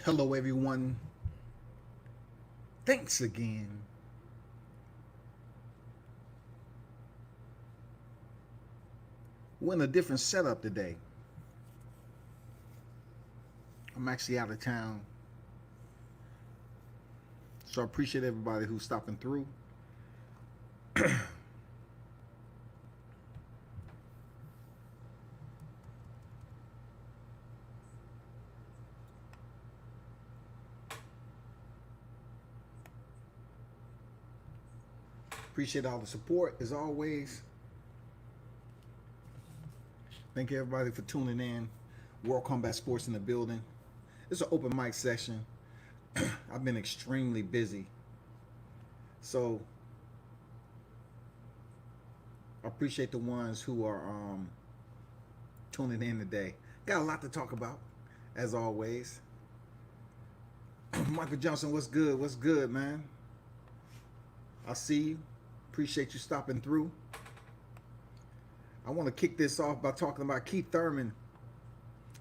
Hello, everyone. Thanks again. We're in a different setup today. I'm actually out of town, so I appreciate everybody who's stopping through. Appreciate all the support as always. Thank you everybody for tuning in. World Combat Sports in the building. It's an open mic session. I've been extremely busy, so I appreciate the ones who are tuning in today. Got a lot to talk about, as always. Michael Johnson, what's good? What's good, man? I see you. Appreciate you stopping through. I want to kick this off by talking about Keith Thurman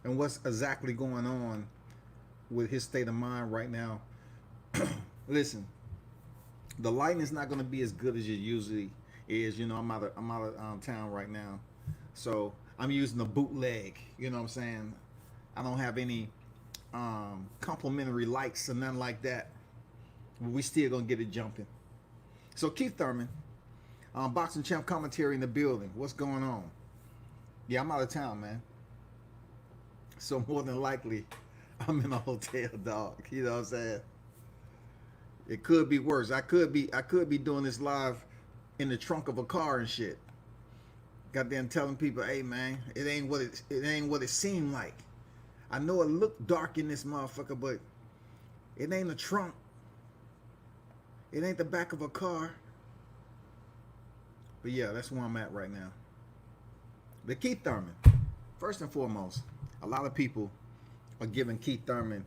and what's exactly going on with his state of mind right now. Listen, the lighting is not going to be as good as it usually is. You know, I'm out of town right now, so I'm using a bootleg. You know what I'm saying? I don't have any complimentary lights or nothing like that. But we still gonna get it jumping. So Keith Thurman, boxing champ commentary in the building. What's going on? Yeah, I'm out of town, man. So more than likely, I'm in a hotel, dog. You know what I'm saying? It could be worse. I could be doing this live in the trunk of a car and shit. Goddamn telling people, hey man, it ain't what it seemed like. I know it looked dark in this motherfucker, but it ain't a trunk. It ain't the back of a car. But yeah, that's where I'm at right now. But Keith Thurman, first and foremost, a lot of people are giving Keith Thurman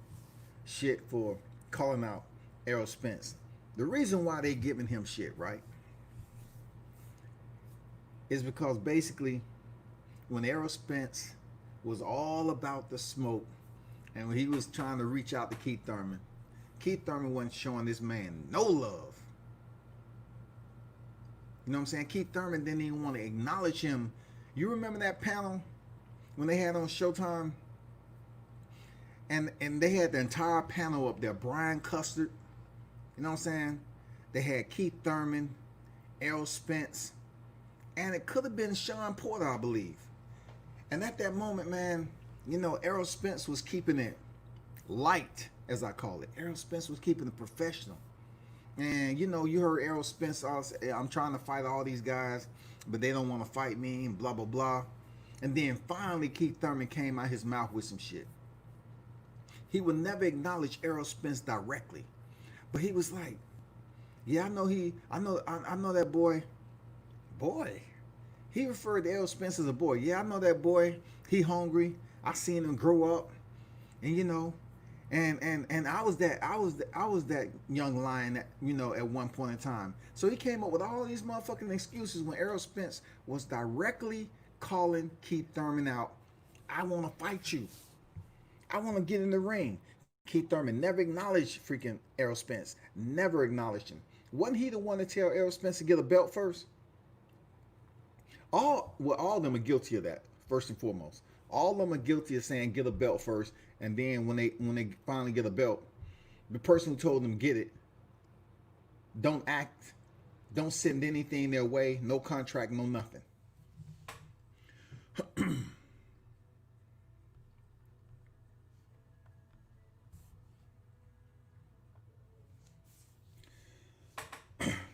shit for calling out Errol Spence. The reason why they giving him shit, right, is because basically when Errol Spence was all about the smoke and when he was trying to reach out to Keith Thurman wasn't showing this man no love. You know what I'm saying? Keith Thurman didn't even want to acknowledge him. You remember that panel when they had on Showtime? And they had the entire panel up there. Brian Custard, you know what I'm saying? They had Keith Thurman, Errol Spence, and it could have been Shawn Porter, I believe. And at that moment, man, you know, Errol Spence was keeping it light, as I call it. Errol Spence was keeping it professional. And, you know, you heard Errol Spence say, I'm trying to fight all these guys, but they don't want to fight me, and blah, blah, blah. And then finally, Keith Thurman came out his mouth with some shit. He would never acknowledge Errol Spence directly. But he was like, yeah, I know that boy. Boy. He referred to Errol Spence as a boy. Yeah, I know that boy. He hungry. I seen him grow up. And you know, and I was that young lion that, you know, at one point in time. So he came up with all these motherfucking excuses when Errol Spence was directly calling Keith Thurman out. I want to fight you. I want to get in the ring. Keith Thurman never acknowledged freaking Errol Spence. Never acknowledged him. Wasn't he the one to tell Errol Spence to get a belt first? All of them are guilty of that, first and foremost. All of them are guilty of saying get a belt first, and then when they finally get a belt, the person who told them get it don't act, don't send anything their way, no contract, no nothing.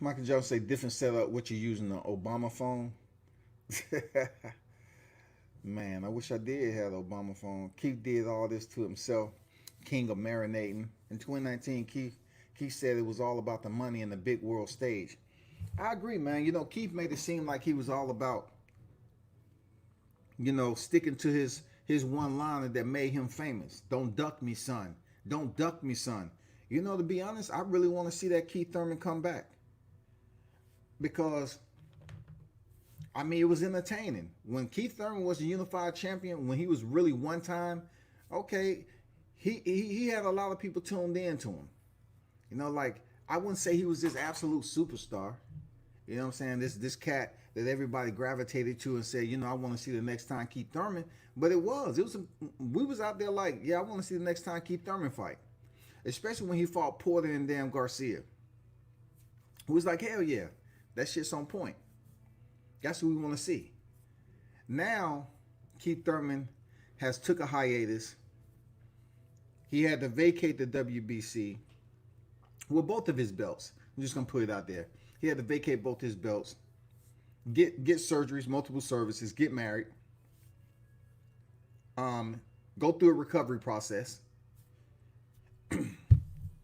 Michael Jones say different setup. What you using, the Obama phone? Man, I wish I did have the Obama phone. Keith did all this to himself, king of marinating. In 2019, Keith said it was all about the money and the big world stage. I agree, man. You know, Keith made it seem like he was all about, you know, sticking to his one liner that made him famous. Don't duck me, son. Don't duck me, son. You know, to be honest, I really want to see that Keith Thurman come back. Because I mean, it was entertaining. When Keith Thurman was a unified champion, when he was really one time, okay, he had a lot of people tuned in to him. You know, like I wouldn't say he was this absolute superstar. You know what I'm saying? This cat that everybody gravitated to and said, you know, I want to see the next time Keith Thurman. But we was out there like, yeah, I want to see the next time Keith Thurman fight, especially when he fought Porter and damn Garcia. Who was like, hell yeah, that shit's on point. That's what we want to see. Now, Keith Thurman has took a hiatus. He had to vacate the WBC with both of his belts. I'm just gonna put it out there. He had to vacate both his belts, get surgeries, multiple services, get married, go through a recovery process,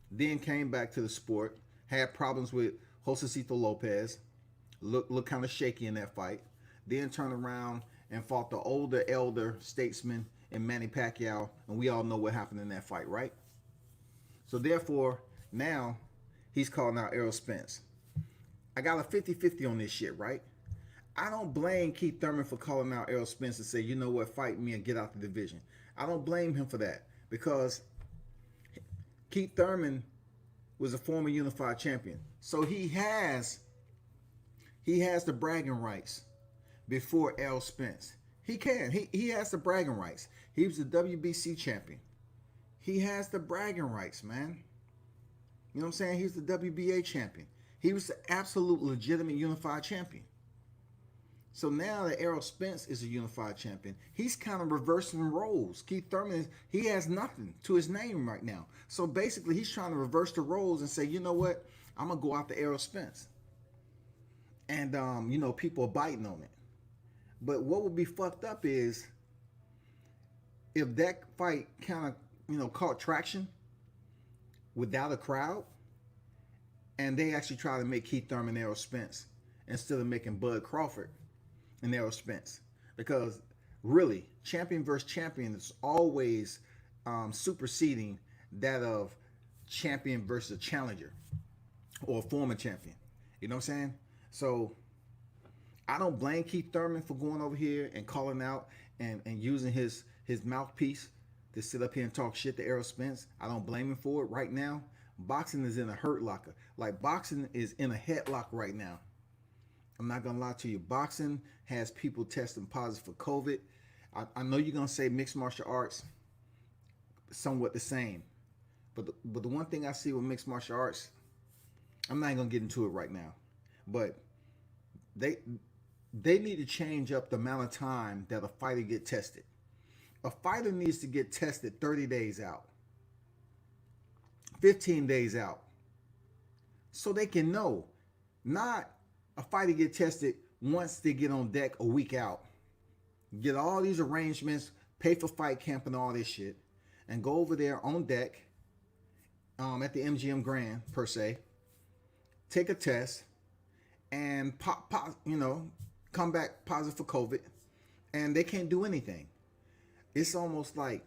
then came back to the sport, had problems with Josecito Lopez, looked kind of shaky in that fight, then turned around and fought the older elder statesman in Manny Pacquiao, and we all know what happened in that fight, right? So therefore, now he's calling out Errol Spence. I got a 50-50 on this shit, right? I don't blame Keith Thurman for calling out Errol Spence and say, you know what, fight me and get out the division. I don't blame him for that because Keith Thurman was a former unified champion. So he has the bragging rights before Errol Spence. He can. He has the bragging rights. He was the WBC champion. He has the bragging rights, man. You know what I'm saying? He's the WBA champion. He was the absolute legitimate unified champion. So now that Errol Spence is a unified champion, he's kind of reversing roles. Keith Thurman, he has nothing to his name right now. So basically, he's trying to reverse the roles and say, you know what? I'm going to go after Errol Spence. And, you know, people are biting on it. But what would be fucked up is if that fight kind of, you know, caught traction without a crowd, and they actually try to make Keith Thurman Errol Spence instead of making Bud Crawford and Errol Spence. Because really, champion versus champion is always superseding that of champion versus challenger or former champion. You know what I'm saying? So I don't blame Keith Thurman for going over here and calling out and using his mouthpiece to sit up here and talk shit to Errol Spence. I don't blame him for it right now. Boxing is in a hurt locker. Like boxing is in a headlock right now. I'm not going to lie to you. Boxing has people testing positive for COVID. I know you're going to say mixed martial arts, somewhat the same. But the one thing I see with mixed martial arts, I'm not going to get into it right now. But they need to change up the amount of time that a fighter get tested. A fighter needs to get tested 30 days out, 15 days out, so they can know. Not a fighter get tested once they get on deck a week out, get all these arrangements, pay for fight camp and all this shit, and go over there on deck at the MGM Grand, per se, take a test, and come back positive for COVID, and they can't do anything. It's almost like,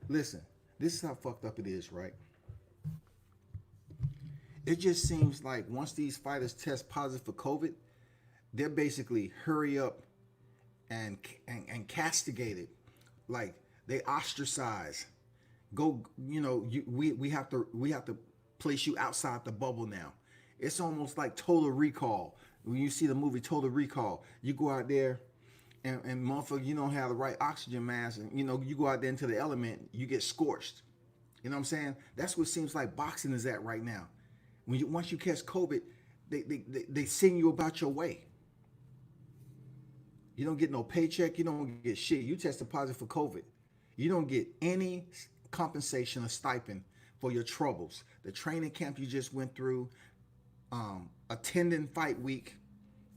listen, this is how fucked up it is, right? It just seems like once these fighters test positive for COVID, they're basically hurry up and castigated. Like they ostracize. Go, you know, we have to place you outside the bubble now. It's almost like Total Recall. When you see the movie Total Recall, you go out there and motherfucker, you don't have the right oxygen mask, and you know, you go out there into the element, you get scorched. You know what I'm saying? That's what it seems like boxing is at right now. Once you catch COVID, they send you about your way. You don't get no paycheck. You don't get shit. You tested positive for COVID. You don't get any compensation or stipend for your troubles. The training camp you just went through, attending fight week.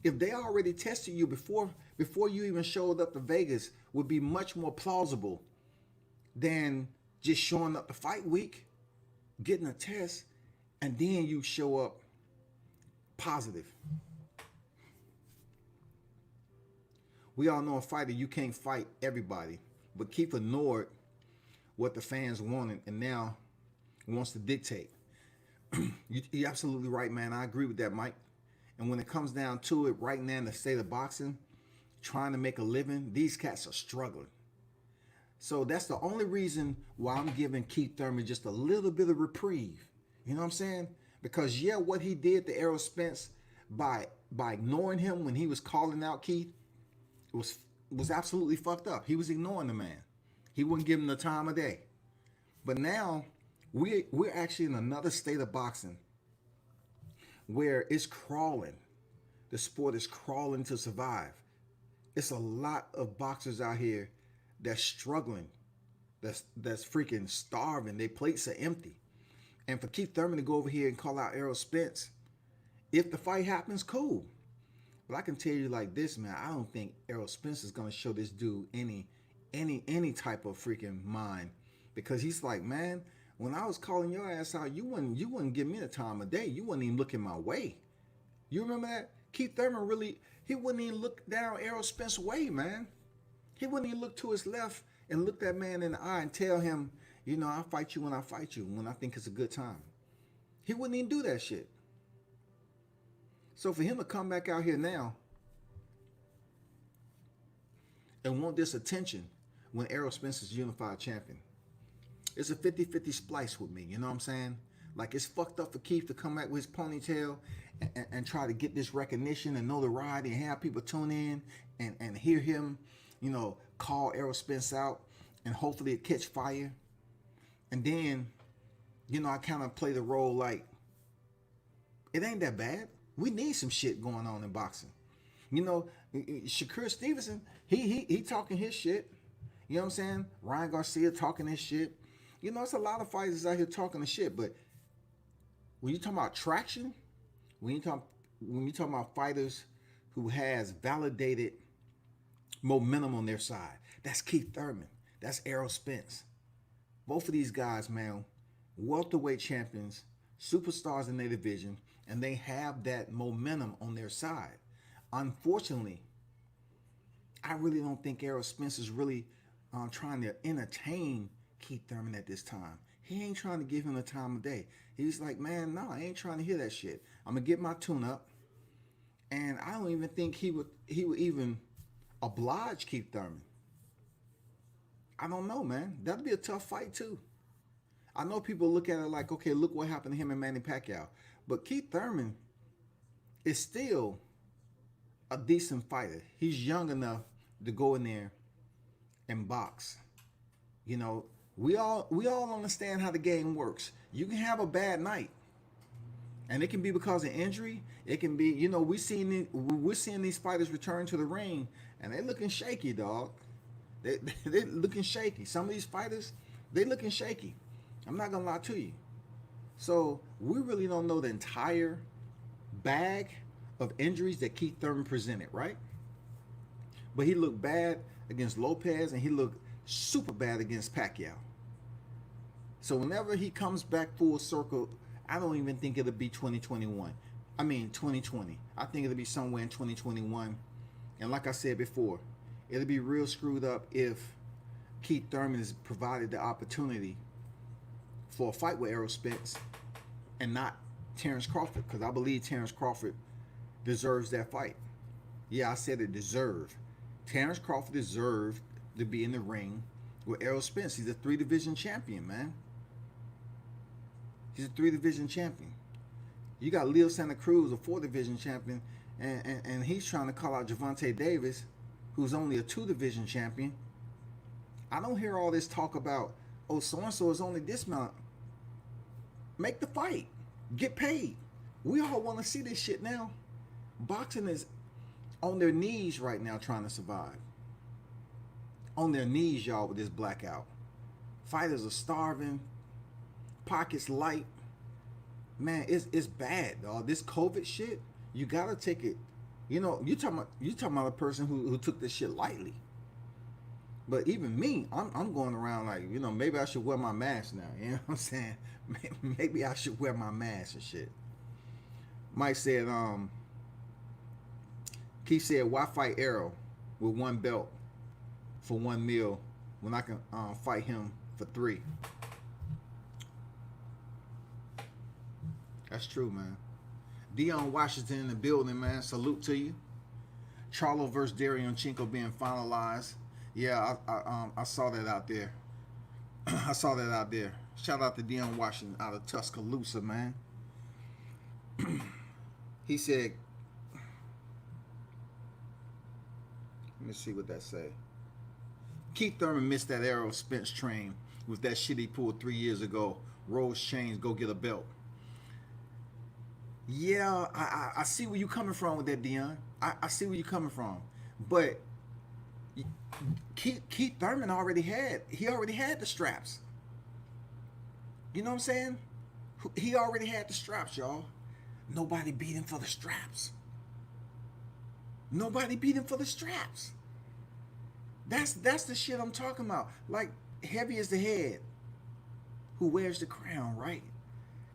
If they already tested you before you even showed up to Vegas, would be much more plausible than just showing up to fight week, getting a test, and then you show up positive. We all know a fighter, you can't fight everybody, but Keith ignored what the fans wanted and now wants to dictate. You're absolutely right, man. I agree with that, Mike. And when it comes down to it, right now in the state of boxing, trying to make a living, these cats are struggling. So that's the only reason why I'm giving Keith Thurman just a little bit of reprieve. You know what I'm saying? Because yeah, what he did to Errol Spence by ignoring him when he was calling out Keith was absolutely fucked up. He was ignoring the man. He wouldn't give him the time of day. But now we're actually in another state of boxing where it's crawling. The sport is crawling to survive. It's a lot of boxers out here that's struggling, that's freaking starving. Their plates are empty. And for Keith Thurman to go over here and call out Errol Spence, if the fight happens, cool. But I can tell you like this, man, I don't think Errol Spence is gonna show this dude any type of freaking mind. Because he's like, man, when I was calling your ass out, you wouldn't give me the time of day. You wouldn't even look in my way. You remember that? Keith Thurman he wouldn't even look down Errol Spence's way, man. He wouldn't even look to his left and look that man in the eye and tell him, I'll fight you when I fight you, when I think it's a good time. He wouldn't even do that shit. So for him to come back out here now and want this attention when Errol Spence is unified champion, it's a 50-50 splice with me, you know what I'm saying? Like, it's fucked up for Keith to come back with his ponytail and try to get this recognition and notoriety and have people tune in and hear him, call Errol Spence out, and hopefully it catch fire. And then, I kind of play the role like, it ain't that bad. We need some shit going on in boxing. Shakur Stevenson, he talking his shit. You know what I'm saying? Ryan Garcia talking his shit. It's a lot of fighters out here talking the shit, but when you talking about traction, when you talking about fighters who has validated momentum on their side, that's Keith Thurman, that's Errol Spence. Both of these guys, man, welterweight champions, superstars in their division, and they have that momentum on their side. Unfortunately, I really don't think Errol Spence is really trying to entertain Keith Thurman at this time. He ain't trying to give him the time of day. He's like, man, no, I ain't trying to hear that shit. I'm gonna get my tune up, and I don't even think he would even oblige Keith Thurman. I don't know, man. That'd be a tough fight too. I know people look at it like, okay, look what happened to him and Manny Pacquiao, but Keith Thurman is still a decent fighter. He's young enough to go in there and box. We all understand how the game works. You can have a bad night, and it can be because of injury. It can be, we're seeing these fighters return to the ring, and they're looking shaky, dog. They're looking shaky. Some of these fighters, they looking shaky. I'm not gonna lie to you. So we really don't know the entire bag of injuries that Keith Thurman presented, right? But he looked bad against Lopez, and he looked super bad against Pacquiao. So whenever he comes back full circle, I don't even think it'll be 2021. I mean 2020. I think it'll be somewhere in 2021. And like I said before, it'll be real screwed up if Keith Thurman is provided the opportunity for a fight with Errol Spence and not Terrence Crawford, because I believe Terrence Crawford deserves that fight. Yeah, I said it deserved. Terrence Crawford deserved to be in the ring with Errol Spence. He's a 3-division champion, man. He's a 3-division champion. You got Leo Santa Cruz, a 4-division champion, and he's trying to call out Gervonta Davis, who's only a 2-division champion. I don't hear all this talk about, oh, so-and-so is only this amount. Make the fight. Get paid. We all want to see this shit now. Boxing is on their knees right now trying to survive. On their knees, y'all, with this blackout. Fighters are starving. Pockets light. Man, it's bad, dog. This COVID shit, you gotta take it. You talking about a person who took this shit lightly. But even me, I'm going around like, maybe I should wear my mask now. You know what I'm saying? Maybe I should wear my mask and shit. Mike said, Keith said, why fight Errol with 1 belt for 1 meal when I can fight him for 3? That's true, man. Dion Washington in the building, man. Salute to you. Charlo versus Darion Chinko being finalized. Yeah, I saw that out there. I saw that out there. Shout out to Deion Washington out of Tuscaloosa, man. He said, let me see what that say. Keith Thurman missed that Errol Spence train with that shit he pulled 3 years ago. Rolls chains, go get a belt. Yeah, I see where you coming from with that, Deion. I see where you coming from. But Keith Thurman already had the straps. You know what I'm saying? He already had the straps, y'all. Nobody beat him for the straps. Nobody beat him for the straps. That's the shit I'm talking about. Like, heavy is the head who wears the crown, right?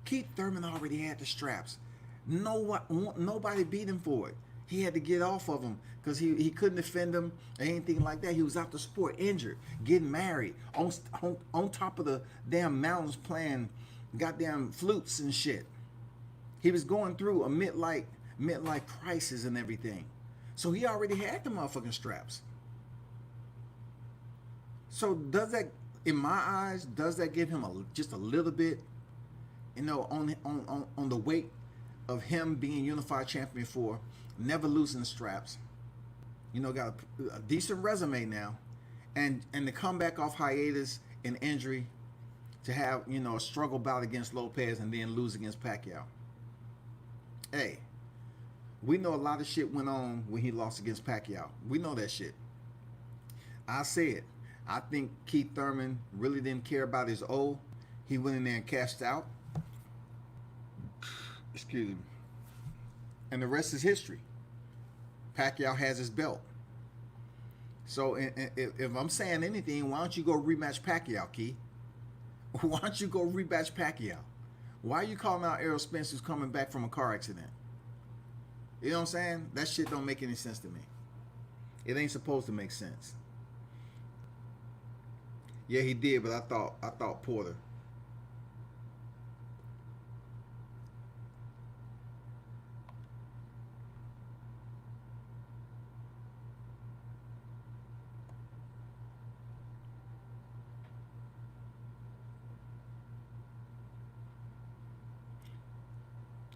Keith Thurman already had the straps. Nobody beat him for it. He had to get off of him because he couldn't defend him or anything like that. He was out the sport, injured, getting married, on top of the damn mountains playing goddamn flutes and shit. He was going through a midlife crisis and everything. So he already had the motherfucking straps. So does that, in my eyes, does that give him just a little bit, on the weight of him being unified champion for never losing the straps? Got a decent resume now, and to come back off hiatus and injury, to have a struggle bout against Lopez and then lose against Pacquiao. Hey, we know a lot of shit went on when he lost against Pacquiao. We know that shit. I said, I think Keith Thurman really didn't care about his O. He went in there and cashed out. Excuse me. And the rest is history. Pacquiao has his belt. So if I'm saying anything, why don't you go rematch Pacquiao, Keith? Why don't you go rematch Pacquiao? Why are you calling out Errol Spence who's coming back from a car accident? You know what I'm saying? That shit don't make any sense to me. It ain't supposed to make sense. Yeah, he did, but I thought Porter.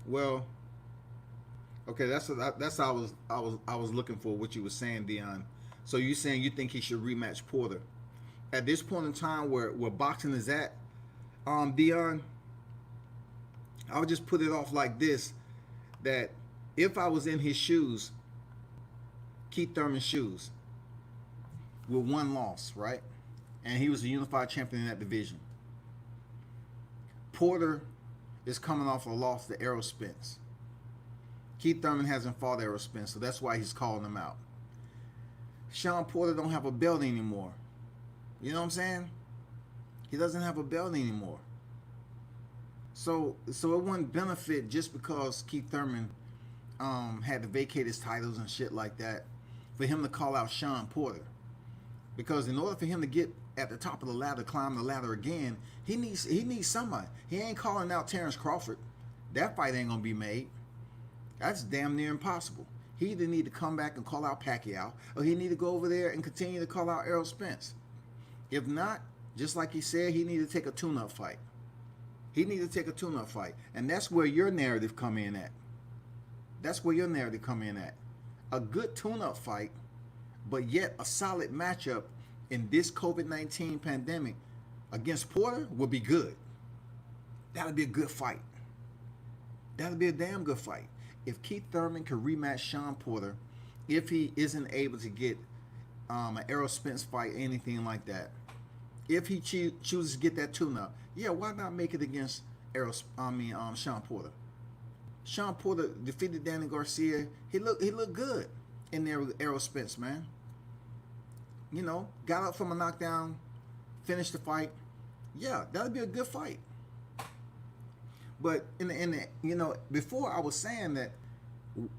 Well, okay, that's how I was looking for what you were saying, Deion. So you saying you think he should rematch Porter? At this point in time where boxing is at, Deion, I would just put it off like this: that if I was in his shoes, Keith Thurman's shoes, with one loss, right, and he was a unified champion in that division, Porter is coming off a loss to Errol Spence. Keith Thurman hasn't fought Errol Spence, so that's why he's calling him out. Shawn Porter don't have a belt anymore. You know what I'm saying? He doesn't have a belt anymore. So it wouldn't benefit just because Keith Thurman had to vacate his titles and shit like that for him to call out Shawn Porter. Because in order for him to get at the top of the ladder, climb the ladder again, he needs somebody. He ain't calling out Terrence Crawford. That fight ain't gonna be made. That's damn near impossible. He either need to come back and call out Pacquiao, or he need to go over there and continue to call out Errol Spence. If not, just like he said, he need to take a tune-up fight. He need to take a tune-up fight. And that's where your narrative come in at. That's where your narrative come in at. A good tune-up fight, but yet a solid matchup in this COVID-19 pandemic against Porter would be good. That'll be a good fight. That'll be a damn good fight. If Keith Thurman could rematch Shawn Porter, if he isn't able to get an Errol Spence fight, anything like that, if he chooses to get that tune-up, yeah, why not make it against Shawn Porter? Shawn Porter defeated Danny Garcia. He looked good in there with Errol Spence, man. Got up from a knockdown, finished the fight. Yeah, that'd be a good fight. But before I was saying that,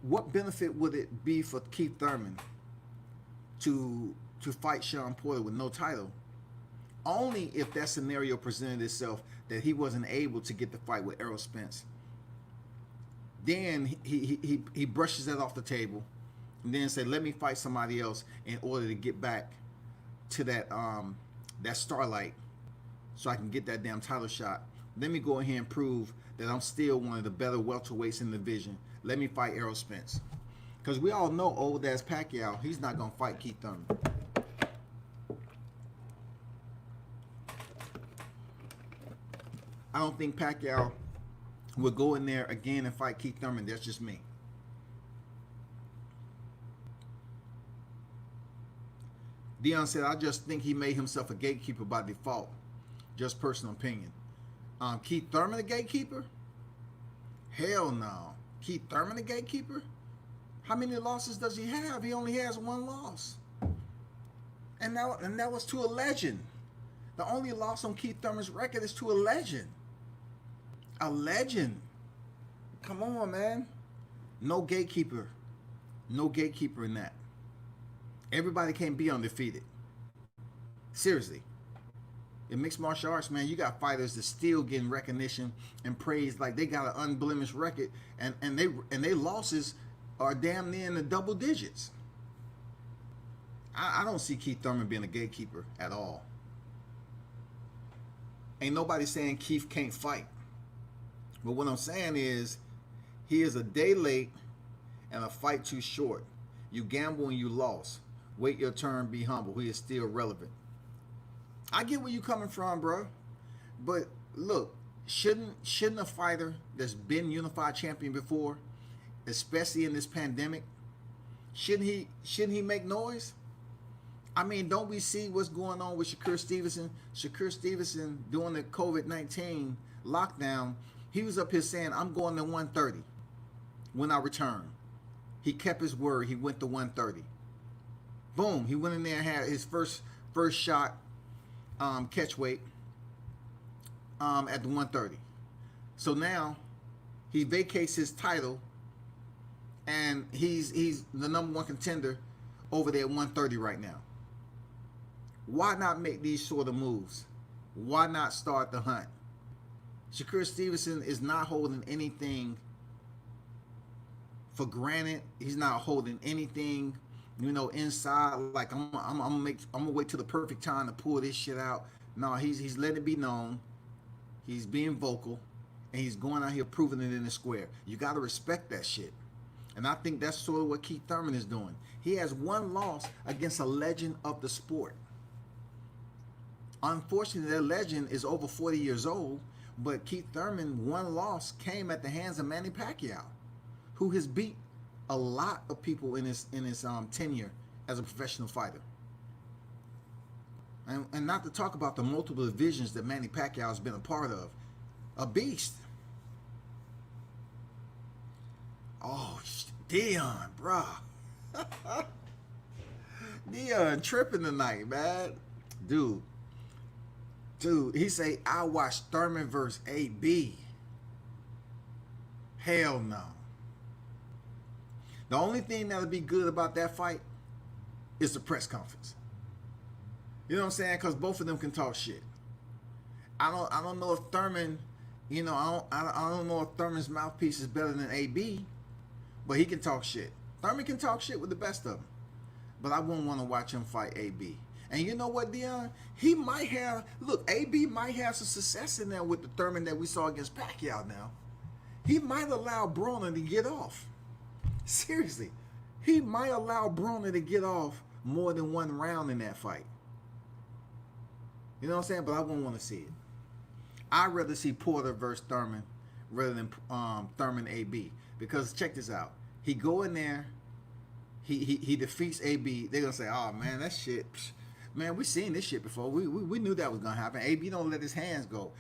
what benefit would it be for Keith Thurman to fight Shawn Porter with no title? Only if that scenario presented itself that he wasn't able to get the fight with Errol Spence. Then he brushes that off the table, and then say, "Let me fight somebody else in order to get back to that starlight so I can get that damn title shot. Let me go ahead and prove that I'm still one of the better welterweights in the division. Let me fight Errol Spence. Because we all know old ass Pacquiao, he's not going to fight Keith Thurman. I don't think Pacquiao will go in there again and fight Keith Thurman. That's just me. Dion said, I just think he made himself a gatekeeper by default. Just personal opinion. Keith Thurman a gatekeeper? Hell no. Keith Thurman a gatekeeper? How many losses does he have? He only has one loss. And that was to a legend. The only loss on Keith Thurman's record is to a legend. A legend. Come on, man. No gatekeeper. No gatekeeper in that. Everybody can't be undefeated. Seriously. In mixed martial arts, man, you got fighters that still getting recognition and praise like they got an unblemished record, and they losses are damn near in the double digits. I don't see Keith Thurman being a gatekeeper at all. Ain't nobody saying Keith can't fight. But what I'm saying is he is a day late and a fight too short. You gamble and you lost. Wait your turn, be humble. He is still relevant. I get where you coming from, bro. But look, shouldn't a fighter that's been unified champion before, especially in this pandemic, shouldn't he make noise? I mean, don't we see what's going on with Shakur Stevenson? Shakur Stevenson during the COVID-19 lockdown, he was up here saying, I'm going to 130 when I return. He kept his word. He went to 130. Boom. He went in there and had his first shot catch weight at the 130. So now he vacates his title and he's the #1 contender over there at 130 right now. Why not make these sort of moves? Why not start the hunt? Shakur Stevenson is not holding anything for granted. He's not holding anything, inside. Like I'm gonna wait till the perfect time to pull this shit out. No, he's letting it be known. He's being vocal, and he's going out here proving it in the square. You got to respect that shit. And I think that's sort of what Keith Thurman is doing. He has one loss against a legend of the sport. Unfortunately, that legend is over 40 years old, but Keith Thurman, one loss came at the hands of Manny Pacquiao, who has beat a lot of people in his tenure as a professional fighter. And not to talk about the multiple divisions that Manny Pacquiao has been a part of. A beast. Oh, Dion, bruh. Dion tripping tonight, man. Dude, he say, I watched Thurman versus AB. Hell no. The only thing that'll be good about that fight is the press conference. You know what I'm saying? Because both of them can talk shit. I don't know if Thurman, I don't know if Thurman's mouthpiece is better than AB, but he can talk shit. Thurman can talk shit with the best of them. But I wouldn't want to watch him fight AB. And you know what, Dion? He might have, look, AB might have some success in there with the Thurman that we saw against Pacquiao now. He might allow Broner to get off. Seriously. He might allow Broner to get off more than one round in that fight. You know what I'm saying? But I wouldn't want to see it. I'd rather see Porter versus Thurman rather than Thurman AB. Because check this out. He go in there, he defeats AB. They're going to say, oh, man, that shit, man, we seen this shit before. We knew that was going to happen. AB don't let his hands go.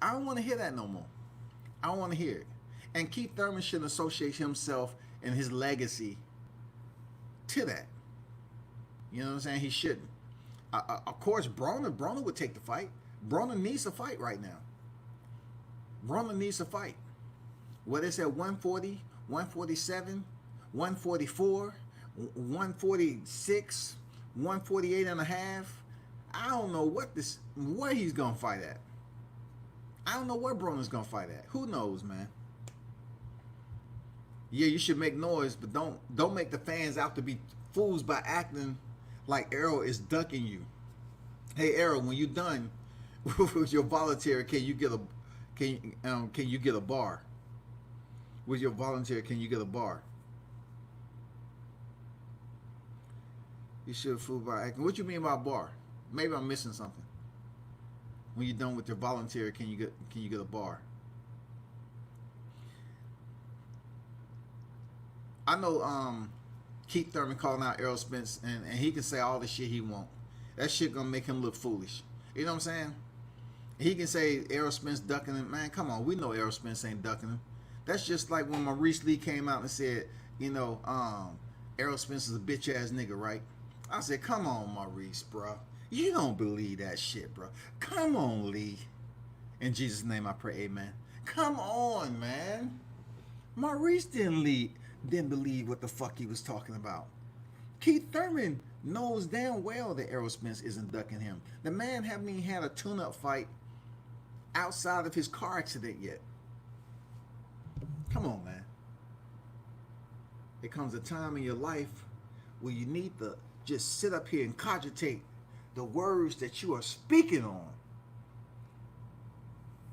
I don't want to hear that no more. I don't want to hear it. And Keith Thurman shouldn't associate himself and his legacy to that. You know what I'm saying? He shouldn't. Of course, Broner would take the fight. Broner needs a fight right now. Broner needs a fight. Whether it's at 140, 147, 144, 146, 148 and a half. I don't know where he's going to fight at. I don't know where Broner's going to fight at. Who knows, man? Yeah, you should make noise, but don't make the fans out to be fools by acting like Errol is ducking you. Hey Errol, when you're done with your voluntary, can you get a bar? With your voluntary, can you get a bar? You should fool by acting. What you mean by bar? Maybe I'm missing something. When you're done with your voluntary, can you get a bar? I know Keith Thurman calling out Errol Spence, and he can say all the shit he want. That shit gonna make him look foolish. You know what I'm saying? He can say Errol Spence ducking him. Man, come on. We know Errol Spence ain't ducking him. That's just like when Maurice Lee came out and said, Errol Spence is a bitch ass nigga, right? I said, come on, Maurice, bro. You don't believe that shit, bro. Come on, Lee. In Jesus' name I pray, amen. Come on, man. Maurice didn't believe what the fuck he was talking about. Keith Thurman knows damn well that Errol Spence isn't ducking him. The man haven't even had a tune-up fight outside of his car accident yet. Come on, man. There comes a time in your life where you need to just sit up here and cogitate the words that you are speaking on.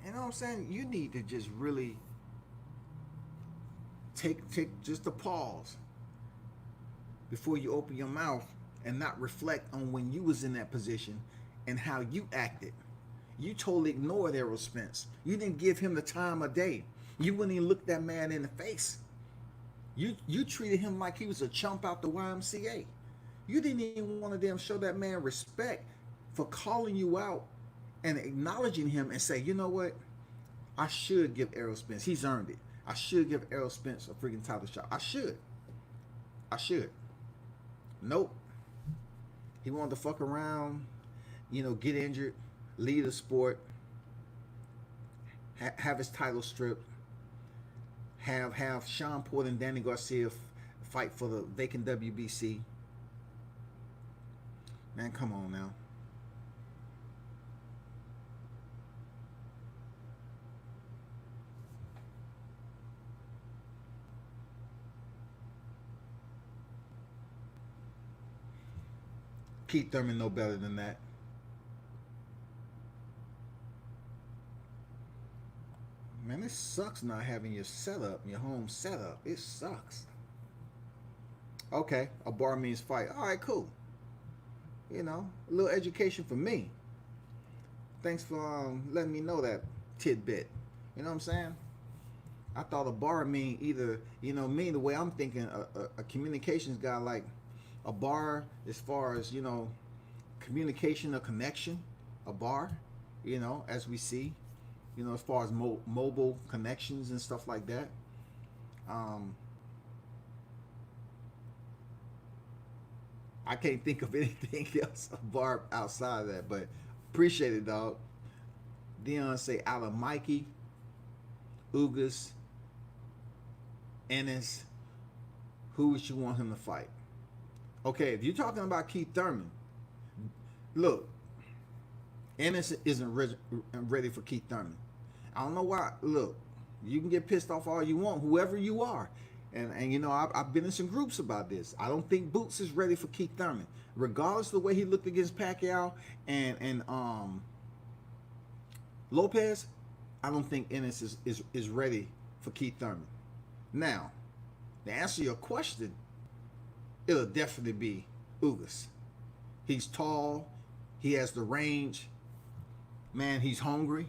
You know what I'm saying? You need to just really take just a pause before you open your mouth and not reflect on when you was in that position and how you acted. You totally ignored Errol Spence. You didn't give him the time of day. You wouldn't even look that man in the face. You treated him like he was a chump out the YMCA. You didn't even want to damn show that man respect for calling you out and acknowledging him and say, you know what? I should give Errol Spence. He's earned it. I should give Errol Spence a freaking title shot. I should. Nope. He wanted to fuck around, get injured, leave the sport, have his title stripped, have Shawn Porter and Danny Garcia fight for the vacant WBC. Man, come on now. Keith Thurman know better than that. Man, this sucks not having your home setup. It sucks. Okay, a bar means fight. All right, cool. A little education for me. Thanks for letting me know that tidbit. You know what I'm saying? I thought a bar mean either, me the way I'm thinking, a communications guy, like a bar as far as, communication or connection, a bar, as we see, as far as mobile connections and stuff like that. I can't think of anything else, a bar outside of that, but appreciate it, dog. Dion say, out of Mikey, Ugas, Ennis, who would you want him to fight? Okay, if you're talking about Keith Thurman, look, Ennis isn't ready for Keith Thurman. I don't know why. Look, you can get pissed off all you want, whoever you are. And I've been in some groups about this. I don't think Boots is ready for Keith Thurman. Regardless of the way he looked against Pacquiao and Lopez, I don't think Ennis is ready for Keith Thurman. Now, to answer your question, it'll definitely be Ugas. He's tall. He has the range. Man, he's hungry.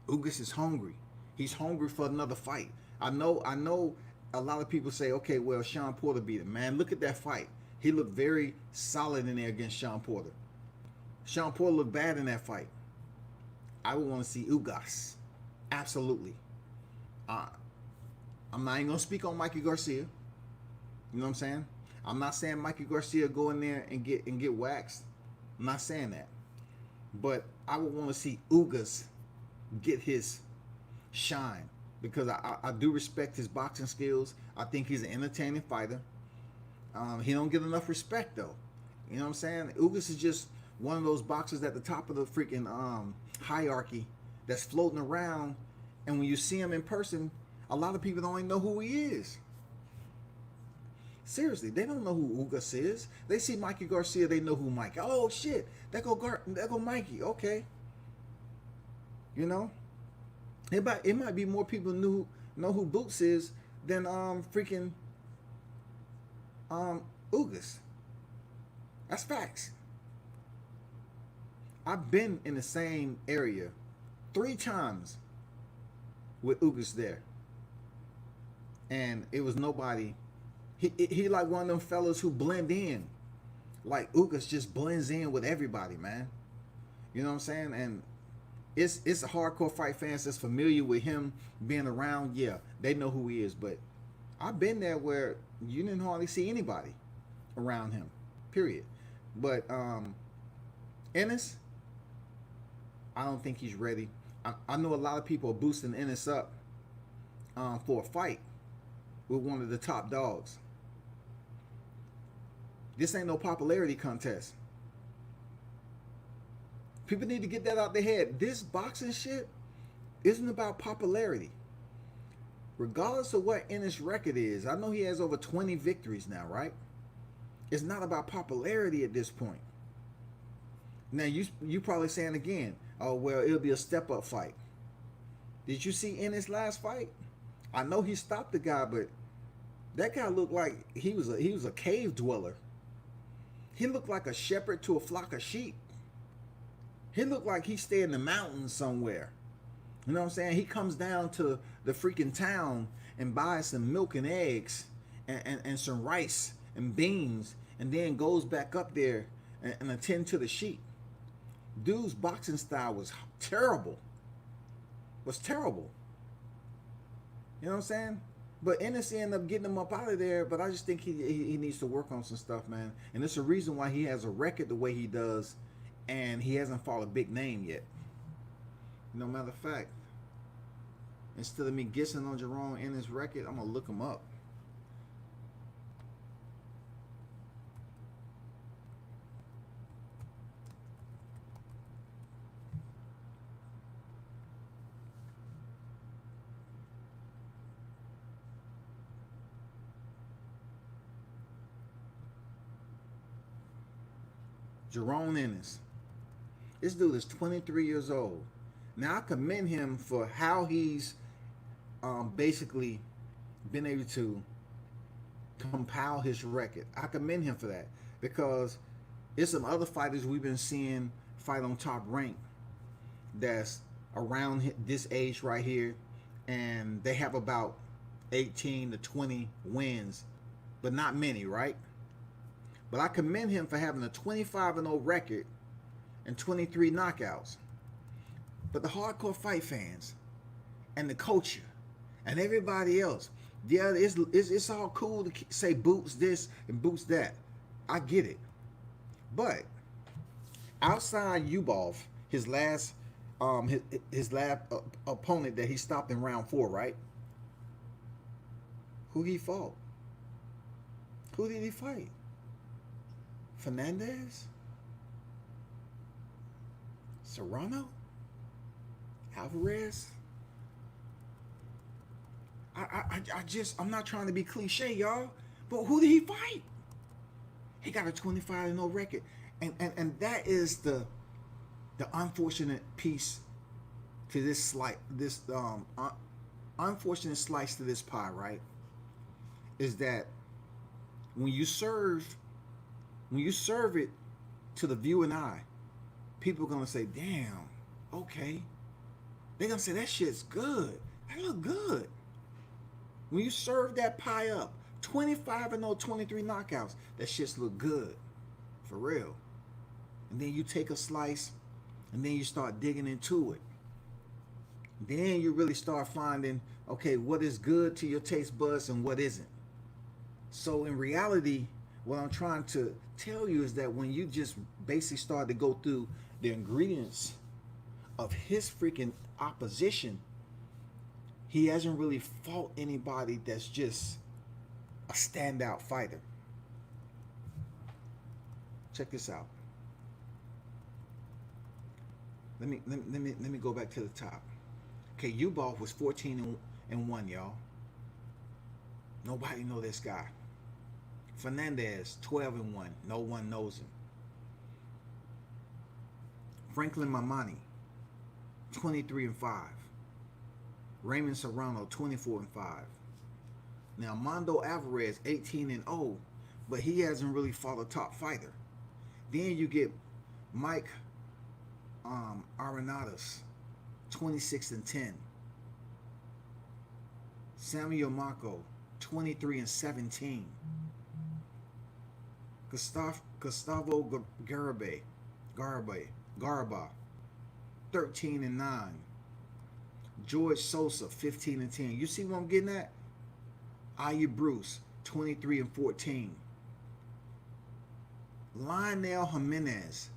Ugas is hungry. He's hungry for another fight. I know a lot of people say, okay, well, Shawn Porter beat him. Man, look at that fight. He looked very solid in there against Shawn Porter. Shawn Porter looked bad in that fight. I would want to see Ugas. Absolutely. I'm not even going to speak on Mikey Garcia. You know what I'm saying? I'm not saying Mikey Garcia go in there and get waxed. I'm not saying that. But I would want to see Ugas get his shine, because I do respect his boxing skills. I think he's an entertaining fighter. He don't get enough respect, though. You know what I'm saying? Ugas is just one of those boxers at the top of the freaking hierarchy that's floating around, and when you see him in person, a lot of people don't even know who he is. Seriously, they don't know who Ugas is. They see Mikey Garcia, they know who Mike. Oh shit, that go Mikey. Okay, you know, it might be more people know who Boots is than freaking Ugas. That's facts. I've been in the same area 3 times with Ugas there, and it was nobody. He like one of them fellas who blend in. Like Ugas just blends in with everybody, man. You know what I'm saying? And it's hardcore fight fans that's familiar with him being around. Yeah, they know who he is. But I've been there where you didn't hardly see anybody around him. Period. But Ennis, I don't think he's ready. I know a lot of people are boosting Ennis up for a fight with one of the top dogs. This ain't no popularity contest. People need to get that out their head. This boxing shit isn't about popularity. Regardless of what Ennis' record is, I know he has over 20 victories now, right? It's not about popularity at this point. Now, you probably saying again, oh, well, it'll be a step-up fight. Did you see Ennis' last fight? I know he stopped the guy, but that guy looked like he was a cave dweller. He looked like a shepherd to a flock of sheep. He looked like he stayed in the mountains somewhere. You know what I'm saying? He comes down to the freaking town and buys some milk and eggs and some rice and beans, and then goes back up there and attend to the sheep. Dude's boxing style was terrible. Was terrible. You know what I'm saying? But Ennis ended up getting him up out of there. But I just think he needs to work on some stuff, man. And it's a reason why he has a record the way he does, and he hasn't fought a big name yet. No matter of fact, instead of me guessing on Jerome Ennis' record, I'm gonna look him up. Jerome Ennis. This dude is 23 years old. Now I commend him for how he's basically been able to compile his record. I commend him for that, because there's some other fighters we've been seeing fight on Top Rank that's around this age right here, and they have about 18 to 20 wins, but not many, right? But I commend him for having a 25-0 record and 23 knockouts. But the hardcore fight fans and the culture and everybody else, yeah, it's all cool to say Boots this and Boots that. I get it. But outside Ubov, his last opponent that he stopped in round 4, right? Who he fought? Who did he fight? Fernandez? Serrano? Alvarez? I'm not trying to be cliche, y'all, but who did he fight? He got a 25-0 record. And that is the unfortunate piece to this unfortunate slice to this pie, right? Is that when you serve it to the viewing eye, people are gonna say, damn, okay. They're gonna say that shit's good. That look good. When you serve that pie up, 25-0, 23 knockouts, that shit's look good. For real. And then you take a slice, and then you start digging into it. Then you really start finding, okay, what is good to your taste buds and what isn't. So in reality, what I'm trying to tell you is that when you just basically start to go through the ingredients of his freaking opposition, he hasn't really fought anybody that's just a standout fighter. Check this out. Let me go back to the top. Okay, Ubov was 14-1, y'all. Nobody know this guy. Fernandez, 12-1. No one knows him. Franklin Mamani, 23-5. Raymond Serrano, 24-5. Now Mondo Alvarez, 18-0, but he hasn't really fought a top fighter. Then you get Mike Arenadas, 26-10. Samuel Mako, 23-17. Gustavo Garba, 13-9. George Sosa, 15-10. You see what I'm getting at? Aya Bruce, 23-14. Lionel Jimenez,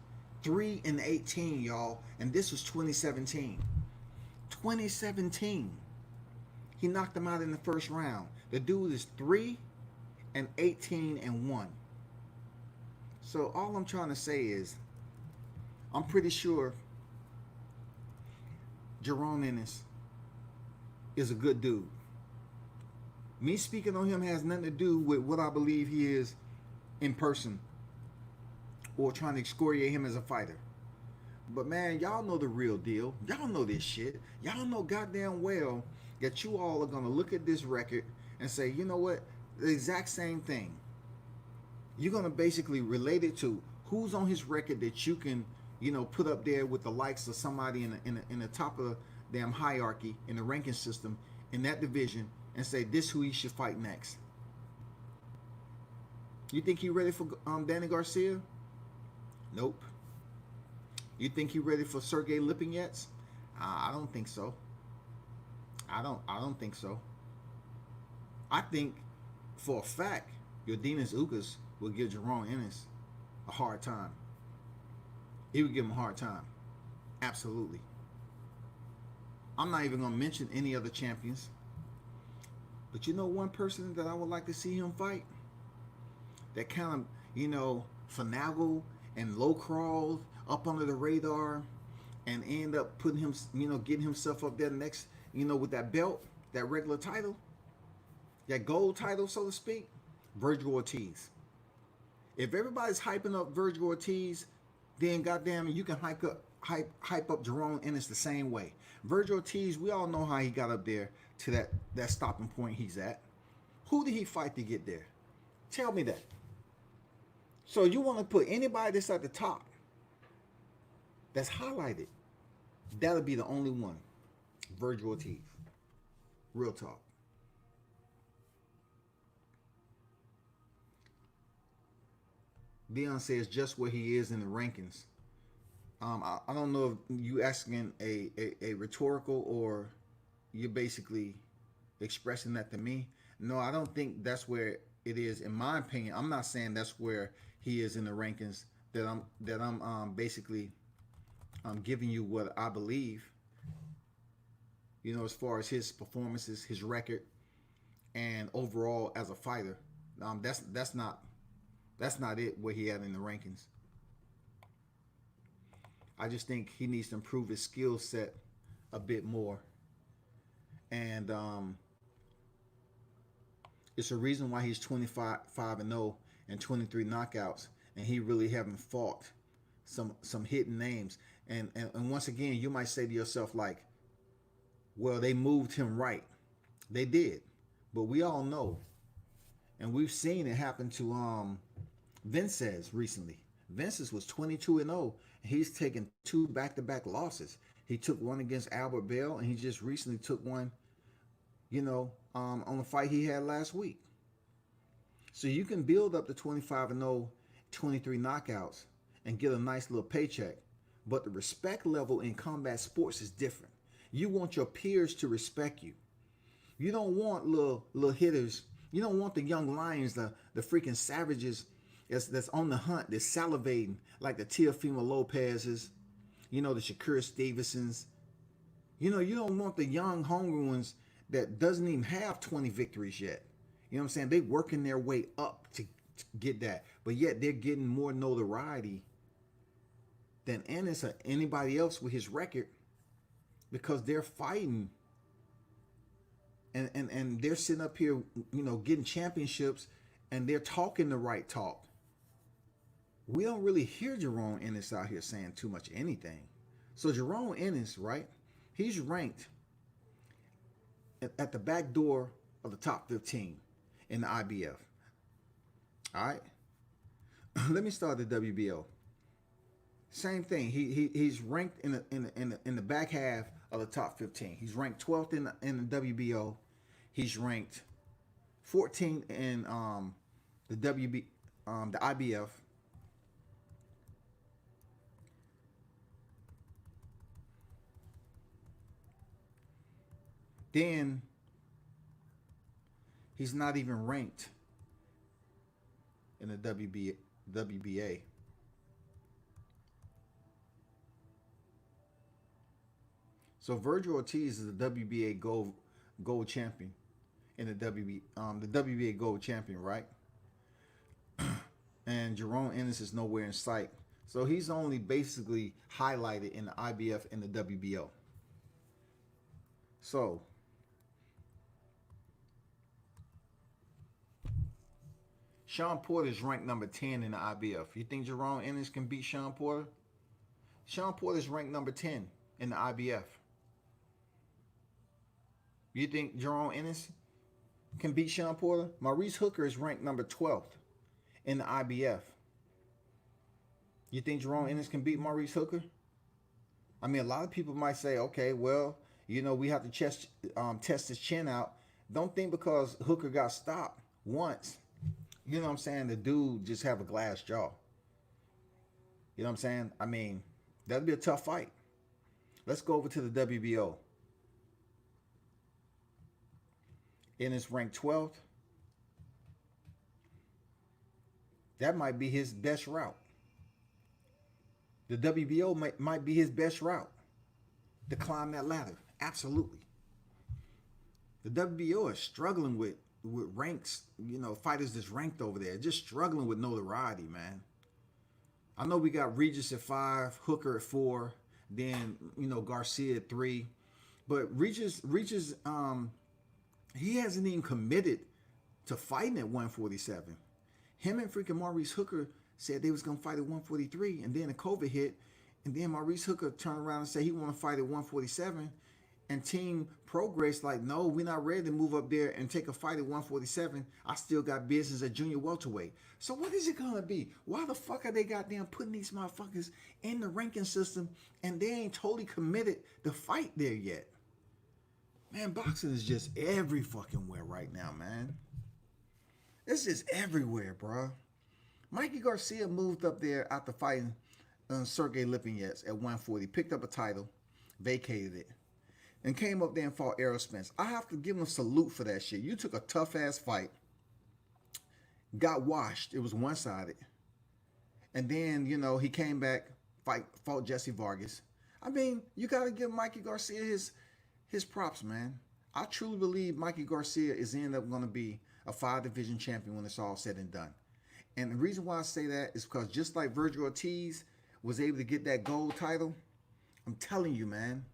3-18, y'all. And this was 2017. 2017. He knocked him out in the first round. The dude is 3-18-1. So all I'm trying to say is, I'm pretty sure Jerome Ennis is a good dude. Me speaking on him has nothing to do with what I believe he is in person or trying to excoriate him as a fighter. But man, y'all know the real deal. Y'all know this shit. Y'all know goddamn well that you all are going to look at this record and say, you know what? The exact same thing. You're going to basically relate it to who's on his record that you can, put up there with the likes of somebody in the top of the damn hierarchy in the ranking system in that division and say this who he should fight next. You think he ready for Danny Garcia? Nope. You think he ready for Sergey Lipinets? I don't think so. I don't think so. I think for a fact Yordenis Ugas will give Jerome Ennis a hard time. He would give him a hard time. Absolutely. I'm not even going to mention any other champions. But you know one person that I would like to see him fight? That kind of, finagle and low crawled up under the radar and end up putting him, getting himself up there next, with that belt, that regular title, that gold title, so to speak, Virgil Ortiz. If everybody's hyping up Virgil Ortiz, then goddamn it, you can hype up Jerome Ennis the same way. Virgil Ortiz, we all know how he got up there to that stopping point he's at. Who did he fight to get there? Tell me that. So you want to put anybody that's at the top that's highlighted, that'll be the only one. Virgil Ortiz. Real talk. Dion says just where he is in the rankings. I don't know if you asking a rhetorical or you're basically expressing that to me. No, I don't think that's where it is. In my opinion, I'm not saying that's where he is in the rankings. That I'm basically giving you what I believe. As far as his performances, his record, and overall as a fighter. That's not it where he at in the rankings. I just think he needs to improve his skill set a bit more. And it's a reason why he's 25-0 and 23 knockouts, and he really haven't fought some hidden names. And once again, you might say to yourself like, well, they moved him right. They did. But we all know, and we've seen it happen to Vinces recently. Vinces was 22-0, and he's taken 2 back-to-back losses. He took one against Albert Bell, and he just recently took one, on the fight he had last week. So you can build up to 25-0, 23 knockouts, and get a nice little paycheck. But the respect level in combat sports is different. You want your peers to respect you. You don't want little hitters. You don't want the young lions, the freaking savages that's on the hunt, that's salivating, like the Teofimo Lopez's, the Shakur Stevensons. You don't want the young hungry ones that doesn't even have 20 victories yet. You know what I'm saying? They working their way up to get that. But yet they're getting more notoriety than Ennis or anybody else with his record because they're fighting and they're sitting up here, getting championships and they're talking the right talk. We don't really hear Jerome Ennis out here saying too much anything. So Jerome Ennis, right? He's ranked at the back door of the top 15 in the IBF. All right. Let me start the WBO. Same thing. He's ranked in the back half of the top 15. He's ranked 12th in the WBO. He's ranked 14th in the the IBF. Then he's not even ranked in the WBA. So Virgil Ortiz is the WBA gold champion in the WBA gold champion, right? And Jerome Ennis is nowhere in sight. So he's only basically highlighted in the IBF and the WBO. So Shawn Porter is ranked number 10 in the IBF. You think Jerome Ennis can beat Shawn Porter? Shawn Porter is ranked number 10 in the IBF. You think Jerome Ennis can beat Shawn Porter? Maurice Hooker is ranked number 12th in the IBF. You think Jerome Ennis can beat Maurice Hooker? I mean, a lot of people might say, okay, well, you know, we have to test his chin out. Don't think because Hooker got stopped once, you know what I'm saying, the dude just have a glass jaw. You know what I'm saying? I mean, that'd be a tough fight. Let's go over to the WBO. Ennis ranked 12th. That might be his best route. The WBO might be his best route to climb that ladder. Absolutely. The WBO is struggling with ranks, you know, fighters that's ranked over there. Just struggling with notoriety, man. I know we got Regis at 5, Hooker at 4, then, you know, Garcia at 3. But Regis, he hasn't even committed to fighting at 147. Him and freaking Maurice Hooker said they was going to fight at 143, and then the COVID hit, and then Maurice Hooker turned around and said he want to fight at 147, and Team Progress like, no, we're not ready to move up there and take a fight at 147. I still got business at junior welterweight. So what is it going to be? Why the fuck are they goddamn putting these motherfuckers in the ranking system, and they ain't totally committed to fight there yet? Man, boxing is just every fucking where right now, man. It's just everywhere, bro. Mikey Garcia moved up there after fighting Sergey Lipinets at 140, picked up a title, vacated it, and came up there and fought Errol Spence. I have to give him a salute for that shit. You took a tough-ass fight, got washed. It was one-sided. And then, you know, he came back, fought Jesse Vargas. I mean, you got to give Mikey Garcia his props, man. I truly believe Mikey Garcia is end up going to be a 5-division champion when it's all said and done. And the reason why I say that is because just like Virgil Ortiz was able to get that gold title, I'm telling you, man,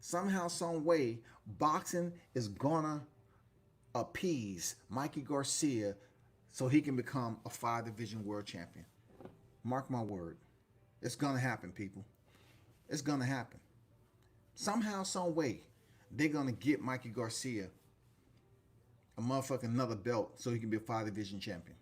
somehow, some way, boxing is gonna appease Mikey Garcia so he can become a 5-division world champion. Mark my word. It's gonna happen, people. It's gonna happen. Somehow, some way, they're gonna get Mikey Garcia a motherfucking another belt so he can be a 5-division champion.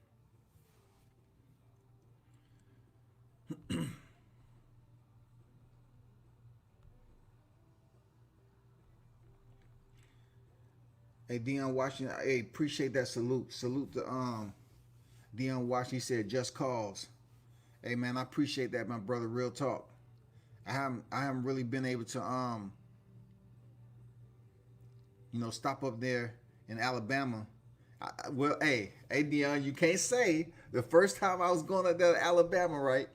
Hey, Dion Washington, hey, appreciate that salute. Salute to Dion Washington. He said just cause. Hey man, I appreciate that, my brother. Real talk. I haven't really been able to you know, stop up there in Alabama. Well, hey Dion, you can't say the first time I was going up there to Alabama, right,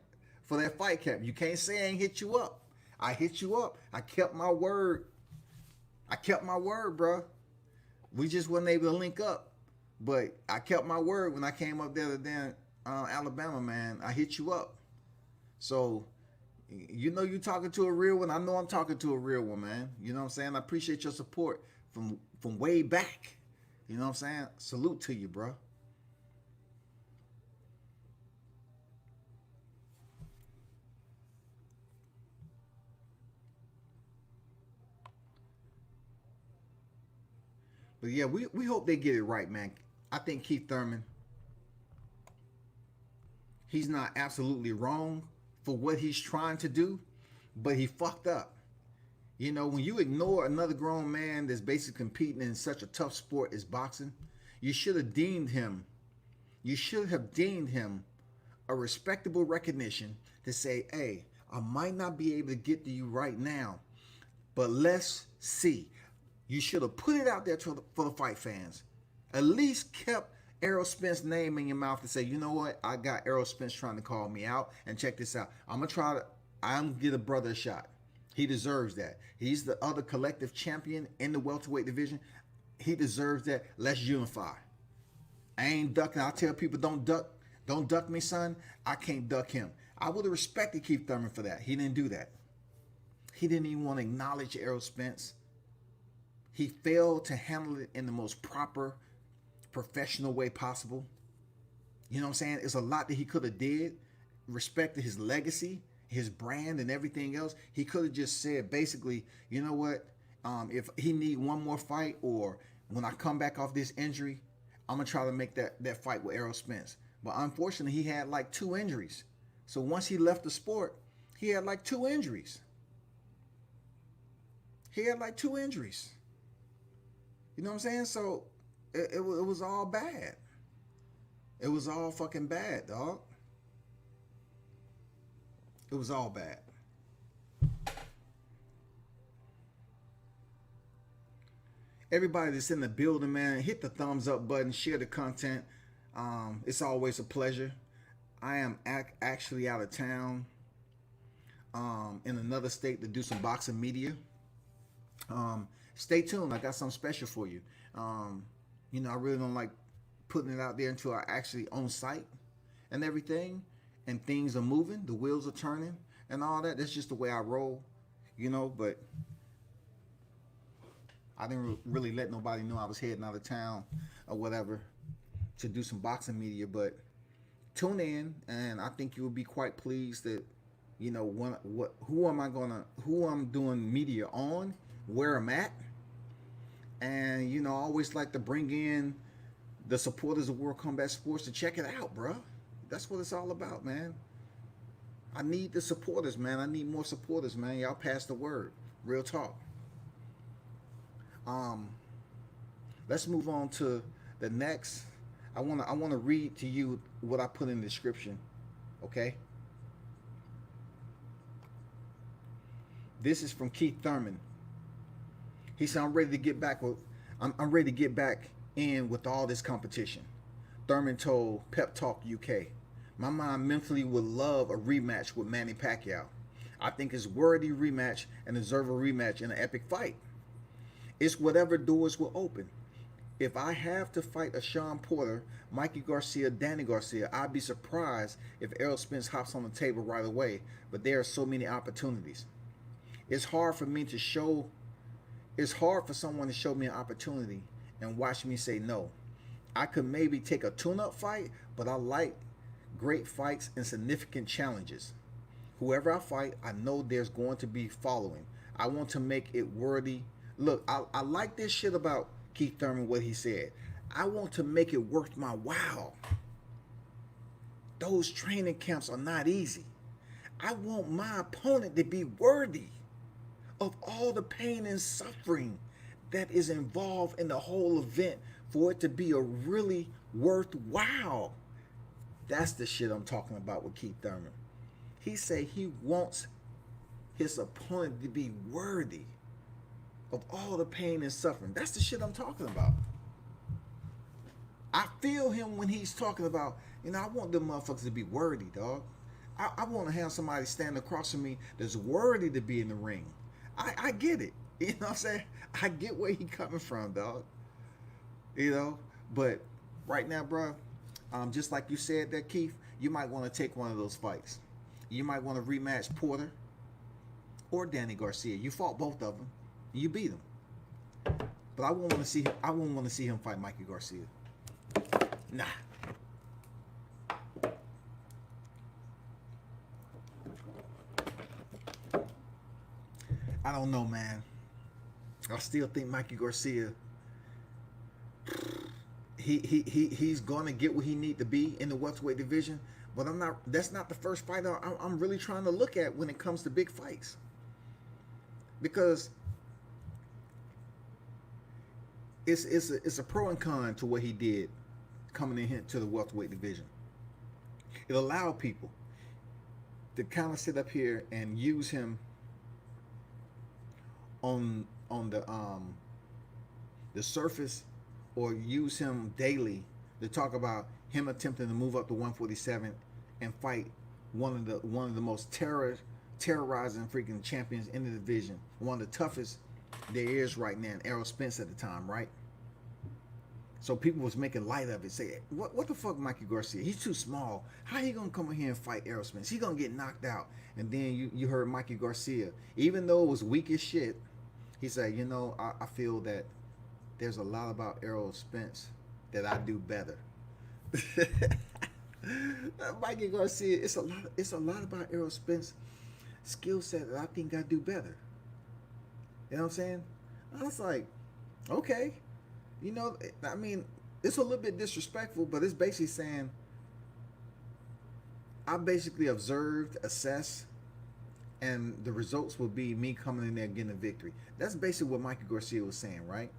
for that fight camp, you can't say I ain't hit you up. I hit you up. I kept my word. I kept my word, bro. We just wasn't able to link up, but I kept my word when I came up there to Alabama, man. I hit you up. So, you know you talking to a real one. I know I'm talking to a real one, man. You know what I'm saying? I appreciate your support from way back. You know what I'm saying? Salute to you, bro. But yeah, we hope they get it right, man. I think Keith Thurman, he's not absolutely wrong for what he's trying to do, but he fucked up. You know, when you ignore another grown man that's basically competing in such a tough sport as boxing, you should have deemed him, you should have deemed him a respectable recognition to say, hey, I might not be able to get to you right now, but let's see. You should have put it out there for the fight fans. At least kept Errol Spence's name in your mouth to say, you know what? I got Errol Spence trying to call me out, and check this out. I'm gonna give a brother a shot. He deserves that. He's the other collective champion in the welterweight division. He deserves that. Let's unify. I ain't ducking. I tell people, don't duck me, son. I can't duck him. I would have respected Keith Thurman for that. He didn't do that. He didn't even want to acknowledge Errol Spence. He failed to handle it in the most proper, professional way possible. You know what I'm saying? It's a lot that he could have did, respected his legacy, his brand, and everything else. He could have just said, basically, you know what? If he need one more fight, or when I come back off this injury, I'm gonna try to make that fight with Errol Spence. But unfortunately, he had like 2 injuries. So once he left the sport, he had like 2 injuries. He had like 2 injuries. You know what I'm saying? So it was all bad. It was all fucking bad, dog. It was all bad. Everybody that's in the building, man, hit the thumbs up button, share the content. It's always a pleasure. I am actually out of town in another state to do some boxing media. Stay tuned. I got something special for you. You know, I really don't like putting it out there until I actually on site and everything, and things are moving, the wheels are turning and all that. That's just the way I roll, you know. But I didn't really let nobody know I was heading out of town or whatever to do some boxing media. But tune in, and I think you will be quite pleased that, you know, who I'm doing media on, where I'm at. And, you know, I always like to bring in the supporters of World Combat Sports to check it out, bro. That's what it's all about, man. I need the supporters, man. I need more supporters, man. Y'all pass the word. Real talk. Let's move on to the next. I wanna read to you what I put in the description. Okay? This is from Keith Thurman. He said, I'm ready to get back in with all this competition. Thurman told PepTalkUK, my mind mentally would love a rematch with Manny Pacquiao. I think it's worthy rematch and deserve a rematch in an epic fight. It's whatever doors will open. If I have to fight a Shawn Porter, Mikey Garcia, Danny Garcia, I'd be surprised if Errol Spence hops on the table right away, but there are so many opportunities. It's hard for someone to show me an opportunity and watch me say no. I could maybe take a tune-up fight, but I like great fights and significant challenges. Whoever I fight, I know there's going to be following. I want to make it worthy. Look, I like this shit about Keith Thurman, what he said. I want to make it worth my while. Those training camps are not easy. I want my opponent to be worthy of all the pain and suffering that is involved in the whole event for it to be a really worthwhile. That's the shit I'm talking about with Keith Thurman. He said he wants his opponent to be worthy of all the pain and suffering. That's the shit I'm talking about. I feel him when he's talking about, you know, I want them motherfuckers to be worthy, dog. I want to have somebody stand across from me that's worthy to be in the ring. I get it. You know what I'm saying? I get where he coming from, dog. You know? But right now, bro, just like you said there, Keith, you might want to take one of those fights. You might want to rematch Porter or Danny Garcia. You fought both of them. You beat him. But I won't want to see him fight Mikey Garcia. Nah. I don't know, man. I still think Mikey Garcia he's going to get where he need to be in the welterweight division. But I'm not. That's not the first fight I'm really trying to look at when it comes to big fights, because it's a pro and con to what he did coming in here to the welterweight division. It allowed people to kind of sit up here and use him on the surface, or use him daily to talk about him attempting to move up to 147 and fight one of the most terrorizing freaking champions in the division, one of the toughest there is right now, Errol Spence at the time, right? So people was making light of it, say, what the fuck, Mikey Garcia? He's too small. How he gonna come in here and fight Errol Spence? He gonna get knocked out. And then you heard Mikey Garcia, even though it was weak as shit, he said, I feel that there's a lot about Errol Spence that I do better. Mikey Garcia, it's a lot about Errol Spence skill set that I think I do better. You know what I'm saying? I was like, okay. I mean, it's a little bit disrespectful, but it's basically saying I basically observed, assessed, and the results will be me coming in there getting a victory. That's basically what Mikey Garcia was saying, right?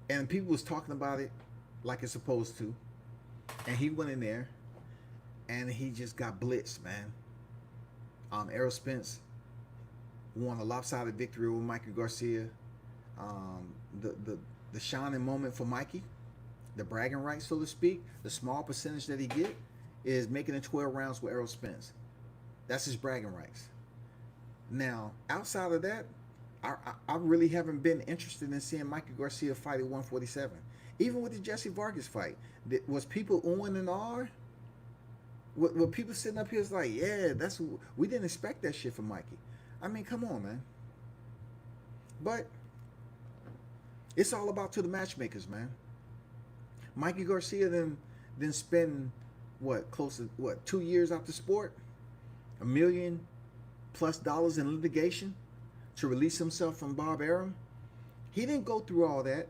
And people was talking about it like it's supposed to. And he went in there and he just got blitzed, man. Errol Spence won a lopsided victory over Mikey Garcia. The shining moment for Mikey, the bragging rights, so to speak, the small percentage that he get is making it 12 rounds with Errol Spence. That's his bragging rights. Now, outside of that, I really haven't been interested in seeing Mikey Garcia fight at 147. Even with the Jesse Vargas fight, was people oohing and ahhing? Were people sitting up here is like, yeah, we didn't expect that shit from Mikey. I mean, come on, man. But it's all about to the matchmakers, man. Mikey Garcia then spend close to 2 years out the sport, $1 million+ in litigation to release himself from Bob Arum. He didn't go through all that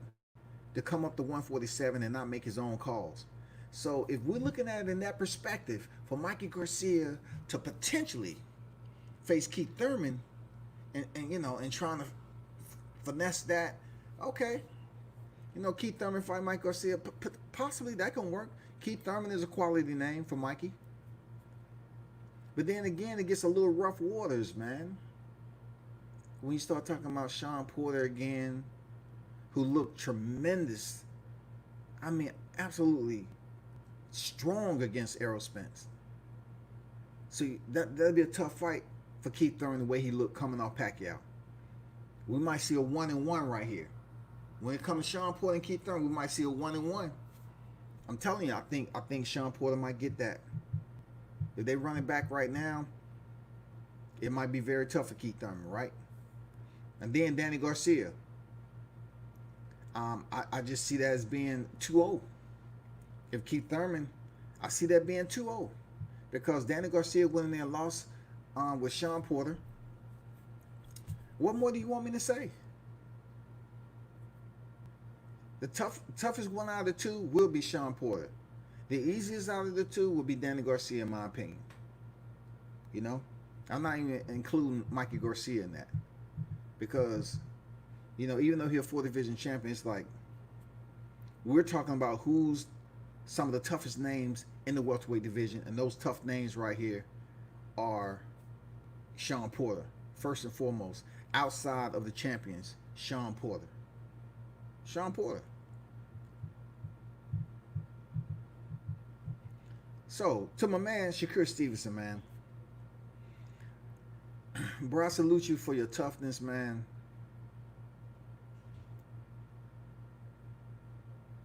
to come up to 147 and not make his own calls. So if we're looking at it in that perspective, for Mikey Garcia to potentially face Keith Thurman and trying to finesse that, okay. Keith Thurman fight Mike Garcia, possibly that can work. Keith Thurman is a quality name for Mikey. But then again, it gets a little rough waters, man. When you start talking about Shawn Porter again, who looked tremendous, I mean, absolutely strong against Errol Spence. So that'll be a tough fight for Keith Thurman, the way he looked coming off Pacquiao. We might see a 1-1 right here. When it comes to Shawn Porter and Keith Thurman, we might see a 1-1. I'm telling you, I think Shawn Porter might get that. If they run it back right now, it might be very tough for Keith Thurman, right? And then Danny Garcia. I just see that as being 2-0. If Keith Thurman, I see that being 2-0. Because Danny Garcia went in there and lost with Shawn Porter. What more do you want me to say? The toughest one out of the two will be Shawn Porter. The easiest out of the two will be Danny Garcia, in my opinion. I'm not even including Mikey Garcia in that. Because, even though he's a 4-division champion, it's like we're talking about who's some of the toughest names in the welterweight division. And those tough names right here are Shawn Porter, first and foremost. Outside of the champions, Shawn Porter. Shawn Porter. So, to my man, Shakur Stevenson, man. Bro, I salute you for your toughness, man.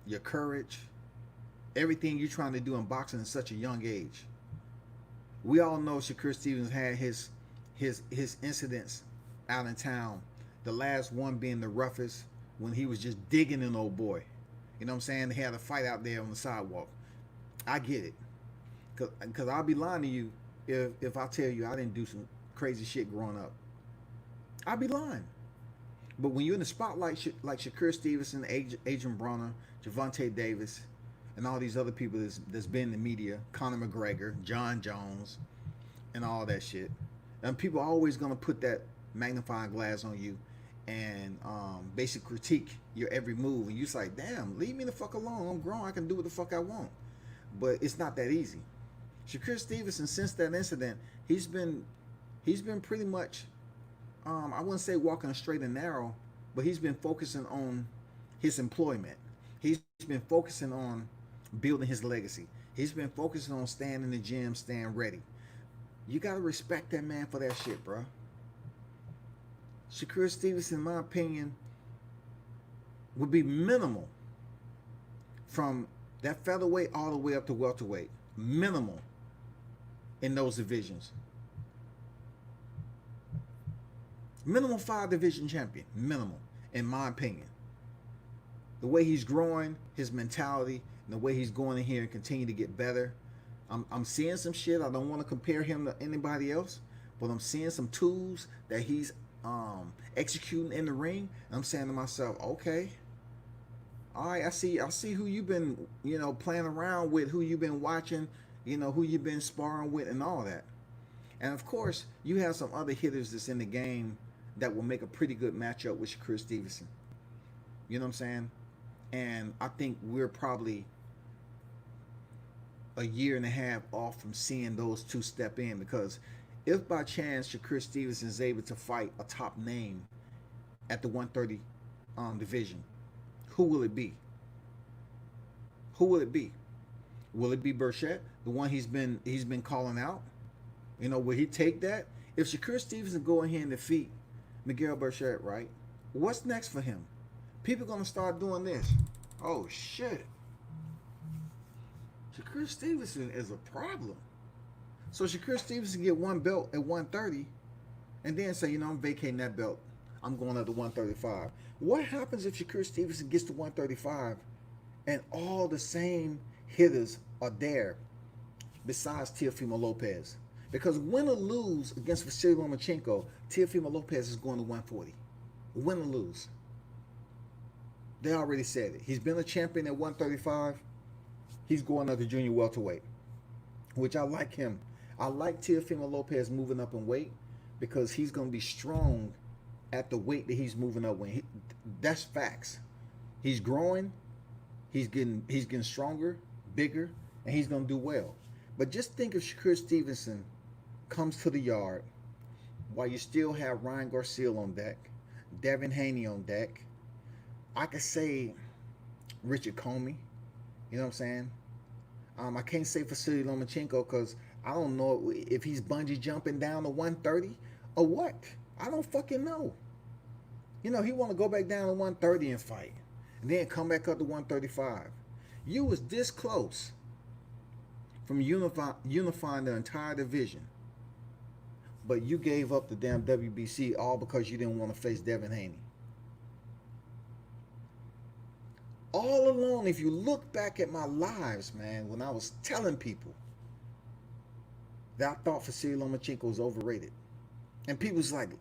Your courage. Everything you're trying to do in boxing at such a young age. We all know Shakur Stevenson had his incidents out in town. The last one being the roughest, when he was just digging an old boy. You know what I'm saying? They had a fight out there on the sidewalk. I get it. Because I'll be lying to you if I tell you I didn't do some crazy shit growing up. I'll be lying. But when you're in the spotlight, like Shakur Stevenson, Adrian Bronner, Javante Davis, and all these other people that's been in the media, Conor McGregor, John Jones, and all that shit, and people are always gonna put that magnifying glass on you and basically critique your every move, and you're like, damn, leave me the fuck alone. I'm grown. I can do what the fuck I want. But it's not that easy. Shakur Stevenson, since that incident, he's been pretty much, I wouldn't say walking straight and narrow, but he's been focusing on his employment. He's been focusing on building his legacy. He's been focusing on staying in the gym, staying ready. You gotta respect that man for that shit, bro. Shakur Stevenson, in my opinion, would be minimal from that featherweight all the way up to welterweight. Minimal in those divisions. Minimal 5 division champion. Minimal, in my opinion. The way he's growing, his mentality, and the way he's going in here and continue to get better. I'm seeing some shit. I don't want to compare him to anybody else, but I'm seeing some tools that he's executing in the ring. And I'm saying to myself, okay, all right, I see who you've been, playing around with, who you've been watching, who you've been sparring with, and all that. And of course, you have some other hitters that's in the game that will make a pretty good matchup with Shakur Stevenson. You know what I'm saying? And I think we're probably a year and a half off from seeing those two step in, because if by chance Shakur Stevenson is able to fight a top name at the 130 division, who will it be? Who will it be? Will it be Burchett, the one he's been calling out? Will he take that? If Shakur Stevenson go in here and defeat Miguel Burchett, right? What's next for him? People gonna start doing this. Oh shit. Shakur Stevenson is a problem. So Shakur Stevenson get one belt at 130 and then say, I'm vacating that belt. I'm going up to 135. What happens if Shakur Stevenson gets to 135 and all the same hitters are there besides Teofimo Lopez? Because win or lose against Vasily Lomachenko, Teofimo Lopez is going to 140. Win or lose. They already said it. He's been a champion at 135. He's going up to junior welterweight, which I like him. I like Teofimo Lopez moving up in weight because he's going to be strong at the weight that he's moving up with. That's facts. He's growing. He's getting stronger, bigger, and he's going to do well. But just think if Shakur Stevenson comes to the yard while you still have Ryan Garcia on deck, Devin Haney on deck. I could say Richard Comey. You know what I'm saying? I can't say Vasily Lomachenko because I don't know if he's bungee jumping down to 130 or what. I don't fucking know. He want to go back down to 130 and fight, and then come back up to 135. You was this close from unifying the entire division, but you gave up the damn WBC all because you didn't want to face Devin Haney. All along, if you look back at my lives, man, when I was telling people that I thought Vasily Lomachenko was overrated, and people was like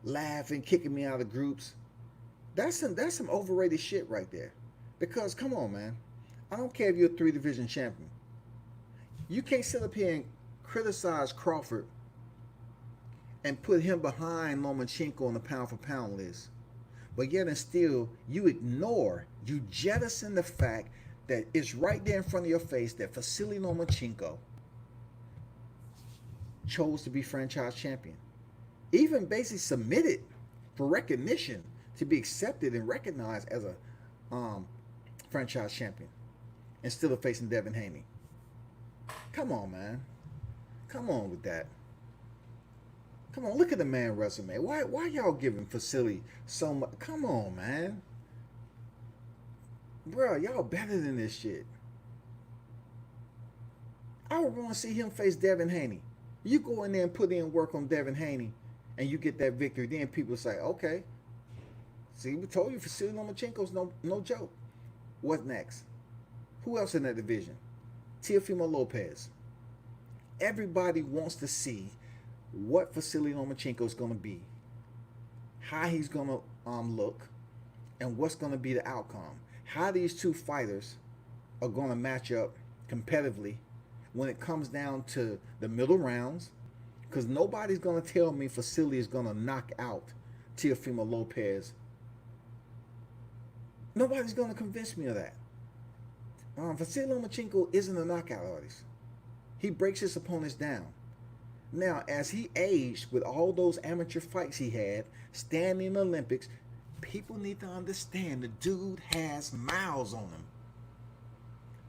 laughing, kicking me out of groups, that's some overrated shit right there. Because come on, man, I don't care if you're a 3-division champion. You can't sit up here and criticize Crawford and put him behind Lomachenko on the pound-for-pound list. But yet and still, you jettison the fact that it's right there in front of your face that Vasily Lomachenko chose to be franchise champion. Even basically submitted for recognition to be accepted and recognized as a franchise champion instead of facing Devin Haney. Come on, man. Come on with that. Come on, look at the man resume. Why y'all giving Vasily so much? Come on, man. Bro, y'all better than this shit. I would want to see him face Devin Haney. You go in there and put in work on Devin Haney and you get that victory, then people say, okay. See, we told you Vasily Lomachenko's no joke. What next? Who else in that division? Teofimo Lopez. Everybody wants to see what Vasily Lomachenko is going to be. how he's gonna look, and what's gonna be the outcome. How these two fighters are gonna match up competitively when it comes down to the middle rounds, because nobody's gonna tell me Vasily is gonna knock out Teofimo Lopez. Nobody's gonna convince me of that. Vasily Lomachenko isn't a knockout artist. He breaks his opponents down. Now, as he aged with all those amateur fights he had, standing in the Olympics, people need to understand the dude has miles on him.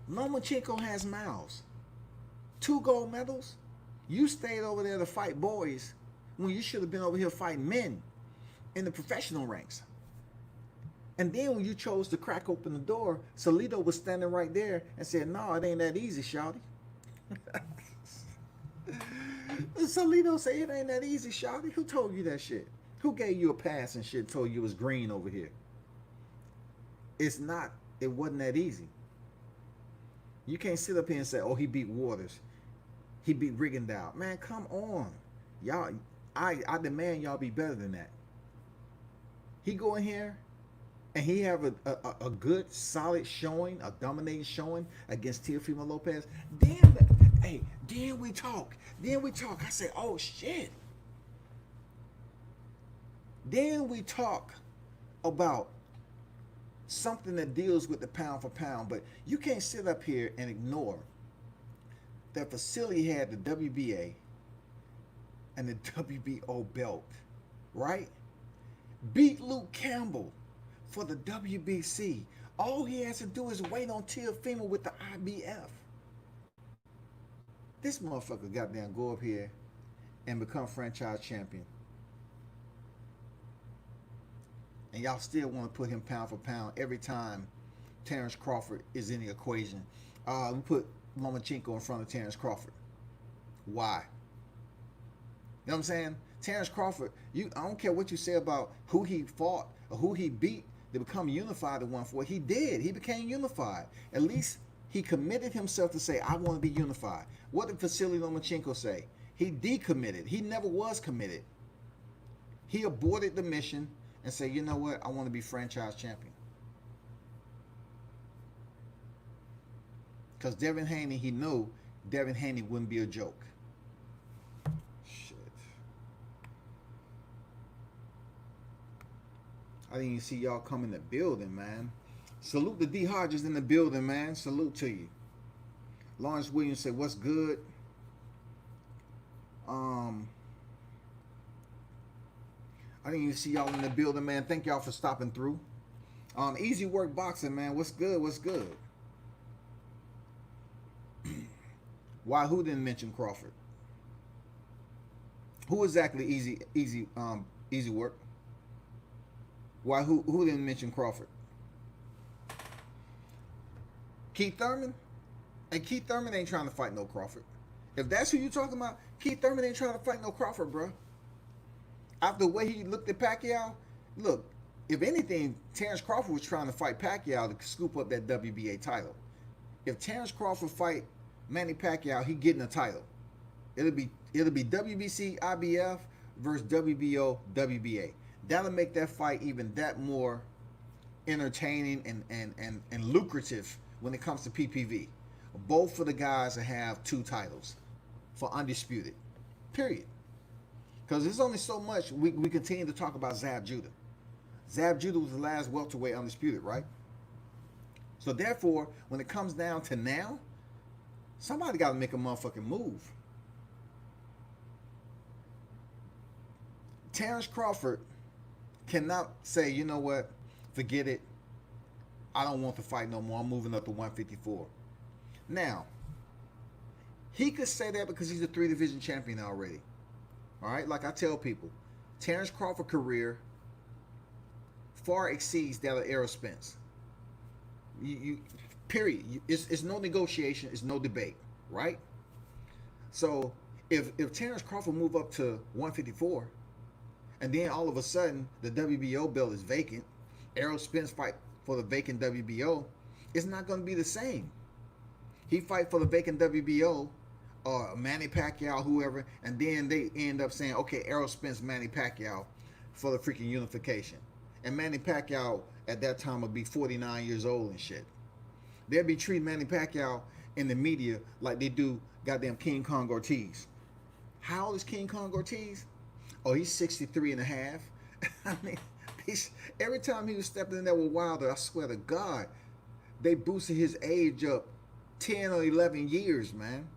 Lomachenko has miles. 2 gold medals. You stayed over there to fight boys when you should have been over here fighting men in the professional ranks. And then when you chose to crack open the door, Salido was standing right there and said, "No, it ain't that easy, shawty." Salido said, "It ain't that easy, shawty." Who told you that shit? Who gave you a pass and shit, told you it was green over here? It's not. It wasn't that easy. You can't sit up here and say, "Oh, he beat Waters. He beat Rigondeaux." Man, come on. Y'all, I demand y'all be better than that. He go in here and he have a good, solid showing, a dominating showing against Teofimo Lopez. Then we talk. I say, oh, shit. Then we talk about something that deals with the pound for pound. But you can't sit up here and ignore that Vasily had the WBA and the WBO belt, right? Beat Luke Campbell for the WBC. All he has to do is wait on Teofimo with the IBF. This motherfucker goddamn go up here and become franchise champion. And y'all still want to put him pound for pound every time Terrence Crawford is in the equation. We put Lomachenko in front of Terrence Crawford. Why? You know what I'm saying? Terrence Crawford, I don't care what you say about who he fought or who he beat to become unified at 140. He did. He became unified. At least he committed himself to say, "I want to be unified." What did Vasily Lomachenko say? He decommitted. He never was committed. He aborted the mission and said, "You know what? I want to be franchise champion." Because Devin Haney, he knew Devin Haney wouldn't be a joke. Shit. I didn't even see y'all come in the building, man. Salute the D Hodges in the building, man. Salute to you. Lawrence Williams said, "What's good?" I didn't even see y'all in the building, man. Thank y'all for stopping through. Easy Work Boxing, man. What's good? What's good? Why? Who didn't mention Crawford? Who exactly easy work? Why? Who didn't mention Crawford? Keith Thurman? And Keith Thurman ain't trying to fight no Crawford. If that's who you talking about, Keith Thurman ain't trying to fight no Crawford, bro. After the way he looked at Pacquiao, look, if anything, Terrence Crawford was trying to fight Pacquiao to scoop up that WBA title. If Terrence Crawford fight Manny Pacquiao, he getting a title. It'll be WBC, IBF versus WBO, WBA. That'll make that fight even that more entertaining and lucrative when it comes to PPV. Both for the guys that have 2 titles for undisputed. Period. Because there's only so much we continue to talk about Zab Judah. Zab Judah was the last welterweight undisputed, right? So therefore, when it comes down to now, somebody got to make a motherfucking move. Terrence Crawford cannot say, "You know what, forget it. I don't want to fight no more. I'm moving up to 154. Now, he could say that because he's a 3-division champion already. All right? Like I tell people, Terrence Crawford's career far exceeds that of Errol Spence. Period. It's no negotiation. It's no debate. Right? So, if Terrence Crawford move up to 154, and then all of a sudden the WBO belt is vacant, Errol Spence fight for the vacant WBO, it's not going to be the same. He fight for the vacant WBO or Manny Pacquiao, whoever, and then they end up saying, okay, Errol Spence, Manny Pacquiao for the freaking unification. And Manny Pacquiao at that time would be 49 years old and shit. They'd be treating Manny Pacquiao in the media like they do goddamn King Kong Ortiz. How old is King Kong Ortiz? Oh, he's 63 and a half. I mean, every time he was stepping in there with Wilder, I swear to God, they boosted his age up 10 or 11 years, man.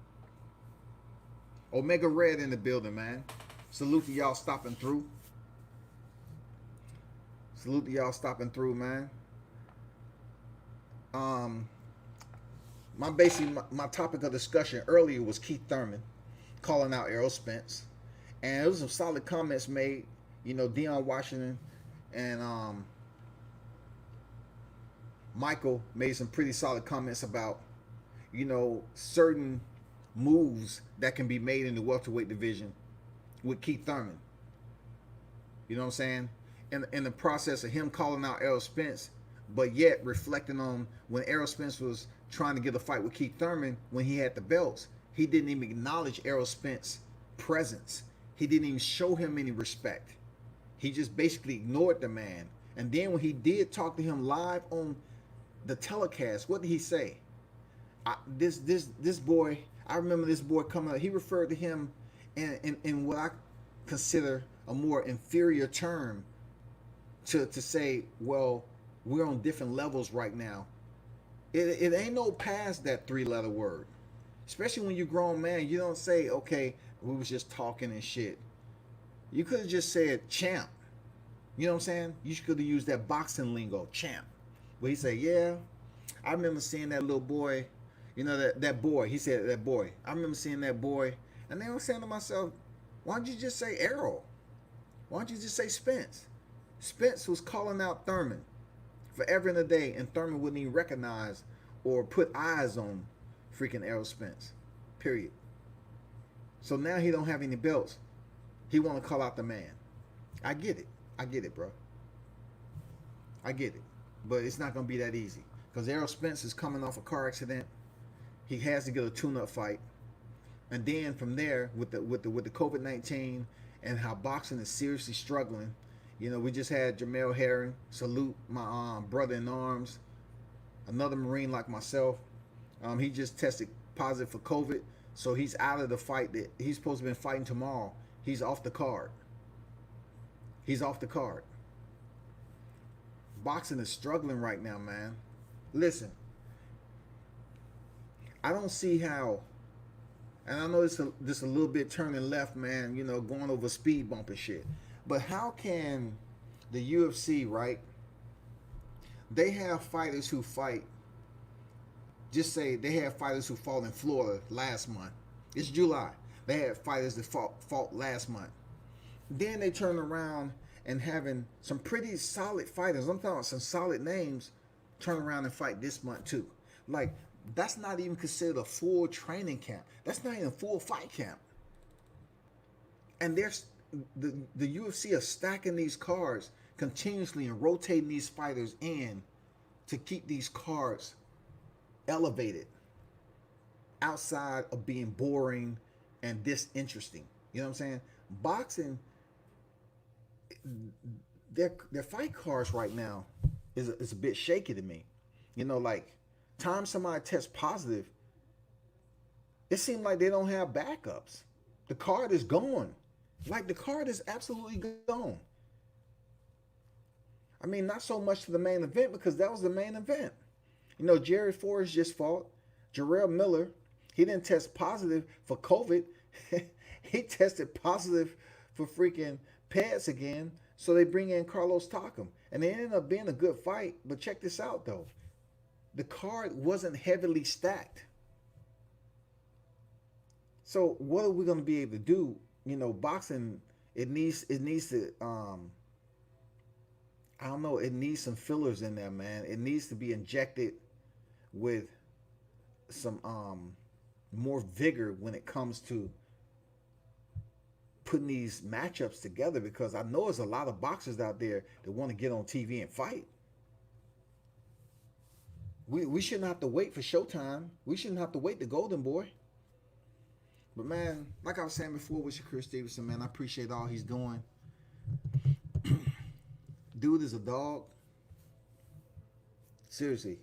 Omega Red in the building, man. Salute to y'all stopping through. Salute to y'all stopping through, man. My topic of discussion earlier was Keith Thurman calling out Errol Spence, and there was some solid comments made. You know, Deion Washington and Michael made some pretty solid comments about, you know, certain moves that can be made in the welterweight division with Keith Thurman. You know what I'm saying? In the process of him calling out Errol Spence, but yet reflecting on when Errol Spence was trying to get a fight with Keith Thurman when he had the belts, he didn't even acknowledge Errol Spence's presence. He didn't even show him any respect. He just basically ignored the man. And then when he did talk to him live on the telecast, what did he say? This boy, I remember this boy coming up. He referred to him in what I consider a more inferior term to say, well, we're on different levels right now. It ain't no past that 3-letter word. Especially when you're a grown man, you don't say, okay, we was just talking and shit. You could have just said champ. You know what I'm saying? You could have used that boxing lingo, champ. Where he said, yeah, I remember seeing that little boy, you know, that boy. He said that boy. I remember seeing that boy. And then I was saying to myself, why don't you just say Errol? Why don't you just say Spence? Spence was calling out Thurman forever and a day, and Thurman wouldn't even recognize or put eyes on freaking Errol Spence. Period. So now he don't have any belts. He want to call out the man. I get it. I get it, bro. I get it. But it's not going to be that easy. Because Errol Spence is coming off a car accident. He has to get a tune-up fight. And then from there, with the COVID-19 and how boxing is seriously struggling, you know, we just had Jamel Herring, salute my brother in arms, another Marine like myself. He just tested positive for COVID, so he's out of the fight that he's supposed to be fighting tomorrow. He's off the card. He's off the card. Boxing is struggling right now, man. Listen, I don't see how, and I know this a little bit turning left, man, you know, going over speed bump and shit. But how can the UFC, right? They have fighters who fight. Just say they have fighters who fought in Florida last month. It's July. They had fighters that fought last month. Then they turn around and having some pretty solid fighters, I'm talking about some solid names, turn around and fight this month too. Like, that's not even considered a full training camp. That's not even a full fight camp. And there's the UFC are stacking these cards continuously and rotating these fighters in to keep these cards elevated outside of being boring and disinteresting. You know what I'm saying? Boxing, their fight cards right now is a bit shaky to me. You know, like, time somebody tests positive, it seems like they don't have backups. The card is gone. Like, the card is absolutely gone. I mean, not so much to the main event, because that was the main event. You know, Jerry Forrest just fought. Jarrell Miller, he didn't test positive for COVID. He tested positive for freaking pets again. So they bring in Carlos Takam. And it ended up being a good fight. But check this out, though. The card wasn't heavily stacked. So what are we going to be able to do? You know, boxing, it needs to, I don't know, it needs some fillers in there, man. It needs to be injected with some more vigor when it comes to putting these matchups together, because I know there's a lot of boxers out there that want to get on TV and fight. We shouldn't have to wait for Showtime. We shouldn't have to wait the Golden Boy. But man, like I was saying before with Shakur Stevenson, man, I appreciate all he's doing. Dude is a dog. Seriously.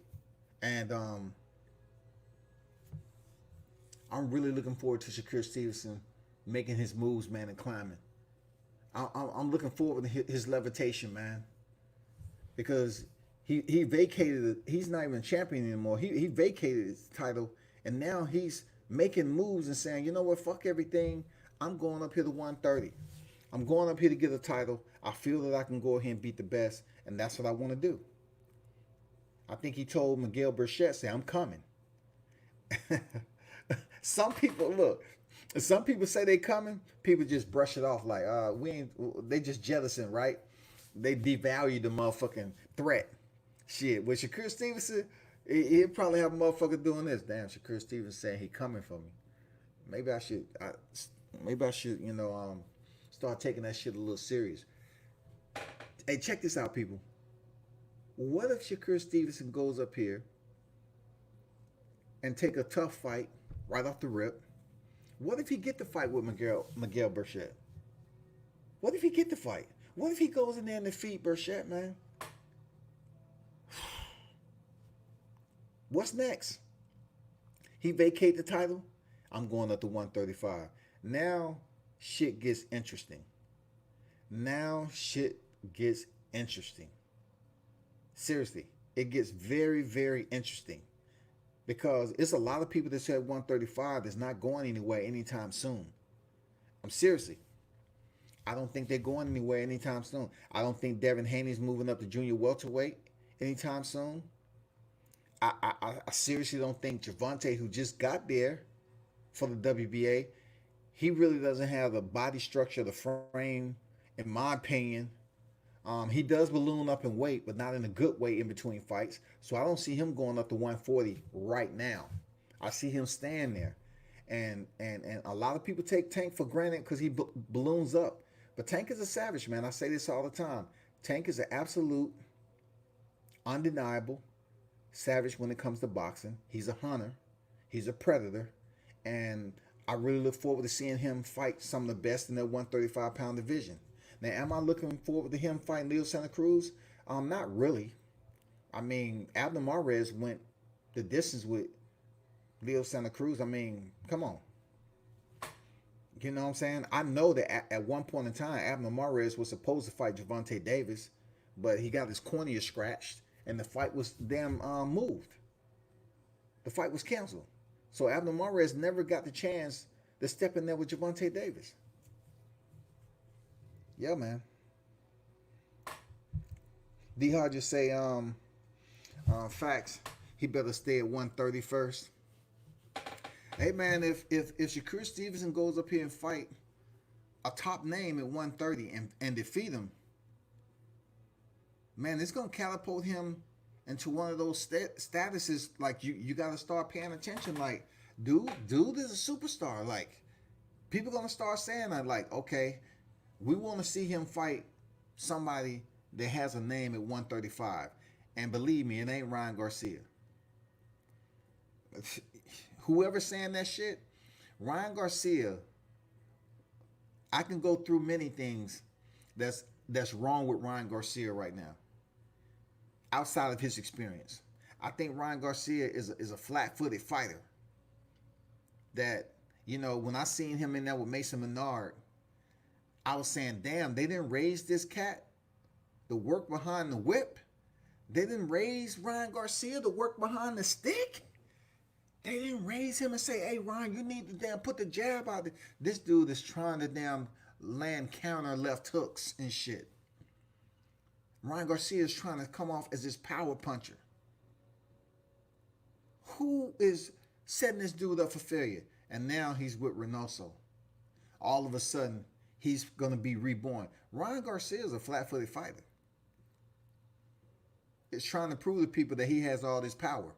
And I'm really looking forward to Shakur Stevenson making his moves, man, and climbing. I'm looking forward to his levitation, man, because he vacated it. He's not even champion anymore. He vacated his title, and now he's making moves and saying, you know what, fuck everything. I'm going up here to 130. I'm going up here to get a title. I feel that I can go ahead and beat the best, and that's what I want to do. I think he told Miguel Burchett, say, I'm coming. Some people, look, some people say they coming. People just brush it off like, we ain't, they just jettison, right? They devalue the motherfucking threat. Shit, with Shakur Stevenson, he'll probably have a motherfucker doing this. Damn, Shakur Stevenson saying he coming for me. Maybe I should, start taking that shit a little serious. Hey, check this out, people. What if Shakur Stevenson goes up here and take a tough fight right off the rip? What if he get the fight with Miguel Burchett? What if he get the fight? What if he goes in there and defeat Burchett, man? What's next? He vacate the title. I'm going up to 135. Now shit gets interesting. Now shit gets interesting. Seriously, it gets very, very interesting. Because it's a lot of people that said 135 that's not going anywhere anytime soon. I'm seriously. I don't think they're going anywhere anytime soon. I don't think Devin Haney's moving up to junior welterweight anytime soon. I seriously don't think Gervonta, who just got there for the WBA, he really doesn't have the body structure, the frame, in my opinion. He does balloon up in weight, but not in a good way in between fights. So I don't see him going up to 140 right now. I see him staying there. And a lot of people take Tank for granted because he balloons up. But Tank is a savage, man. I say this all the time. Tank is an absolute, undeniable savage when it comes to boxing. He's a hunter. He's a predator. And I really look forward to seeing him fight some of the best in that 135-pound division. Now, am I looking forward to him fighting Leo Santa Cruz? Not really. I mean, Abner Mares went the distance with Leo Santa Cruz. I mean, come on. You know what I'm saying? I know that at one point in time, Abner Mares was supposed to fight Gervonta Davis, but he got his cornea scratched, and the fight was moved. The fight was canceled. So Abner Mares never got the chance to step in there with Gervonta Davis. Yeah, man. D-Hard just say, facts. He better stay at 130 first. Hey, man, if Shakur Stevenson goes up here and fight a top name at 130 and defeat him, man, it's going to catapult him into one of those statuses. Like, you got to start paying attention. Like, dude is a superstar. Like, people going to start saying that, like, okay, we want to see him fight somebody that has a name at 135. And believe me, it ain't Ryan Garcia. Whoever's saying that shit, Ryan Garcia, I can go through many things that's wrong with Ryan Garcia right now. Outside of his experience. I think Ryan Garcia is a flat-footed fighter. That, you know, when I seen him in there with Mason Menard, I was saying, damn, they didn't raise this cat to work behind the whip. They didn't raise Ryan Garcia to work behind the stick. They didn't raise him and say, hey, Ryan, you need to damn put the jab out there. This dude is trying to damn land counter left hooks and shit. Ryan Garcia is trying to come off as this power puncher. Who is setting this dude up for failure? And now he's with Reynoso. All of a sudden, he's going to be reborn. Ryan Garcia is a flat-footed fighter. He's trying to prove to people that he has all this power.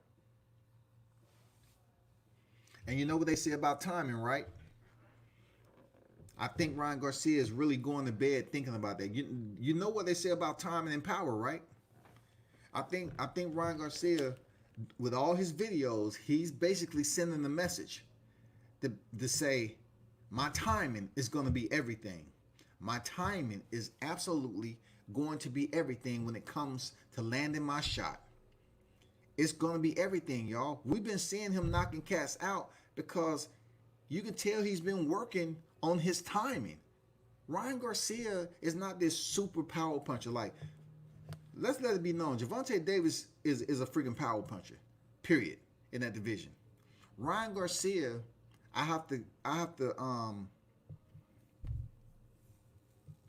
And you know what they say about timing, right? I think Ryan Garcia is really going to bed thinking about that. You know what they say about timing and power, right? I think Ryan Garcia, with all his videos, he's basically sending the message to say, my timing is going to be everything. My timing is absolutely going to be everything when it comes to landing my shot. It's going to be everything, y'all. We've been seeing him knocking cats out because you can tell he's been working on his timing. Ryan Garcia is not this super power puncher. Like, let's let it be known, Gervonta Davis is a freaking power puncher, period, in that division. Ryan Garcia, I have to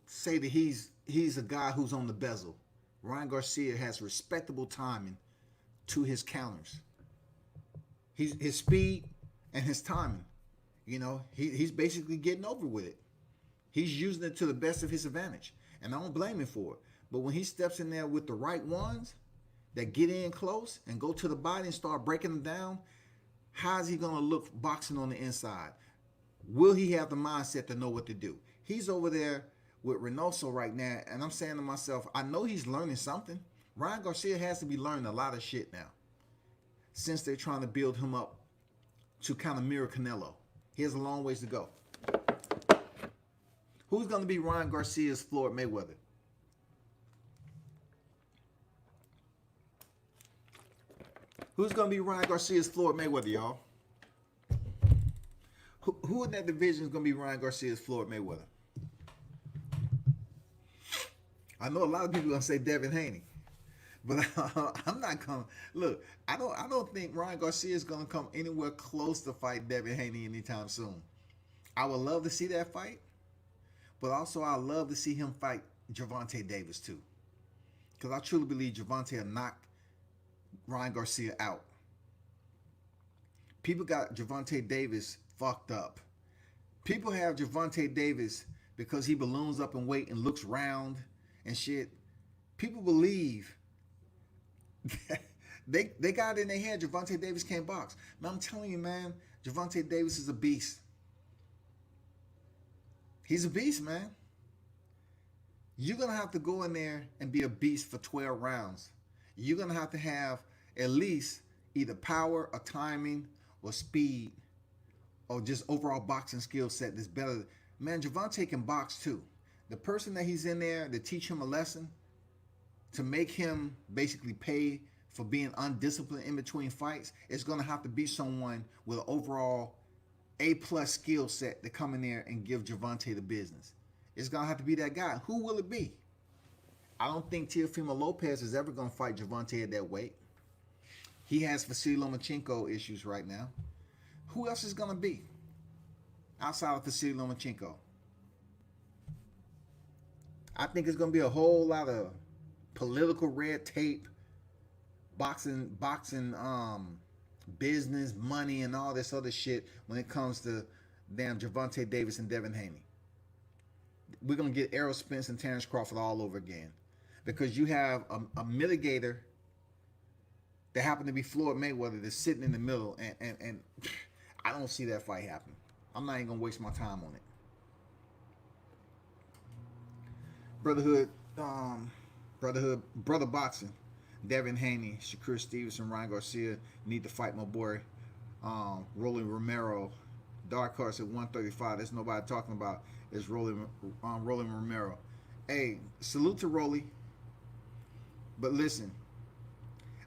say that he's a guy who's on the bezel. Ryan Garcia has respectable timing to his counters. His speed and his timing. You know, he's basically getting over with it. He's using it to the best of his advantage. And I don't blame him for it. But when he steps in there with the right ones that get in close and go to the body and start breaking them down, how's he going to look boxing on the inside? Will he have the mindset to know what to do? He's over there with Reynoso right now, and I'm saying to myself, I know he's learning something. Ryan Garcia has to be learning a lot of shit now since they're trying to build him up to kind of mirror Canelo. He has a long ways to go. Who's going to be Ryan Garcia's Floyd Mayweather? Who's going to be Ryan Garcia's Floyd Mayweather, y'all? Who in that division is going to be Ryan Garcia's Floyd Mayweather? I know a lot of people are going to say Devin Haney. But I'm not going to. Look, I don't think Ryan Garcia is going to come anywhere close to fight Devin Haney anytime soon. I would love to see that fight. But also, I love to see him fight Gervonta Davis, too. Because I truly believe Gervonta will knock Ryan Garcia out. People got Gervonta Davis fucked up. People have Gervonta Davis because he balloons up in weight and looks round and shit. People believe they got it in their head Gervonta Davis can't box. Man, I'm telling you, man, Gervonta Davis is a beast. He's a beast, man. You're going to have to go in there and be a beast for 12 rounds. You're going to have at least either power or timing or speed or just overall boxing skill set that's better. Man, Gervonta can box too. The person that he's in there to teach him a lesson, to make him basically pay for being undisciplined in between fights, is going to have to be someone with an overall A-plus skill set to come in there and give Gervonta the business. It's going to have to be that guy. Who will it be? I don't think Teofimo Lopez is ever going to fight Gervonta at that weight. He has Vasily Lomachenko issues right now. Who else is going to be outside of Vasily Lomachenko? I think it's going to be a whole lot of political red tape, boxing, business, money, and all this other shit when it comes to damn Gervonta Davis and Devin Haney. We're going to get Errol Spence and Terrence Crawford all over again because you have a mitigator that happened to be Floyd Mayweather that's sitting in the middle, and I don't see that fight happen. I'm not even going to waste my time on it. Brother Boxing, Devin Haney, Shakur Stevenson, Ryan Garcia need to fight my boy Rolling Romero. Dark horse at 135. That's nobody talking about. Is Rolling Romero. Hey, salute to Rolly. But listen,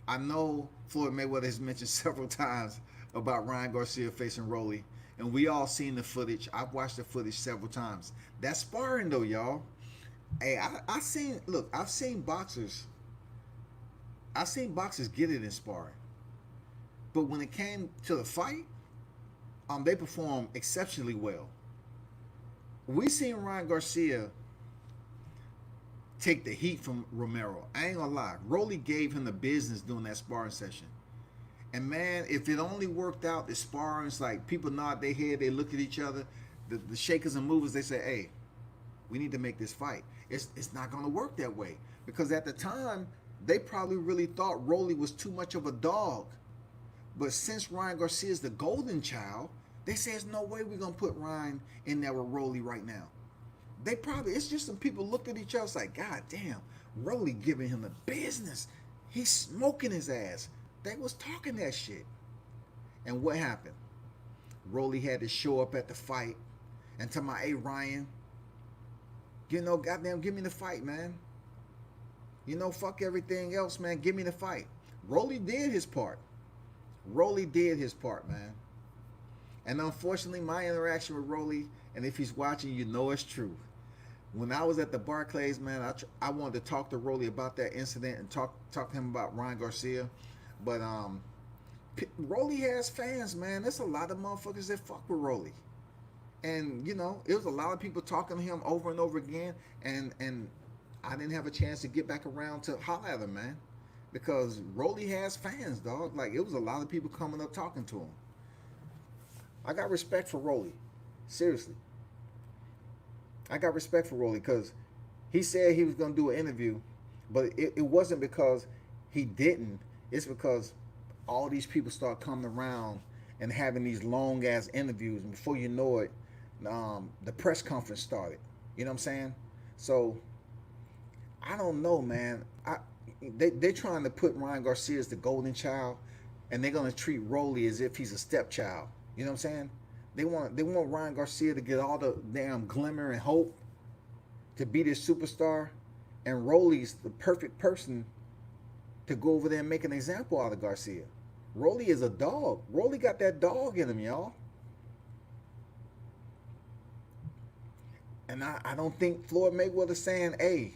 I know Floyd Mayweather has mentioned several times about Ryan Garcia facing Rolly, and we all seen the footage. I've watched the footage several times. That's sparring though, y'all. Hey, I've seen boxers get it in sparring. But when it came to the fight, they performed exceptionally well. We seen Ryan Garcia take the heat from Romero. I ain't gonna lie. Rolly gave him the business during that sparring session. And man, if it only worked out, the sparring, it's like people nod their head, they look at each other, the shakers and movers, they say, hey, we need to make this fight. It's not gonna work that way. Because at the time, they probably really thought Rolly was too much of a dog. But since Ryan Garcia is the golden child, they say there's no way we're gonna put Ryan in there with Rolly right now. It's just some people looked at each other like, God damn, Rolly giving him the business. He's smoking his ass. They was talking that shit. And what happened? Rolly had to show up at the fight and tell my, hey Ryan, goddamn, give me the fight, man. You know, fuck everything else, man. Give me the fight. Rolly did his part. Rolly did his part, man. And unfortunately, my interaction with Rolly, and if he's watching, you know it's true. When I was at the Barclays, man, I wanted to talk to Rolly about that incident and talk to him about Ryan Garcia, but Rolly has fans, man. There's a lot of motherfuckers that fuck with Rolly, and you know, it was a lot of people talking to him over and over again, and I didn't have a chance to get back around to holler at him, man, because Rolly has fans, dog. Like, it was a lot of people coming up talking to him. I got respect for Rolly, seriously. I got respect for Rolly because he said he was going to do an interview, but it wasn't because he didn't. It's because all these people start coming around and having these long ass interviews, and before you know it, the press conference started. You know what I'm saying? So I don't know, man. They're trying to put Ryan Garcia as the golden child, and they're gonna treat Rolly as if he's a stepchild. You know what I'm saying? They want Ryan Garcia to get all the damn glimmer and hope to be this superstar, and Rolly's the perfect person to go over there and make an example out of Garcia. Rolly is a dog. Rolly got that dog in him, y'all. And I don't think Floyd Mayweather's saying, hey,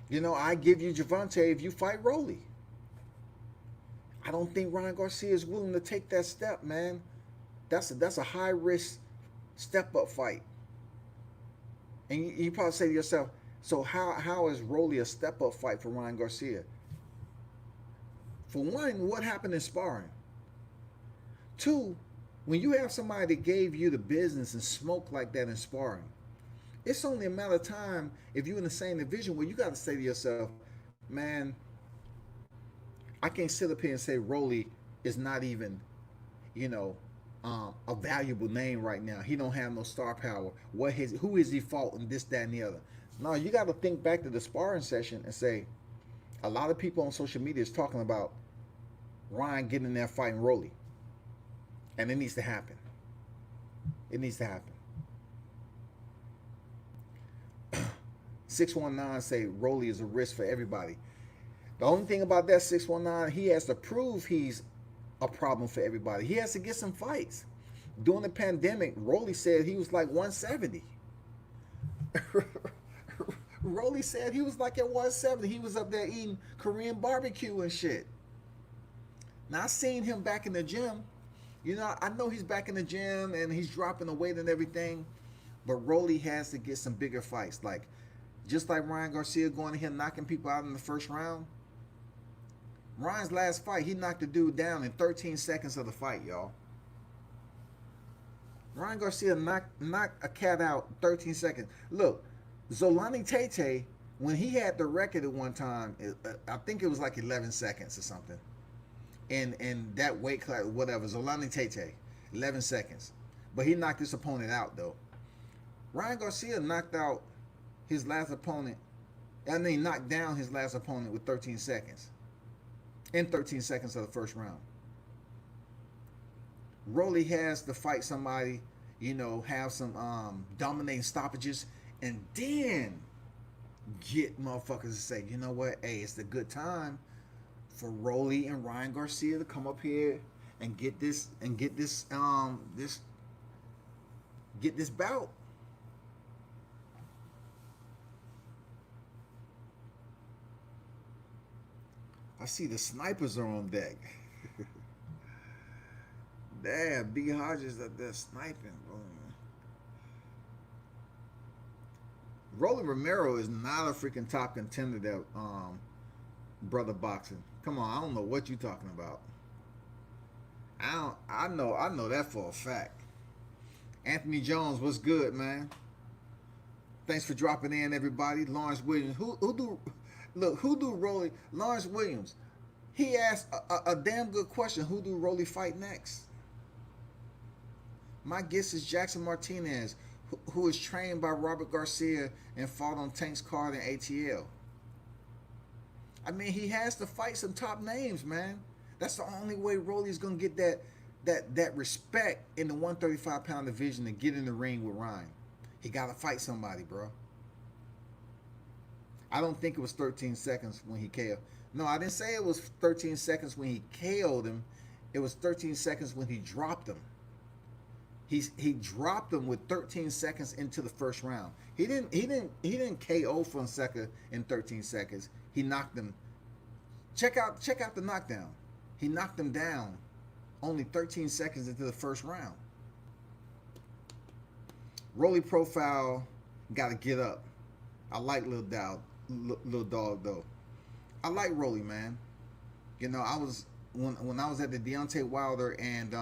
you know, I give you Javante if you fight Rolly. I don't think Ryan Garcia is willing to take that step, man. That's a high risk step up fight. And you probably say to yourself, so how is Rolly a step up fight for Ryan Garcia? For one, what happened in sparring? Two, when you have somebody that gave you the business and smoke like that in sparring, it's only a matter of time if you're in the same division where you got to say to yourself, man, I can't sit up here and say Rolly is not even, you know, a valuable name right now. He don't have no star power. Who is he faulting this, that, and the other? No, you got to think back to the sparring session and say, a lot of people on social media is talking about Ryan getting in there fighting Rolly, and it needs to happen. It needs to happen. 619 say Rolly is a risk for everybody. The only thing about that 619, he has to prove he's a problem for everybody. He has to get some fights. During the pandemic, Rolly said he was like 170. Rolly said he was like at 170. He was up there eating Korean barbecue and shit. Now, I seen him back in the gym. You know, I know he's back in the gym and he's dropping the weight and everything. But Rolly has to get some bigger fights. Like, just like Ryan Garcia going in here knocking people out in the first round. Ryan's last fight, he knocked the dude down in 13 seconds of the fight, y'all. Ryan Garcia knocked a cat out in 13 seconds. Look, Zolani Tete, when he had the record at one time, I think it was like 11 seconds or something. In that weight class, whatever, Zolani Tete, 11 seconds. But he knocked his opponent out, though. Ryan Garcia knocked out his last opponent, and then he knocked down his last opponent with 13 seconds. In 13 seconds of the first round. Rolly has to fight somebody, you know, have some dominating stoppages, and then get motherfuckers to say, you know what, hey, it's a good time for Rolly and Ryan Garcia to come up here and get this bout. I see the snipers are on deck. Damn, B. Hodges up there sniping, bro. Rolly Romero is not a freaking top contender that brother boxing. Come on, I don't know what you talking about. I know that for a fact. Anthony Jones, what's good, man? Thanks for dropping in, everybody. Lawrence Williams. Who do Rolly? Lawrence Williams. He asked a damn good question. Who do Rolly fight next? My guess is Jackson Martinez, who is trained by Robert Garcia and fought on Tank's card in ATL. I mean, he has to fight some top names, man. That's the only way Rolly's gonna get that respect in the 135-pound division to get in the ring with Ryan. He gotta fight somebody, bro. I don't think it was 13 seconds when he KO'd. No, I didn't say it was 13 seconds when he KO'd him. It was 13 seconds when he dropped him. He dropped him with 13 seconds into the first round. He didn't KO Fonseca in 13 seconds. He knocked him. Check out the knockdown. He knocked him down only 13 seconds into the first round. Rolly profile got to get up. I like little dog though. I like Rolly, man. You know, I was when I was at the Deontay Wilder and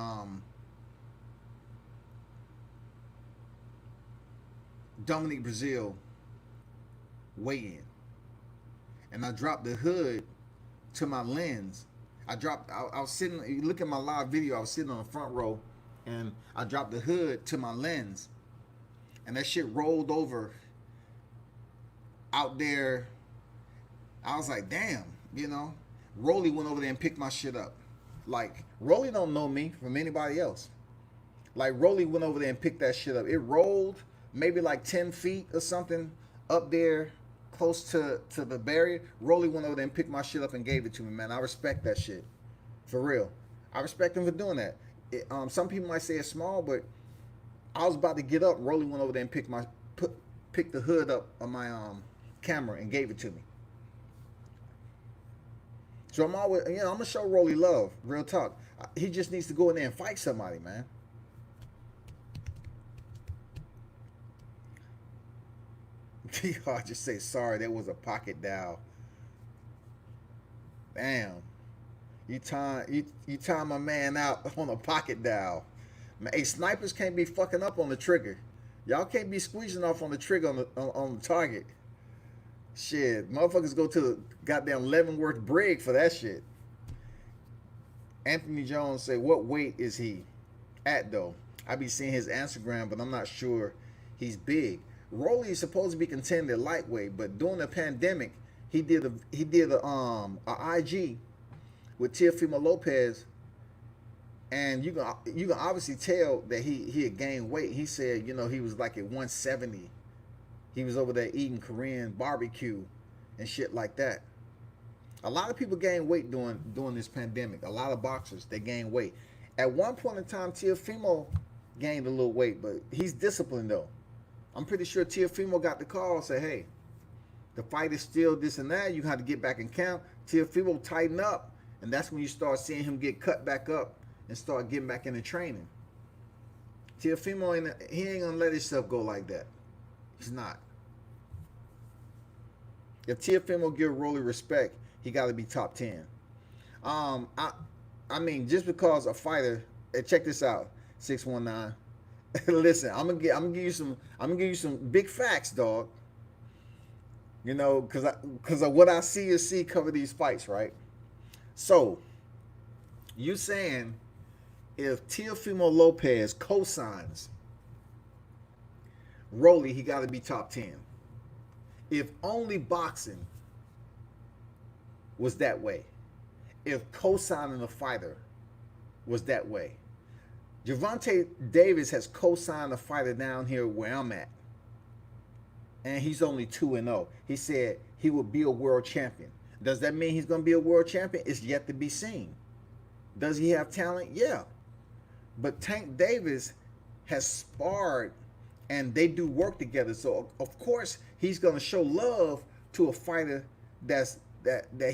Dominic Brazil weigh-in, and I dropped the hood to my lens. I was sitting. You look at my live video. I was sitting on the front row, and I dropped the hood to my lens, and that shit rolled over out there. I was like, damn, you know. Rolly went over there and picked my shit up. Like, Rolly don't know me from anybody else. Like, Rolly went over there and picked that shit up. It rolled maybe like 10 feet or something up there close to the barrier. Rolly went over there and picked my shit up and gave it to me, man. I respect that shit. For real. I respect him for doing that. Some people might say it's small, but I was about to get up. Rolly went over there and picked the hood up on my camera and gave it to me. So I'm always, you know, I'm gonna show Rolly love. Real talk. He just needs to go in there and fight somebody, man. I just say sorry. That was a pocket dial. Damn. You time my man out on a pocket dial. Man, hey, snipers can't be fucking up on the trigger. Y'all can't be squeezing off on the trigger on the target. Shit, motherfuckers go to the goddamn Leavenworth Brig for that shit. Anthony Jones say, what weight is he at though? I be seeing his Instagram, but I'm not sure he's big. Rolly is supposed to be contender lightweight, but during the pandemic, he did a IG with Teofimo Lopez, and you can obviously tell that he had gained weight. He said, you know, he was like at 170. He was over there eating Korean barbecue and shit like that. A lot of people gain weight during this pandemic. A lot of boxers, they gain weight. At one point in time, Teofimo gained a little weight, but he's disciplined though. I'm pretty sure Teofimo got the call and said, hey, the fight is still this and that. You have to get back in camp. Teofimo tighten up. And that's when you start seeing him get cut back up and start getting back into training. Teofimo, he ain't going to let himself go like that. He's not. If Teofimo give Rolly respect, he got to be top 10. I mean, just because a fighter, hey, check this out, 619. Listen, I'm gonna give you some big facts, dog. You know, cause of what I see cover these fights, right? So, you saying if Teofimo Lopez co-signs Rolly, he got to be top 10. If only boxing was that way, if co-signing a fighter was that way, Gervonta Davis has co-signed a fighter down here where I'm at, and he's only 2-0. He said he will be a world champion. Does that mean he's going to be a world champion? It's yet to be seen. Does he have talent? Yeah. But Tank Davis has sparred, and they do work together. So of course he's going to show love to a fighter that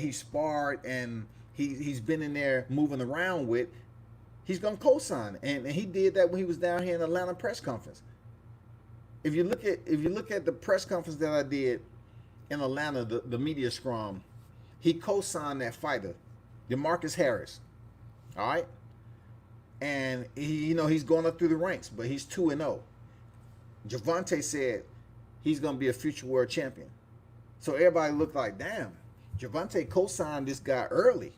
he sparred and he's been in there moving around with. He's going to co-sign, and he did that when he was down here in Atlanta press conference. If you look at the press conference that I did in Atlanta, the media scrum, he co-signed that fighter, DeMarcus Harris. All right, and he's going up through the ranks, but he's 2-0. Gervonta said he's going to be a future world champion. So everybody looked like, damn, Gervonta co-signed this guy early,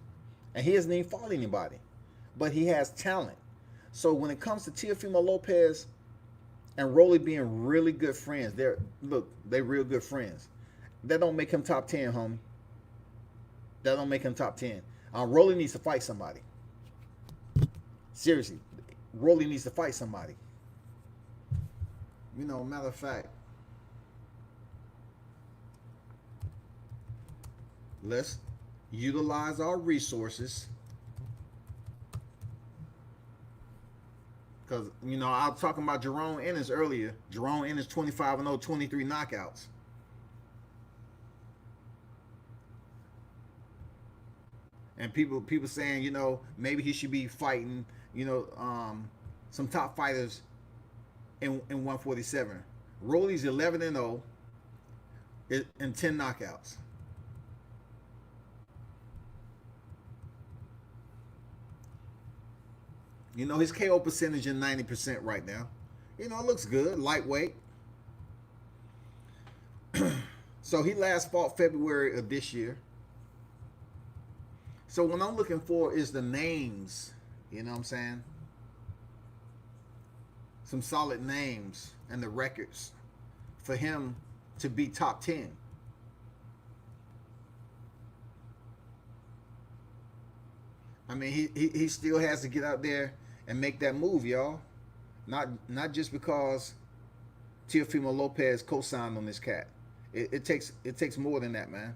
and he hasn't even fought anybody. But he has talent. So when it comes to Teofimo Lopez and Rolly being really good friends, they're real good friends. That don't make him top 10, homie. That don't make him top 10. Rolly needs to fight somebody. Seriously, Rolly needs to fight somebody. You know, matter of fact, Let's utilize our resources. Because, you know, I was talking about Jerome Ennis earlier. Jerome Ennis 25-0, 23 knockouts. And people saying, you know, maybe he should be fighting, you know, some top fighters in 147. Rolly's 11-0 and 10 knockouts. You know, his KO percentage is 90% right now. You know, it looks good. Lightweight. So he last fought February of this year. So what I'm looking for is the names. You know what I'm saying? Some solid names and the records for him to be top 10. I mean, he still has to get out there and make that move, y'all. Not just because Teofimo Lopez co-signed on this cat. It takes more than that, man.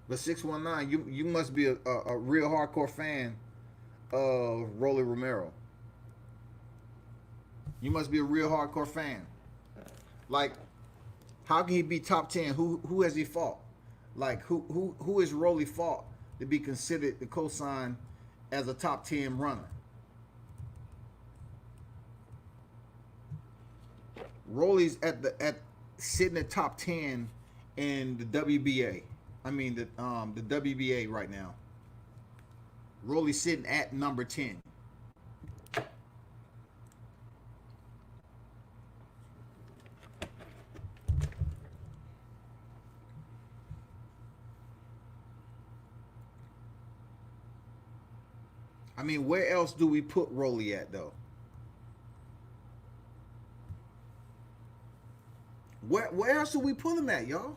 But 619, you must be a real hardcore fan of Rolly Romero. You must be a real hardcore fan. Like, how can he be top 10? Who has he fought? Like, who is Rolly fought to be considered the cosign as a top 10 runner? Rolly's at sitting at top 10 in the WBA. I mean the WBA right now. Rolly's sitting at number 10. I mean, where else do we put Rolly at though? Where else do we put him at, y'all?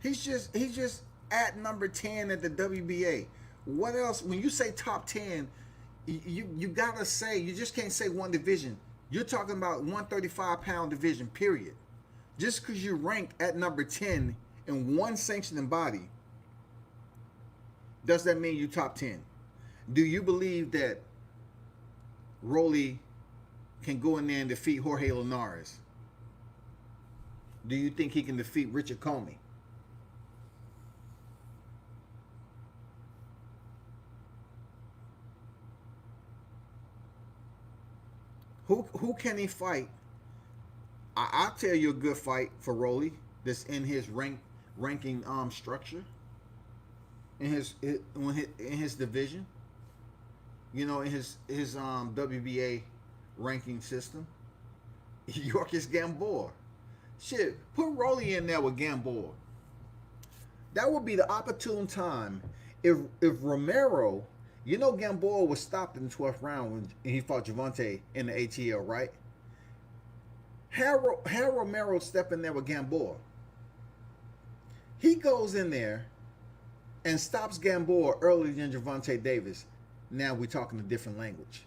He's just at number 10 at the WBA. What else? When you say top 10, you gotta say, you just can't say one division. You're talking about 135-pound division, period. Just because you ranked at number 10 in one sanctioning body, does that mean you top 10? Do you believe that Rolly can go in there and defeat Jorge Linares? Do you think he can defeat Richard Comey? Who can he fight? I'll tell you a good fight for Rolly that's in his ranking structure in his division. You know, in his WBA ranking system. Yorkis Gamboa. Shit, put Rolly in there with Gamboa. That would be the opportune time if Romero, you know, Gamboa was stopped in the 12th round when he fought Gervonta in the ATL, right? Have Romero step in there with Gamboa. He goes in there and stops Gamboa earlier than Gervonta Davis. Now we're talking a different language.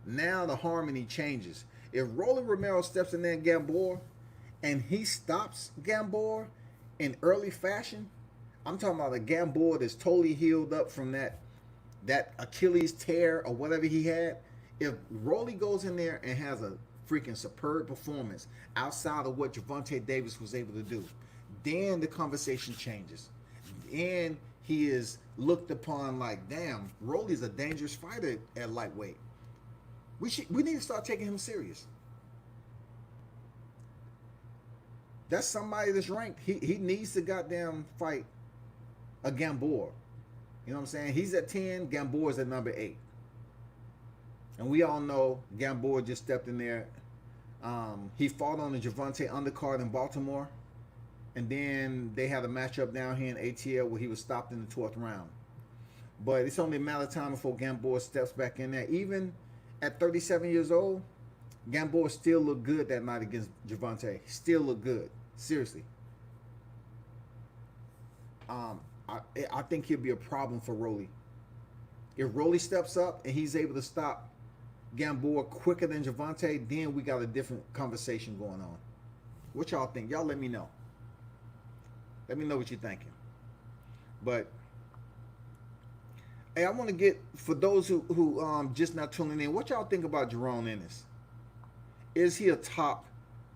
Now the harmony changes. If Rolly Romero steps in there in Gamboa and he stops Gamboa in early fashion, I'm talking about a Gamboa that's totally healed up from that Achilles tear or whatever he had. If Rolly goes in there and has a freaking superb performance outside of what Gervonta Davis was able to do, then the conversation changes. And he is looked upon like, damn, Rolly's a dangerous fighter at lightweight. We need to start taking him serious. That's somebody that's ranked. He needs to goddamn fight a Gamboa. You know what I'm saying? He's at 10, Gamboa's at number 8. And we all know Gamboa just stepped in there. He fought on the Gervonta undercard in Baltimore. And then they had a matchup down here in ATL where he was stopped in the 12th round. But it's only a matter of time before Gamboa steps back in there. Even at 37 years old, Gamboa still looked good that night against Gervonta. Still looked good. Seriously. I think he'll be a problem for Rolly. If Rolly steps up and he's able to stop Gamboa quicker than Javante, then we got a different conversation going on. What y'all think? Y'all let me know. Let me know what you're thinking. But hey, I want to get, for those who just not tuning in, what y'all think about Jerome Ennis? Is he a top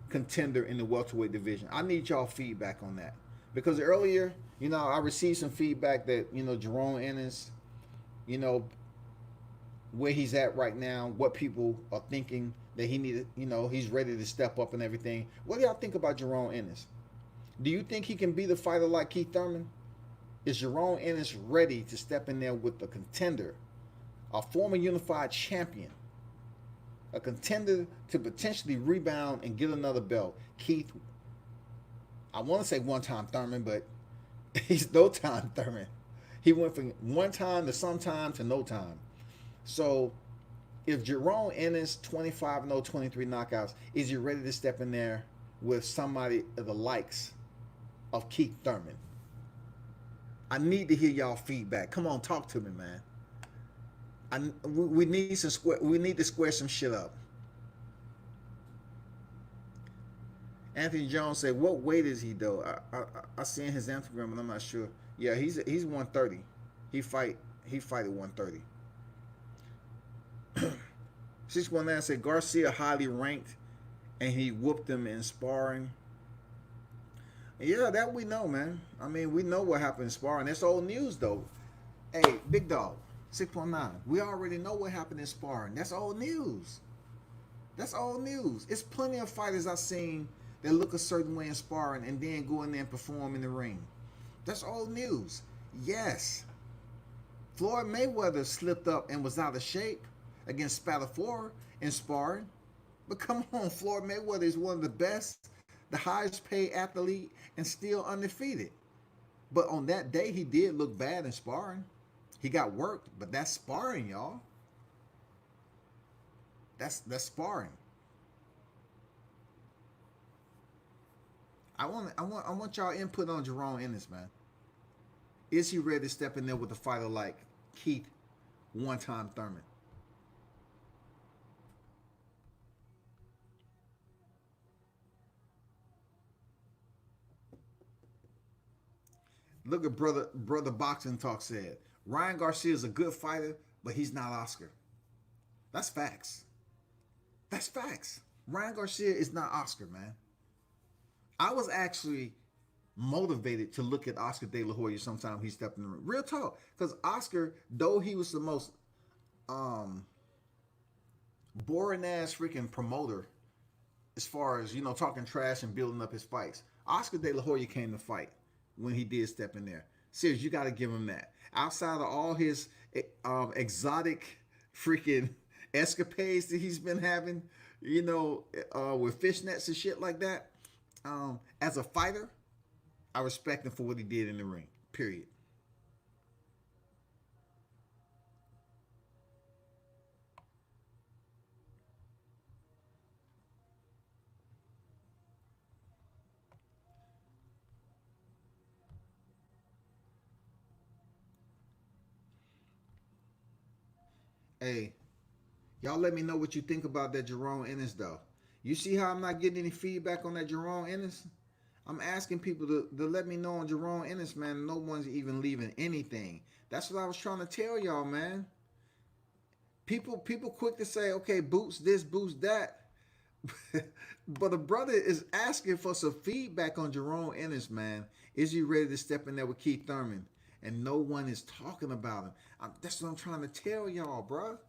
contender in the welterweight division? I need y'all feedback on that, because earlier, I received some feedback that Jerome Ennis, you know, where he's at right now, what people are thinking that he needed, he's ready to step up and everything. What do y'all think about Jerome Ennis? Do you think he can be the fighter like Keith Thurman? Is Jerome Ennis ready to step in there with a contender, a former unified champion, a contender to potentially rebound and get another belt? Keith, I want to say one-time Thurman, but he's no-time Thurman. He went from one time to sometime to no time. So if Jerome Ennis, 25-0, 23 knockouts, is he ready to step in there with somebody of the likes of Keith Thurman? I need to hear y'all feedback. Come on, talk to me, man. We need some square. We need to square some shit up. Anthony Jones said, "What weight is he though?" I seen his Instagram, and I'm not sure. Yeah, he's 130. He fight at 130. 619 said Garcia highly ranked, and he whooped him in sparring. Yeah, that we know, man. I mean, we know what happened in sparring. That's old news, though. Hey, Big Dog, 619. We already know what happened in sparring. That's old news. That's old news. It's plenty of fighters I've seen that look a certain way in sparring and then go in there and perform in the ring. That's old news. Yes, Floyd Mayweather slipped up and was out of shape against Spatafora in sparring. But come on, Floyd Mayweather is one of the best, the highest paid athlete, and still undefeated. But on that day, he did look bad in sparring. He got worked, but that's sparring, y'all. That's sparring. I want y'all input on Jerome Ennis, man. Is he ready to step in there with a fighter like Keith, one-time Thurman? Look at brother Boxing Talk said, Ryan Garcia is a good fighter, but he's not Oscar. That's facts. That's facts. Ryan Garcia is not Oscar, man. I was actually motivated to look at Oscar De La Hoya sometime he stepped in the ring. Real talk. Because Oscar, though he was the most boring ass freaking promoter as far as, talking trash and building up his fights, Oscar De La Hoya came to fight when he did step in there. Seriously, you got to give him that. Outside of all his exotic freaking escapades that he's been having, with fishnets and shit like that, as a fighter, I respect him for what he did in the ring. Period. Hey, y'all let me know what you think about that Jerome Ennis, though. You see how I'm not getting any feedback on that Jerome Ennis? I'm asking people to let me know on Jerome Ennis, man. No one's even leaving anything. That's what I was trying to tell y'all, man. People quick to say, okay, boots this, boots that. But a brother is asking for some feedback on Jerome Ennis, man. Is he ready to step in there with Keith Thurman? And no one is talking about him. That's what I'm trying to tell y'all, bro.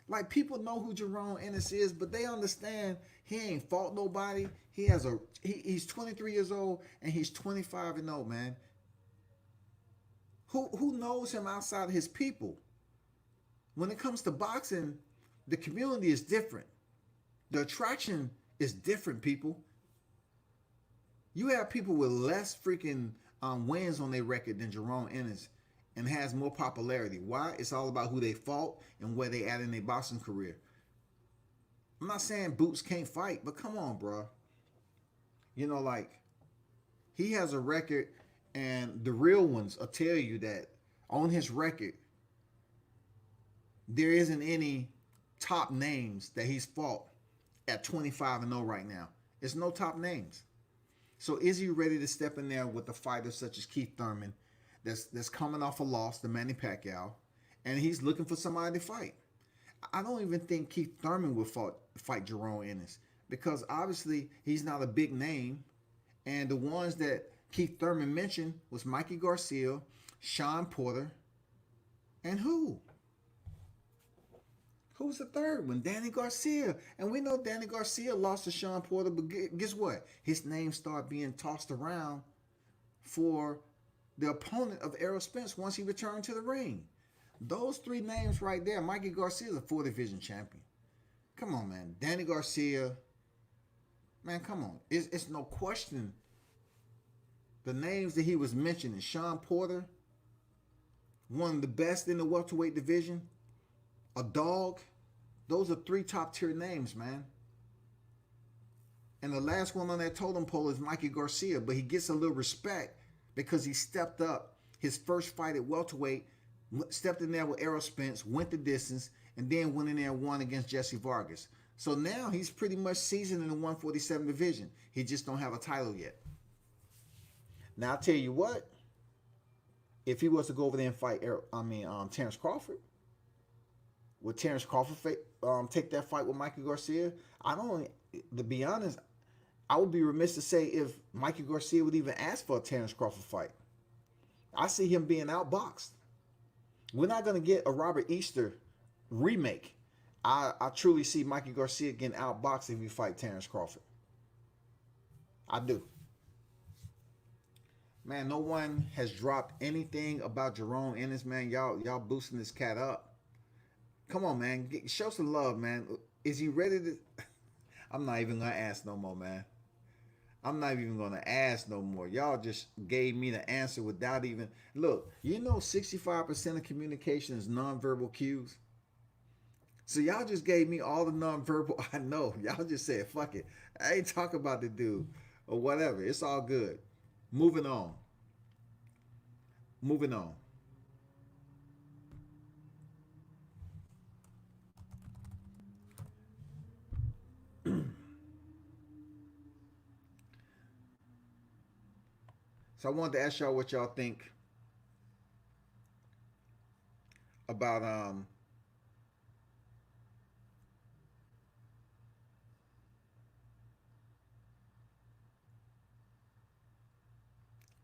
Like, people know who Jerome Ennis is, but they understand he ain't fought nobody. He's 23 years old and he's 25-0, man. Who knows him outside of his people? When it comes to boxing, the community is different. The attraction is different, people. You have people with less freaking wins on their record than Jerome Ennis and has more popularity. Why? It's all about who they fought and where they at in their boxing career. I'm not saying Boots can't fight, but come on, bro. He has a record, and the real ones will tell you that on his record, there isn't any top names that he's fought at 25-0 right now. It's no top names. So is he ready to step in there with a fighter such as Keith Thurman that's coming off a loss to Manny Pacquiao, and he's looking for somebody to fight? I don't even think Keith Thurman would fight Jerome Ennis, because obviously he's not a big name, and the ones that Keith Thurman mentioned was Mikey Garcia, Shawn Porter, and who? Who's the third one? Danny Garcia. And we know Danny Garcia lost to Shawn Porter, but guess what? His name started being tossed around for the opponent of Errol Spence once he returned to the ring. Those three names right there. Mikey Garcia is a 4-division champion. Come on, man. Danny Garcia. Man, come on. It's no question. The names that he was mentioning, Shawn Porter, one of the best in the welterweight division, a dog. Those are three top tier names, man. And the last one on that totem pole is Mikey Garcia, but he gets a little respect because he stepped up his first fight at welterweight, stepped in there with Errol Spence, went the distance, and then went in there and won against Jesse Vargas. So now he's pretty much seasoned in the 147 division. He just don't have a title yet. Now I'll tell you what, if he was to go over there and fight Terrence Crawford, would Terrence Crawford take that fight with Mikey Garcia? To be honest, I would be remiss to say if Mikey Garcia would even ask for a Terrence Crawford fight. I see him being outboxed. We're not going to get a Robert Easter remake. I truly see Mikey Garcia getting outboxed if he fight Terrence Crawford. I do. Man, no one has dropped anything about Jerome Ennis, man. Y'all boosting this cat up. Come on, man. Show some love, man. Is he ready to... I'm not even going to ask no more, man. I'm not even going to ask no more. Y'all just gave me the answer without even... Look, you know 65% of communication is nonverbal cues. So y'all just gave me all the nonverbal I know. Y'all just said, fuck it. I ain't talking about the dude or whatever. It's all good. Moving on. Moving on. So I wanted to ask y'all what y'all think about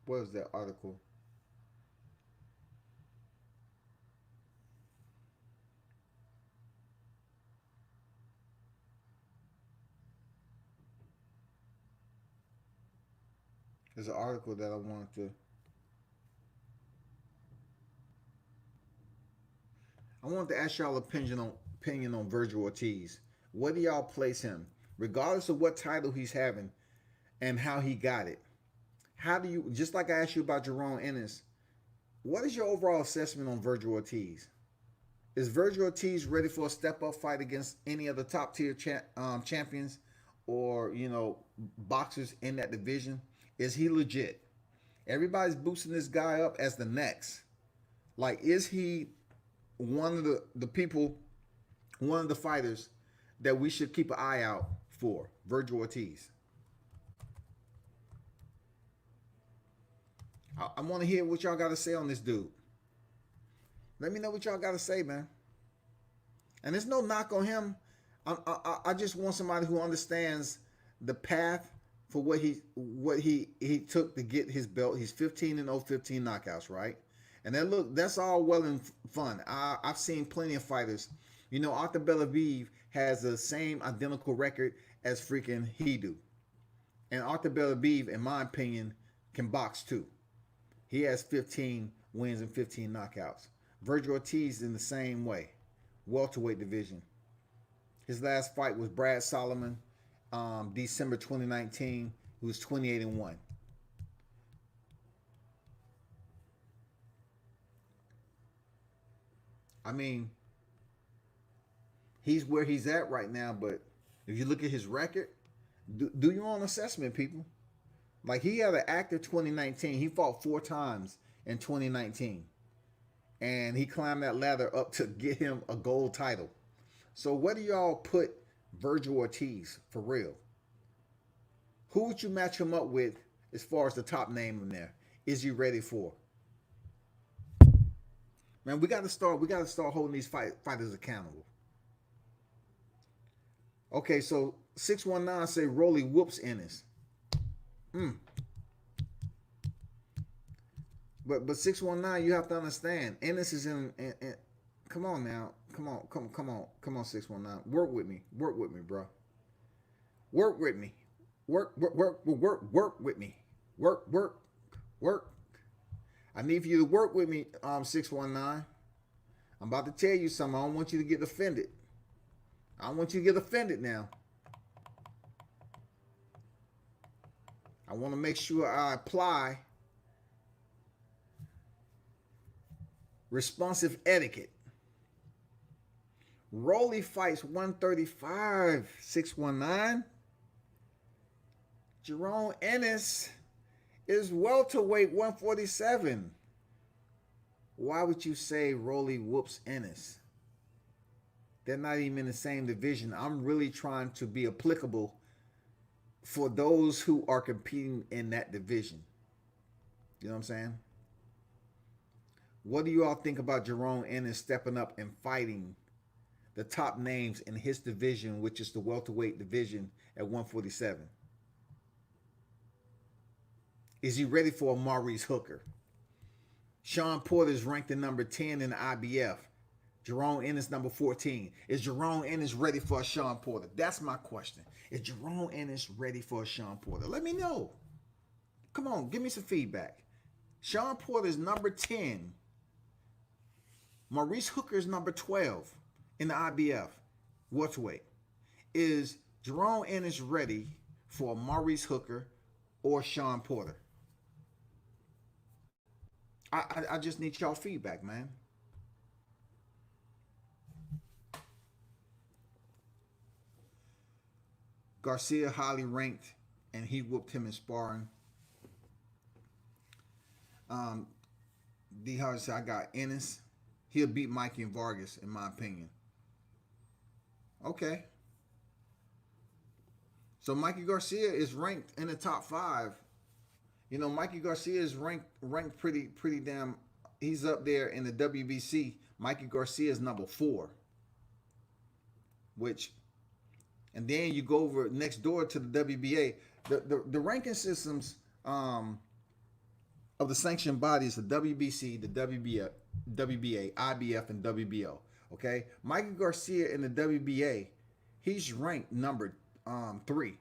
what was that article? There's an article that I wanted to ask y'all opinion on Virgil Ortiz. Where do y'all place him? Regardless of what title he's having and how he got it. How do you, just like I asked you about Jerome Ennis, what is your overall assessment on Virgil Ortiz? Is Virgil Ortiz ready for a step-up fight against any of the top-tier champions or, boxers in that division? Is he legit? Everybody's boosting this guy up as the next. Like, is he one of the people, one of the fighters that we should keep an eye out for? Virgil Ortiz. I want to hear what y'all got to say on this dude. Let me know what y'all got to say, man. And there's no knock on him. I just want somebody who understands the path for what he took to get his belt. He's 15-0, 15 knockouts, right? And then look, that's all well and fun. I've seen plenty of fighters. Arthur Bellaviv has the same identical record as freaking he do. And Arthur Bellaviv, in my opinion, can box too. He has 15 wins and 15 knockouts. Virgil Ortiz in the same way. Welterweight division. His last fight was Brad Solomon, December 2019. He was 28-1. I mean, he's where he's at right now, but if you look at his record, do your own assessment, people. Like, he had an active 2019. He fought 4 times in 2019. And he climbed that ladder up to get him a gold title. So where do y'all put Virgil Ortiz for real? Who would you match him up with as far as the top name in there? Is he ready for? Man, we got to start holding these fighters accountable. Okay, so 619 say Rolly whoops Ennis. But 619, you have to understand, Ennis is in come on now. Come on, 619. Work with me, bro. Work with me. Work with me. Work. I need for you to work with me, 619. I'm about to tell you something. I don't want you to get offended. I don't want you to get offended now. I want to make sure I apply responsive etiquette. Rolly fights 135, 619. Jerome Ennis is welterweight 147. Why would you say Rolly whoops Ennis? They're not even in the same division. I'm really trying to be applicable for those who are competing in that division. You know what I'm saying? What do you all think about Jerome Ennis stepping up and fighting the top names in his division, which is the welterweight division at 147? Is he ready for a Maurice Hooker? Shawn Porter is ranked in number 10 in the IBF. Jerome Ennis number 14. Is Jerome Ennis ready for a Shawn Porter? That's my question. Is Jerome Ennis ready for a Shawn Porter? Let me know. Come on, give me some feedback. Shawn Porter is number 10. Maurice Hooker is number 12 in the IBF welterweight. Is Jerome Ennis ready for Maurice Hooker or Shawn Porter? I just need y'all feedback, man. Garcia highly ranked, and he whooped him in sparring. D. Hart said, I got Ennis. He'll beat Mikey and Vargas, in my opinion. Okay. So Mikey Garcia is ranked in the top 5. You know, Mikey Garcia is ranked pretty damn. He's up there in the WBC. Mikey Garcia is number 4. And then you go over next door to the WBA. The ranking systems of the sanctioned bodies, the WBC, the WBA, IBF, and WBO. Okay, Mikey Garcia in the WBA, he's ranked number 3.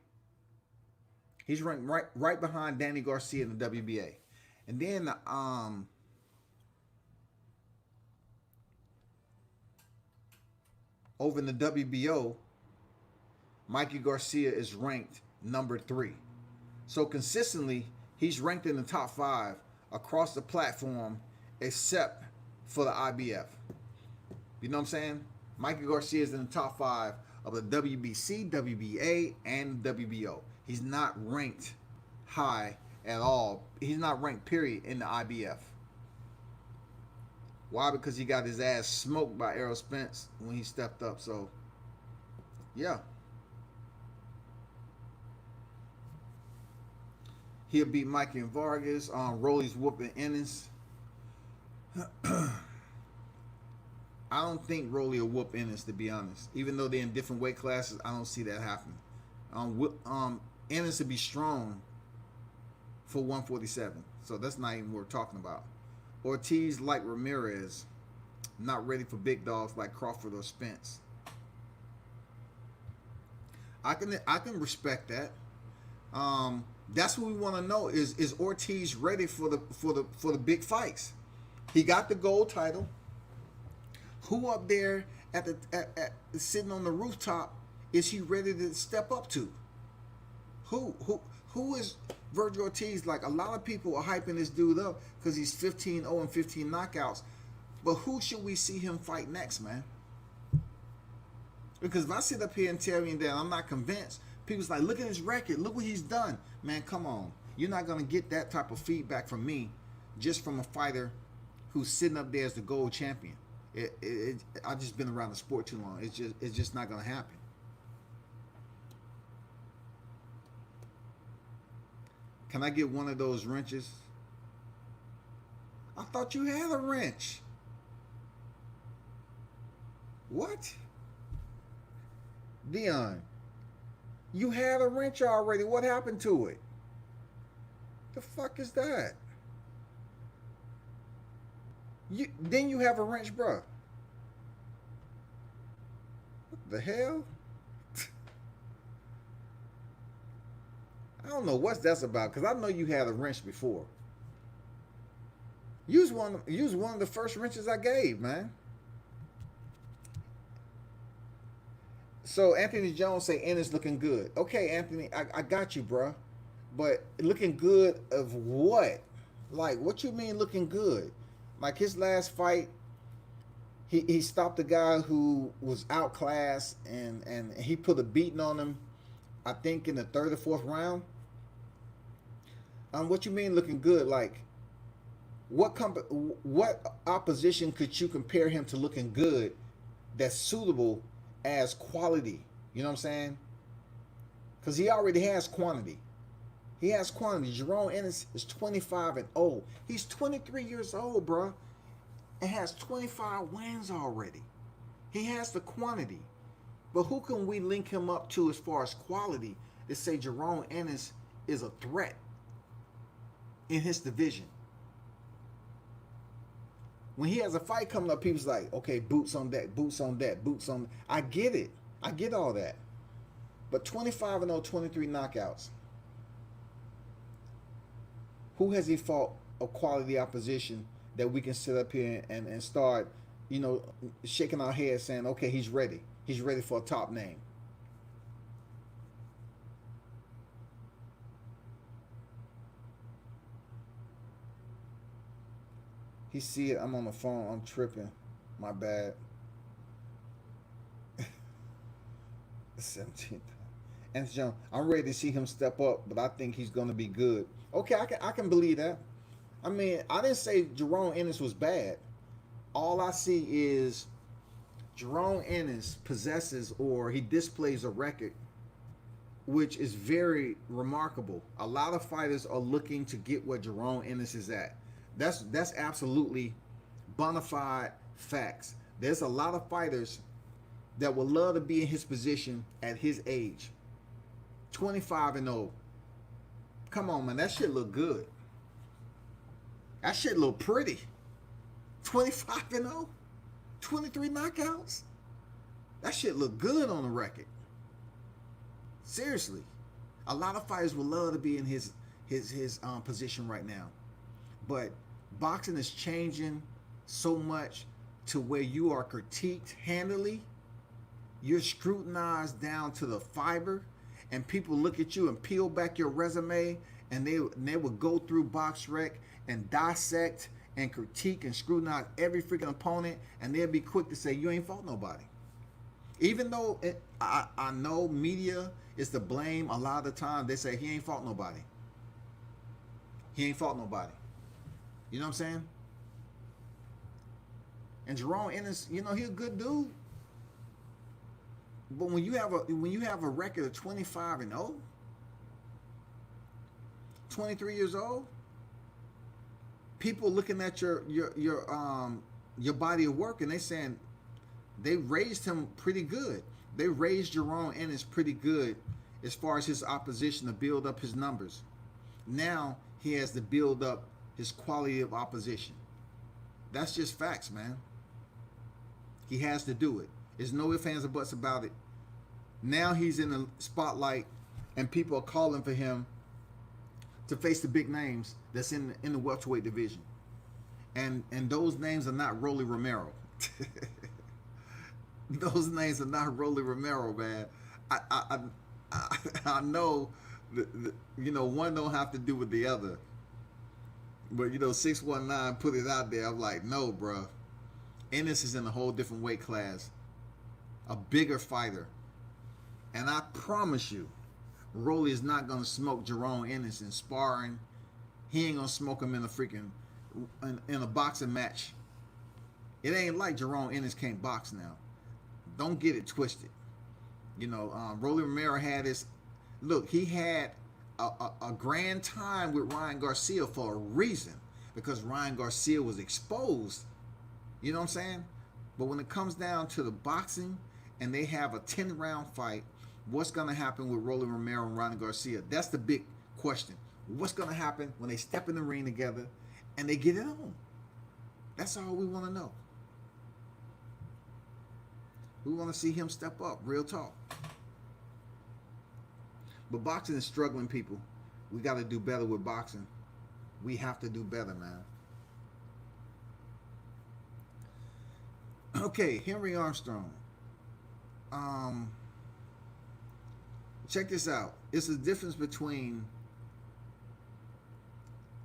He's ranked right behind Danny Garcia in the WBA. And then over in the WBO, Mikey Garcia is ranked number 3. So consistently, he's ranked in the top 5 across the platform, except for the IBF. You know what I'm saying? Mikey Garcia is in the top 5 of the WBC, WBA, and WBO. He's not ranked high at all. He's not ranked, period, in the IBF. Why? Because he got his ass smoked by Errol Spence when he stepped up. So, yeah. He'll beat Mikey and Vargas. Rolly's whooping Ennis. I don't think Rolly will whoop Ennis, to be honest. Even though they're in different weight classes, I don't see that happening. Ennis will be strong for 147. So that's not even worth talking about. Ortiz, like Ramirez, not ready for big dogs like Crawford or Spence. I can respect that. That's what we want to know is Ortiz ready for the big fights? He got the gold title. Who up there at sitting on the rooftop is he ready to step up to? Who is Virgil Ortiz? Like, a lot of people are hyping this dude up because he's 15-0 and 15 knockouts. But who should we see him fight next, man? Because if I sit up here and tell you that I'm not convinced, people's like, look at his record, look what he's done. Man, come on. You're not going to get that type of feedback from me just from a fighter who's sitting up there as the gold champion. I've just been around the sport too long. It's just not gonna happen. Can I get one of those wrenches? I thought you had a wrench. What? Dion, you had a wrench already. What happened to it? The fuck is that? Then you have a wrench, bro. What the hell? I don't know what that's about, because I know you had a wrench before. Use one of the first wrenches I gave, man. So Anthony Jones say Ennis looking good. Okay, Anthony, I got you, bro. But looking good of what? Like, what you mean looking good? Like his last fight, he stopped a guy who was outclassed and he put a beating on him, I think in the third or fourth round. What you mean looking good? Like, what opposition could you compare him to looking good that's suitable as quality? You know what I'm saying? Because he already has quantity. He has quantity. Jerome Ennis is 25-0. He's 23 years old, bro, and has 25 wins already. He has the quantity. But who can we link him up to as far as quality to say Jerome Ennis is a threat in his division? When he has a fight coming up, people's like, okay, boots on that, boots on that, boots on. I get it. I get all that. But 25-0, 23 knockouts. Who has he fought a quality opposition that we can sit up here and start, shaking our heads saying, okay, he's ready. He's ready for a top name. He see it. I'm on the phone. I'm tripping. My bad. 17th. And John, I'm ready to see him step up, but I think he's going to be good. Okay, I can believe that. I mean, I didn't say Jerome Ennis was bad. All I see is Jerome Ennis possesses, or he displays a record which is very remarkable. A lot of fighters are looking to get where Jerome Ennis is at. That's absolutely bona fide facts. There's a lot of fighters that would love to be in his position at his age. 25-0. Come on, man. That shit look good. That shit look pretty. 25-0. 23 knockouts. That shit look good on the record. Seriously. A lot of fighters would love to be in his position right now. But boxing is changing so much to where you are critiqued handily. You're scrutinized down to the fiber, and people look at you and peel back your resume, and they will go through BoxRec and dissect and critique and scrutinize every freaking opponent, and they'll be quick to say you ain't fought nobody. Even though I know media is to blame a lot of the time, they say he ain't fought nobody. He ain't fought nobody. You know what I'm saying? And Jerome Ennis, he's a good dude. But when you have a record of 25-0, 23 years old, people looking at your body of work, and they saying they raised him pretty good. They raised Jerome Ennis pretty good as far as his opposition to build up his numbers. Now he has to build up his quality of opposition. That's just facts, man. He has to do it. There's no ifs, ands, or buts about it. Now he's in the spotlight, and people are calling for him to face the big names that's in the welterweight division. And those names are not Rolly Romero. Those names are not Rolly Romero, man. I know, one don't have to do with the other. But 619 put it out there. I'm like, no, bro. Ennis is in a whole different weight class, a bigger fighter, and I promise you, Rolly is not gonna smoke Jerome Ennis in sparring. He ain't gonna smoke him in a boxing match. It ain't like Jerome Ennis can't box now. Don't get it twisted. Rolly Romero had his look. He had a grand time with Ryan Garcia for a reason, because Ryan Garcia was exposed. You know what I'm saying? But when it comes down to the boxing and they have a 10-round fight, what's going to happen with Rolly Romero and Ryan Garcia? That's the big question. What's going to happen when they step in the ring together and they get it on? That's all we want to know. We want to see him step up, real talk. But boxing is struggling, people. We got to do better with boxing. We have to do better, man. Okay, Henry Armstrong. Check this out. It's the difference between.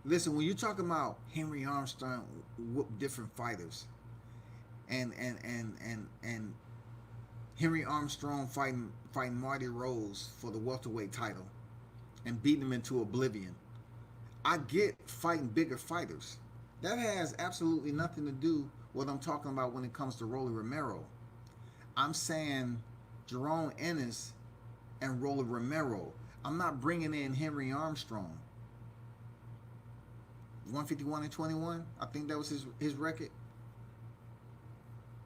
Listen, when you're talking about Henry Armstrong, different fighters, and Henry Armstrong fighting Marty Rose for the welterweight title and beating him into oblivion. I get fighting bigger fighters. That has absolutely nothing to do with what I'm talking about when it comes to Rolly Romero. I'm saying Jerome Ennis and Rolly Romero. I'm not bringing in Henry Armstrong. 151-21. I think that was his record.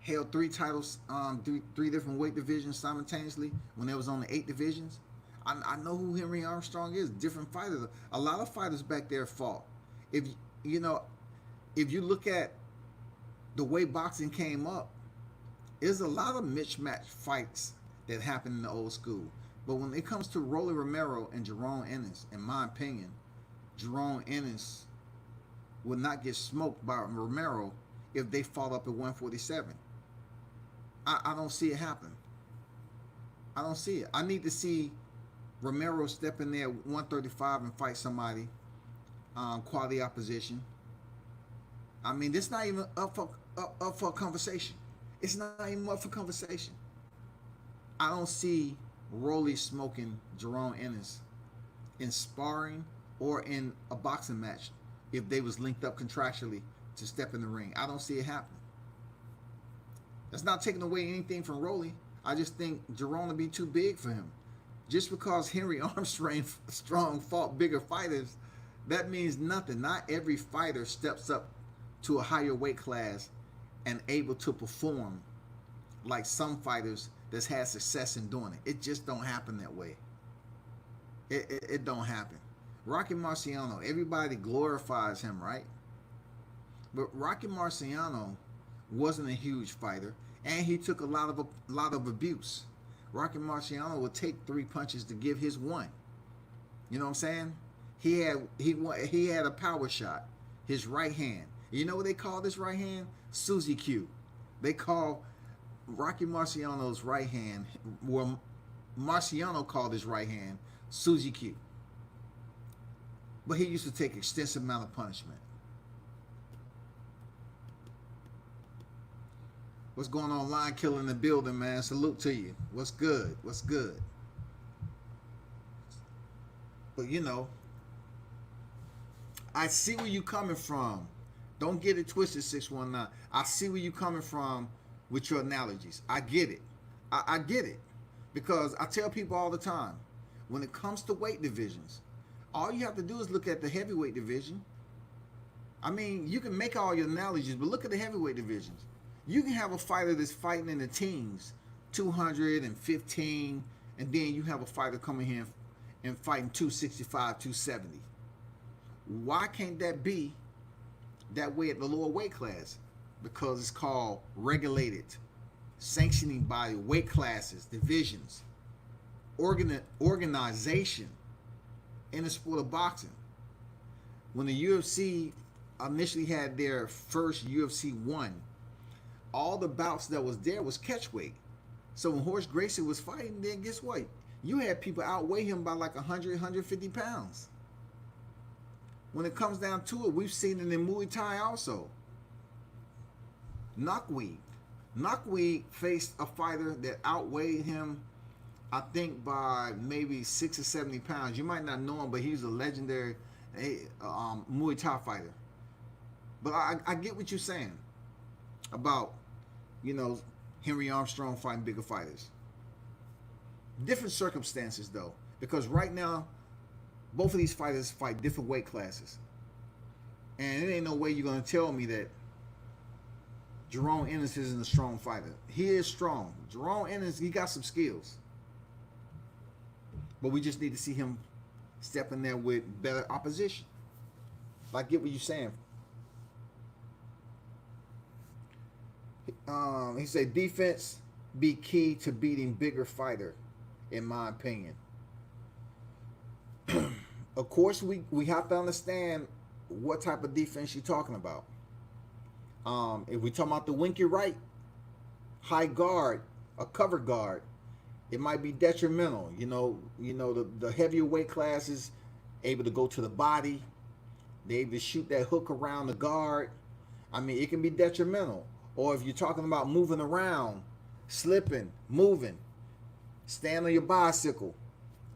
Held 3 titles, three different weight divisions simultaneously when they was on the 8 divisions. I know who Henry Armstrong is. Different fighters. A lot of fighters back there fought. If you look at the way boxing came up, there's a lot of mismatch fights that happened in the old school. But when it comes to Rolly Romero and Jerome Ennis, in my opinion, Jerome Ennis would not get smoked by Romero if they fought up at 147. I don't see it happen. I don't see it. I need to see Romero step in there at 135 and fight somebody, quality opposition. I mean, this not even up for conversation. It's not even up for conversation. I don't see Rolly smoking Jerome Ennis in sparring or in a boxing match if they was linked up contractually to step in the ring. I don't see it happening. That's not taking away anything from Rolly. I just think Jerome would be too big for him. Just because Henry Armstrong fought bigger fighters, that means nothing. Not every fighter steps up to a higher weight class and able to perform like some fighters that's had success in doing it. It just don't happen that way. It don't happen. Rocky Marciano, everybody glorifies him, right? But Rocky Marciano wasn't a huge fighter, and he took a lot of abuse. Rocky Marciano would take 3 punches to give his one. You know what I'm saying? He had a power shot, his right hand. You know what they call this right hand? Susie Q. They call Rocky Marciano's right hand, well, Marciano called his right hand Susie Q. But he used to take extensive amount of punishment. What's going on, Line Killer in the building, man? Salute to you. What's good? What's good? But I see where you coming from. Don't get it twisted, 619. I see where you coming from with your analogies. I get it. I get it. Because I tell people all the time, when it comes to weight divisions, all you have to do is look at the heavyweight division. I mean, you can make all your analogies, but look at the heavyweight divisions. You can have a fighter that's fighting in the teens, 215, and then you have a fighter coming here and fighting 265, 270. Why can't that be that way at the lower weight class? Because it's called regulated, sanctioning by weight classes, divisions, organization in the sport of boxing. When the UFC initially had their first UFC 1, all the bouts that was there was catchweight. So when Horace Gracie was fighting, then guess what? You had people outweigh him by like 100, 150 pounds. When it comes down to it, we've seen it in Muay Thai also. Knockweed faced a fighter that outweighed him, I think, by maybe 60 or 70 pounds. You might not know him, but he's a legendary Muay Thai fighter. But I get what you're saying. about, you know, Henry Armstrong fighting bigger fighters. Different circumstances though, because right now both of these fighters fight different weight classes, and it ain't no way you're gonna tell me that Jerome Ennis isn't a strong fighter. He is strong. Jerome Ennis, he got some skills, but we just need to see him step in there with better opposition. I get what you're saying. He said defense be key to beating bigger fighter, in my opinion. Of course, we have to understand what type of defense you're talking about. If we talking about the Winky Wright high guard, a cover guard, it might be detrimental. The heavier weight classes able to go to the body. They able to shoot that hook around the guard. I mean, it can be detrimental. Or if you're talking about moving around, slipping, moving, stand on your bicycle,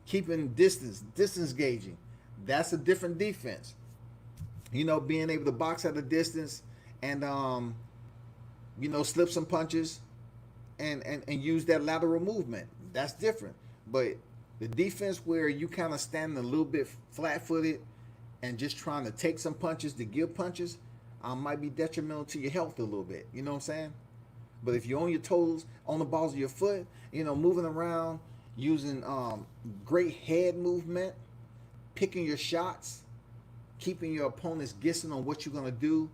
keeping distance gauging, that's a different defense. Being able to box at a distance and slip some punches and use that lateral movement, that's different. But the defense where you kind of standing a little bit flat-footed and just trying to take some punches to give punches, might be detrimental to your health a little bit. You know what I'm saying? But if you're on your toes, on the balls of your foot, moving around, using great head movement, picking your shots, keeping your opponents guessing on what you're going to do,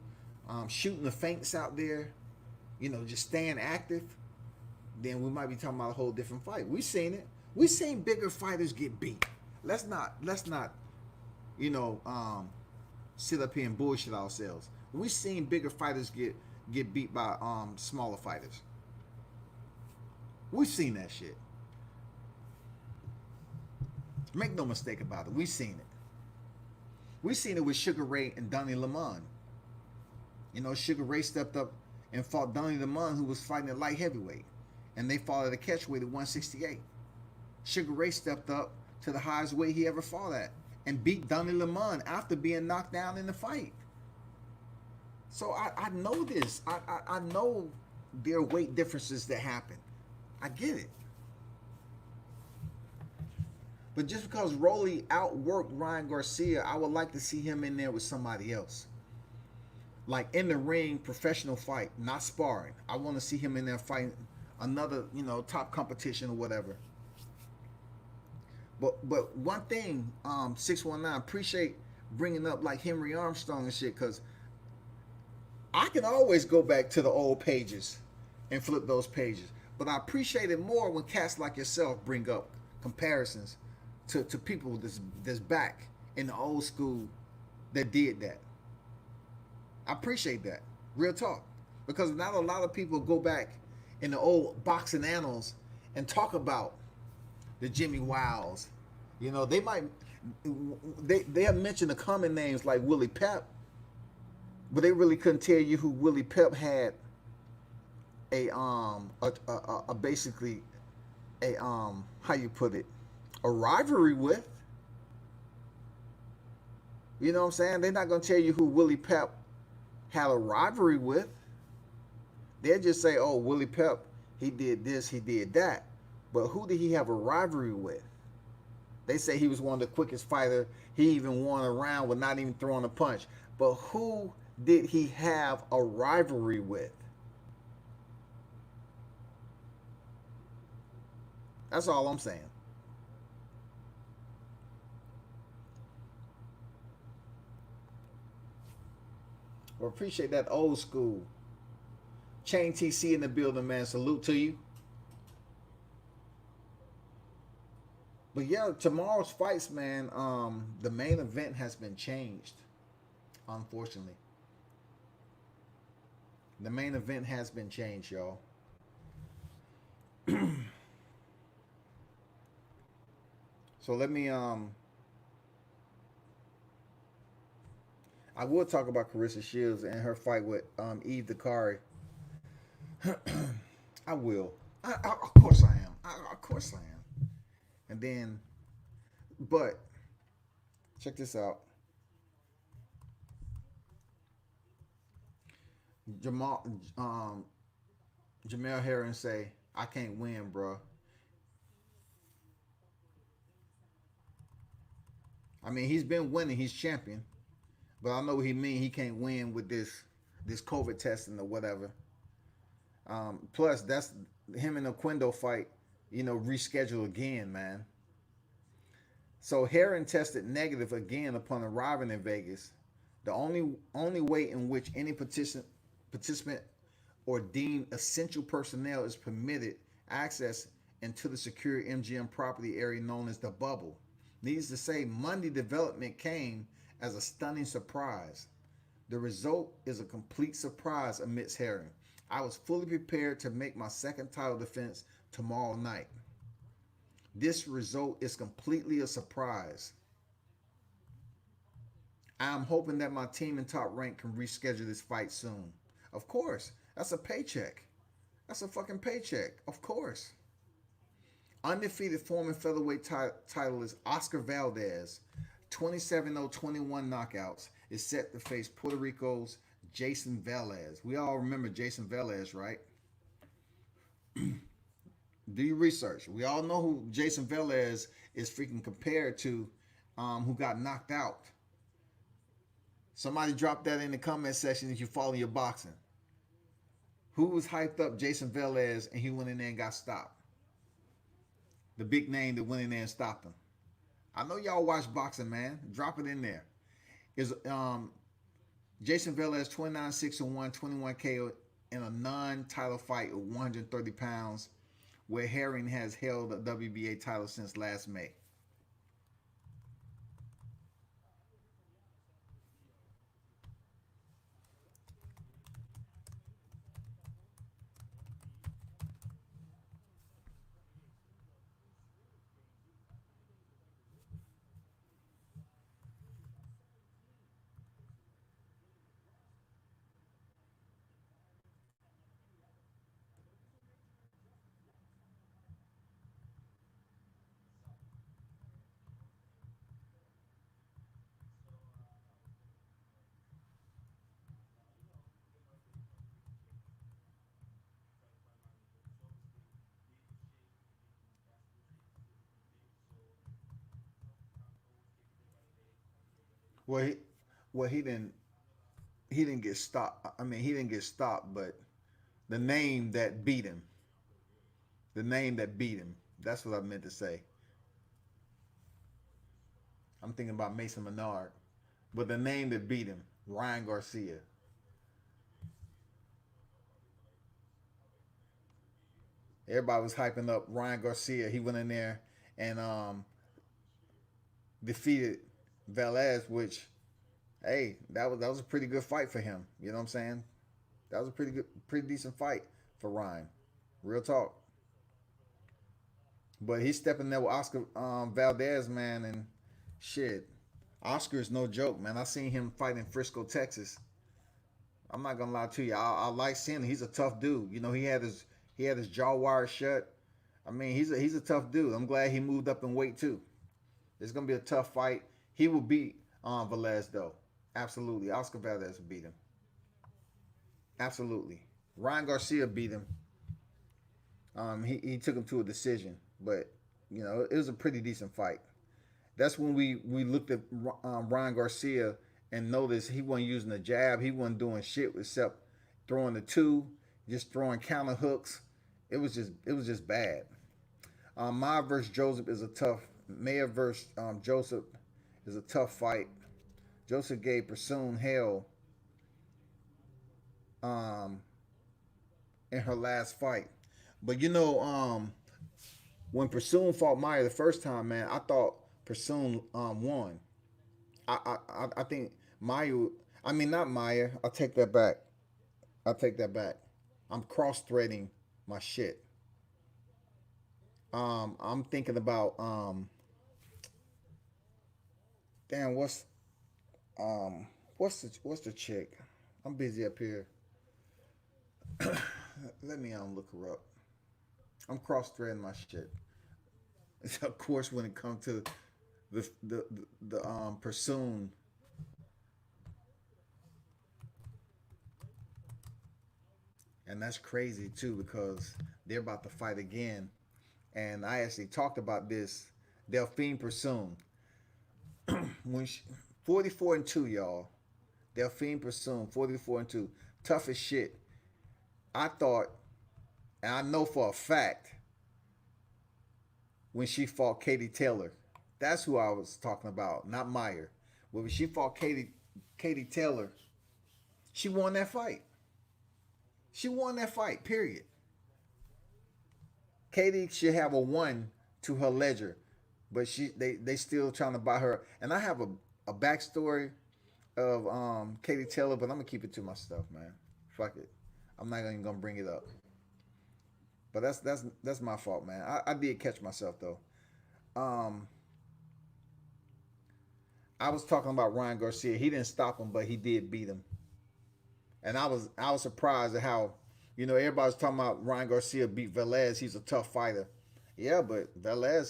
shooting the feints out there, just staying active, then we might be talking about a whole different fight. We've seen it. We've seen bigger fighters get beat. Let's not sit up here and bullshit ourselves. We've seen bigger fighters get beat by smaller fighters. We've seen that shit. Make no mistake about it. We've seen it. We've seen it with Sugar Ray and Donnie Lamont. Sugar Ray stepped up and fought Donnie Lamont, who was fighting at light heavyweight, and they fought at a catchweight at 168. Sugar Ray stepped up to the highest weight he ever fought at and beat Donnie Lamont after being knocked down in the fight. So I know this. I know there are weight differences that happen. I get it. But just because Rolly outworked Ryan Garcia, I would like to see him in there with somebody else. Like in the ring, professional fight, not sparring. I want to see him in there fighting another, top competition or whatever. But one thing, 619, appreciate bringing up like Henry Armstrong and shit, because I can always go back to the old pages and flip those pages. But I appreciate it more when cats like yourself bring up comparisons to people that's back in the old school that did that. I appreciate that. Real talk. Because not a lot of people go back in the old boxing annals and talk about the Jimmy Wiles. They might they have mentioned the common names like Willie Pep, but they really couldn't tell you who Willie Pep had basically how you put it, a rivalry with. You know what I'm saying? They're not gonna tell you who Willie Pep had a rivalry with. They'll just say, oh, Willie Pep, he did this, he did that. But who did he have a rivalry with? They say he was one of the quickest fighters. He even won a round with not even throwing a punch. But who did he have a rivalry with? That's all I'm saying. Well, appreciate that old school. Chain TC in the building, man. Salute to you. But yeah, tomorrow's fights, man, the main event has been changed, unfortunately. The main event has been changed, y'all. So let me I will talk about Carissa Shields and her fight with Eve Dakari. I will. Of course I am. Of course I am. And then, but check this out. Jamal Jamel Herring say, "I can't win, bro." I mean, he's been winning. He's champion, but I know what he mean. He can't win with this COVID testing or whatever. Plus, that's him and the Quendo fight. Reschedule again, man. So Herring tested negative again upon arriving in Vegas. The only way in which any participant or deemed essential personnel is permitted access into the secure MGM property area known as the bubble. Needless to say, Monday development came as a stunning surprise. The result is a complete surprise amidst Herring. I was fully prepared to make my second title defense tomorrow night. This result is completely a surprise. I'm hoping that my team in top rank can reschedule this fight soon. Of course, that's a paycheck. That's a fucking paycheck. Of course. Undefeated former featherweight titleist Oscar Valdez, 27-0-21 knockouts, is set to face Puerto Rico's Jason Velez. We all remember Jason Velez, right? Do your research. We all know who Jason Velez is freaking compared to, who got knocked out. Somebody drop that in the comment section if you follow your boxing. Who was hyped up Jason Velez and he went in there and got stopped? The big name that went in there and stopped him. I know y'all watch boxing, man. Drop it in there. Is Jason Velez 29-6-1, 21 KO in a non-title fight of 130 pounds, where Herring has held a WBA title since last May. Well, he didn't get stopped. I mean, he didn't get stopped, but the name that beat him, the name that beat him. That's what I meant to say. I'm thinking about Mason Menard, but the name that beat him, Ryan Garcia. Everybody was hyping up Ryan Garcia. He went in there and defeated Velez, which, hey, that was a pretty good fight for him. You know what I'm saying? That was a pretty decent fight for Ryan. Real talk. But he's stepping there with Oscar Valdez, man, and shit. Oscar is no joke, man. I seen him fight in Frisco, Texas. I'm not gonna lie to you. I like seeing him. He's a tough dude. He had his jaw wire shut. I mean, he's a tough dude. I'm glad he moved up in weight too. It's gonna be a tough fight. He will beat Velez though. Absolutely, Oscar Valdez will beat him. Absolutely. Ryan Garcia beat him. He took him to a decision, but it was a pretty decent fight. That's when we looked at Ryan Garcia and noticed he wasn't using the jab. He wasn't doing shit except throwing the two, just throwing counter hooks. It was just bad. Maya versus Joseph is a tough. Maya versus Joseph is a tough fight. Joseph gave Pursoon hell um, in her last fight, but when Pursoon fought Maya the first time, man, I thought Pursoon won. I think Maya. I mean, not Maya. I'll take that back. I'll take that back. I'm cross threading my shit. I'm thinking about damn, um what's the chick? I'm busy up here. Let me look her up. I'm cross threading my shit. Of course, when it comes to the Pursoon, And that's crazy too because they're about to fight again. And I actually talked about this. Delphine Pursoon, when she, 44-2, y'all. Delphine Pursoon, 44-2, tough as shit. I thought, and I know for a fact, when she fought Katie Taylor, that's who I was talking about, not Meyer. But when she fought Katie Taylor, she won that fight. She won that fight. Period. Katie should have a one to her ledger, but they still trying to buy her. And I have a backstory of Katie Taylor, but I'm gonna keep it to myself, man. Fuck it. I'm not even gonna bring it up. But that's my fault, man. I did catch myself though. Um, I was talking about Ryan Garcia. He didn't stop him, but he did beat him. And I was surprised at how, everybody's talking about Ryan Garcia beat Velez. He's a tough fighter. Yeah, but Velez,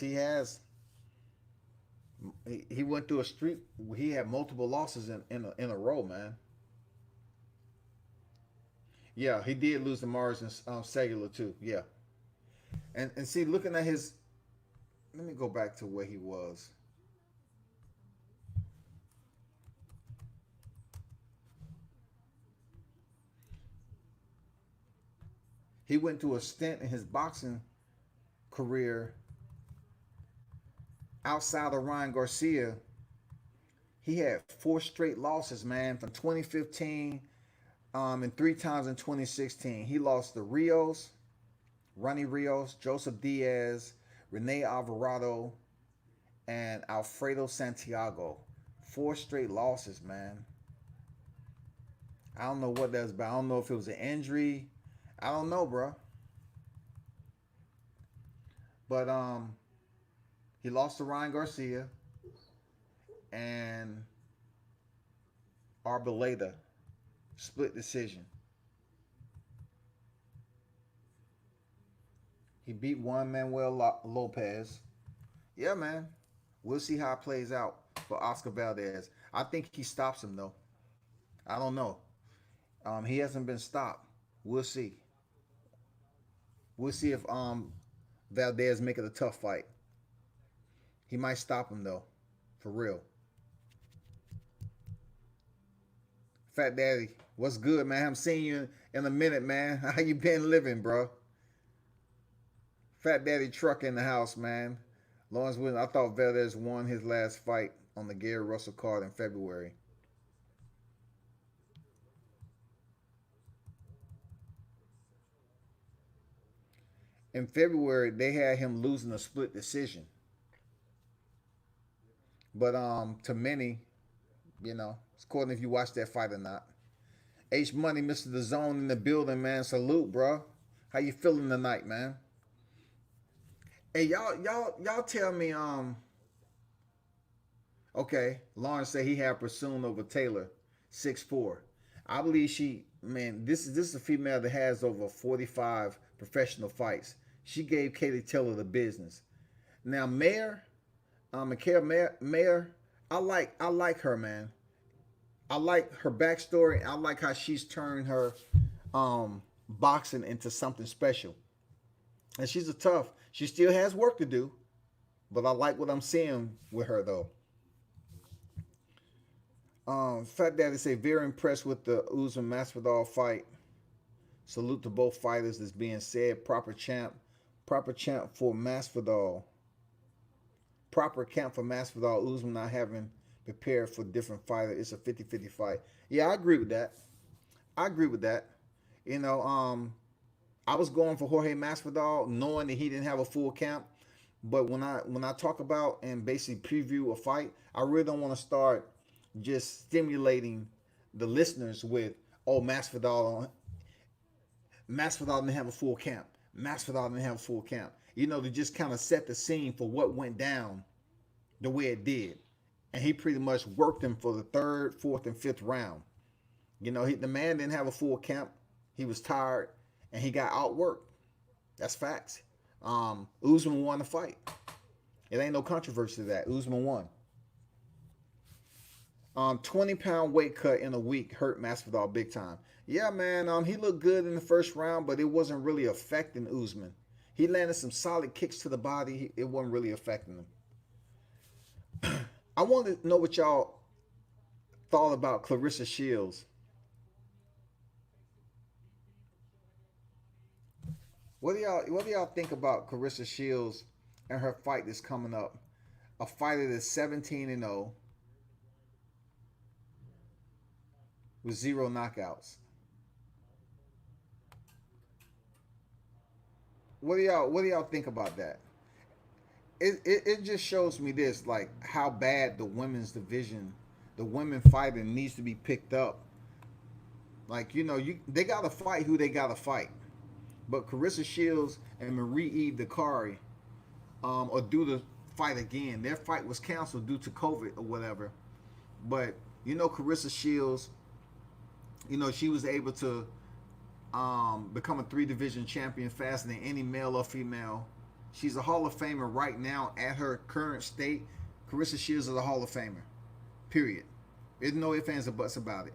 he went through a streak. He had multiple losses in a row, man. Yeah, he did lose to Mars and Cellular too. Yeah, and see, looking at his, let me go back to where he was. He went through a stint in his boxing career outside of Ryan Garcia. He had four straight losses, man, from 2015, and three times in 2016. He lost to Rios, Ronnie Rios, Joseph Diaz, Rene Alvarado, and Alfredo Santiago. Four straight losses, man. I don't know what that's about. I don't know if it was an injury. I don't know, bro. But he lost to Ryan Garcia and Arboleda. Split decision. He beat Juan Manuel Lopez. Yeah, man. We'll see how it plays out for Oscar Valdez. I think he stops him though. I don't know. He hasn't been stopped. We'll see. We'll see if Valdez make it a tough fight. He might stop him though, for real. Fat Daddy, what's good, man? I haven't seen you in a minute, man. How you been living, bro? Fat Daddy Truck in the house, man. Lawrence Williams, I thought Valdez won his last fight on the Gary Russell card in February. In February, they had him losing a split decision. But to many, it's according if you watch that fight or not. H Money, Mr. The Zone in the building, man. Salute, bro. How you feeling tonight, man? Hey, y'all tell me, okay, Lawrence said he had Pursuing over Taylor, 6'4". I believe this is a female that has over 45 professional fights. She gave Katie Taylor the business. Now, Mikhail Mayer, I like her, man. I like her backstory. I like how she's turned her boxing into something special. And she's a tough. She still has work to do, but I like what I'm seeing with her though. Fat Daddy say very impressed with the Usman Masvidal fight. Salute to both fighters that's being said. Proper champ for Masvidal. Proper camp for Masvidal. Usman not having prepared for different fighter. It's a 50-50 fight. Yeah, I agree with that. I agree with that. You know, I was going for Jorge Masvidal, knowing that he didn't have a full camp. But when I talk about and basically preview a fight, I really don't want to start just stimulating the listeners with, oh, Masvidal didn't have a full camp. Masvidal didn't have a full camp. You know, to just kind of set the scene for what went down the way it did. And he pretty much worked him for the third, fourth, and fifth round. You know, the man didn't have a full camp. He was tired, and he got outworked. That's facts. Usman won the fight. It ain't no controversy to that. Usman won. 20-pound weight cut in a week hurt Masvidal big time. Yeah, man. He looked good in the first round, but it wasn't really affecting Usman. He landed some solid kicks to the body. It wasn't really affecting him. I want to know what y'all thought about Clarissa Shields. What do y'all think about Clarissa Shields and her fight that's coming up? A fighter that's 17-0 with zero knockouts. What do y'all think about that? It just shows me this, like how bad the women's division, the women fighting needs to be picked up. Like, they gotta fight who they gotta fight. But Carissa Shields and Marie Eve Dakari are due to fight again. Their fight was canceled due to COVID or whatever. But Carissa Shields, she was able to become a 3 division champion faster than any male or female. She's a Hall of Famer right now at her current state. Carissa Shields is a Hall of Famer. Period. There's no ifs, ands, or buts about it.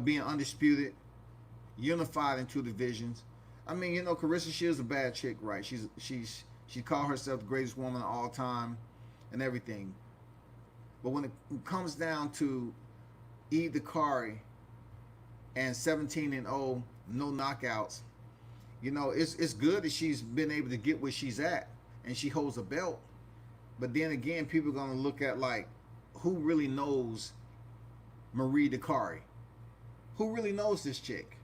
Being undisputed, unified in 2 divisions. I mean, Carissa Shields is a bad chick, right? She called herself the greatest woman of all time and everything. But when it comes down to Eve Dakari and 17-0, no knockouts, it's good that she's been able to get where she's at and she holds a belt. But then again, people are going to look at, like, who really knows Marie Dakari? Who really knows this chick?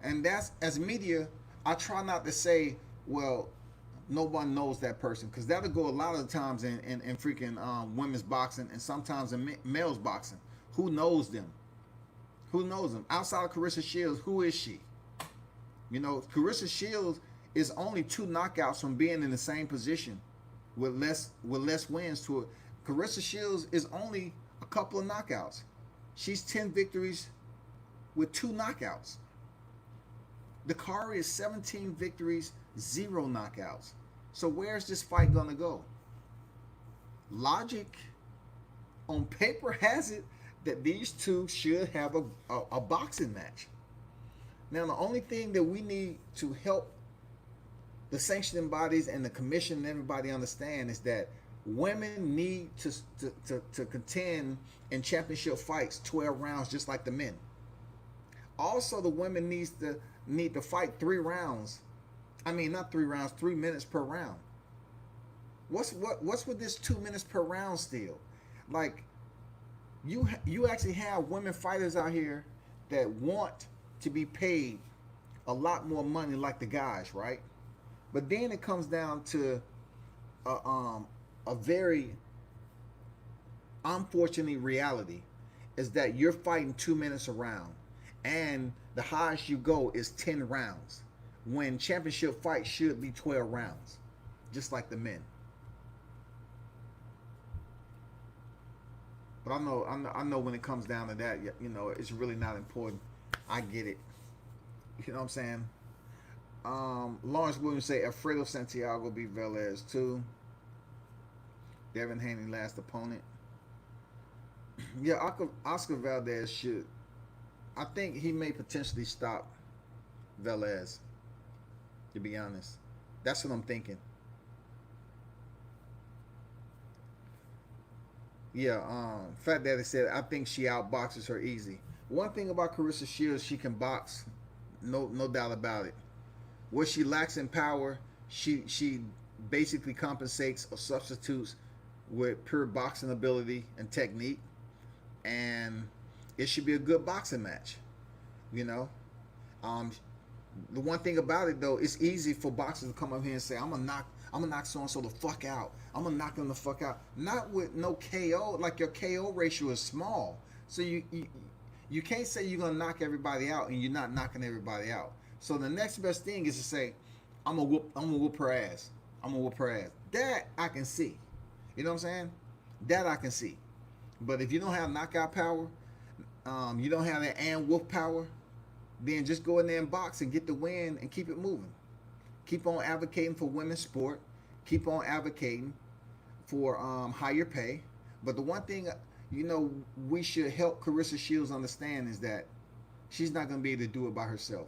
And that's, as media, I try not to say, well, no one knows that person, because that'll go a lot of the times in freaking women's boxing and sometimes in males boxing. Who knows them? Who knows them? Outside of Carissa Shields, who is she? Carissa Shields is only 2 knockouts from being in the same position with less wins to it. Carissa Shields is only a couple of knockouts. She's 10 victories with 2 knockouts. Dakari is 17 victories, 0 knockouts. So where's this fight gonna go? Logic on paper has it that these two should have a boxing match. Now, the only thing that we need to help the sanctioning bodies and the commission and everybody understand is that women need to contend in championship fights 12 rounds just like the men. Also, the women need to fight 3 rounds. I mean, not 3 rounds, 3 minutes per round. What's with this 2 minutes per round still? Like, you actually have women fighters out here that want to be paid a lot more money like the guys, right? But then it comes down to a very unfortunate reality is that you're fighting 2 minutes a round, and the highest you go is 10 rounds, when championship fights should be 12 rounds, just like the men. But I know when it comes down to that, it's really not important. I get it. You know what I'm saying? Lawrence Williams say Alfredo Santiago beat Velez too. Devin Haney last opponent. Yeah, Oscar Valdez should. I think he may potentially stop Velez. To be honest, that's what I'm thinking. Yeah, Fat Daddy said I think she outboxes her easy. One thing about Carissa Shields, she can box, no doubt about it. What she lacks in power, she basically compensates or substitutes with pure boxing ability and technique, and it should be a good boxing match. The one thing about it though, it's easy for boxers to come up here and say, I'm gonna knock so and so the fuck out. I'm gonna knock them the fuck out. Not with no KO. Like, your KO ratio is small, so you can't say you're gonna knock everybody out and you're not knocking everybody out. So the next best thing is to say, I'm gonna whoop her ass. I'm gonna whoop her ass. That I can see. You know what I'm saying? That I can see. But if you don't have knockout power, you don't have that and whoop power, then just go in there and box and get the win and keep it moving. Keep on advocating for women's sport. Keep on advocating for higher pay. But the one thing, we should help Carissa Shields understand is that she's not going to be able to do it by herself.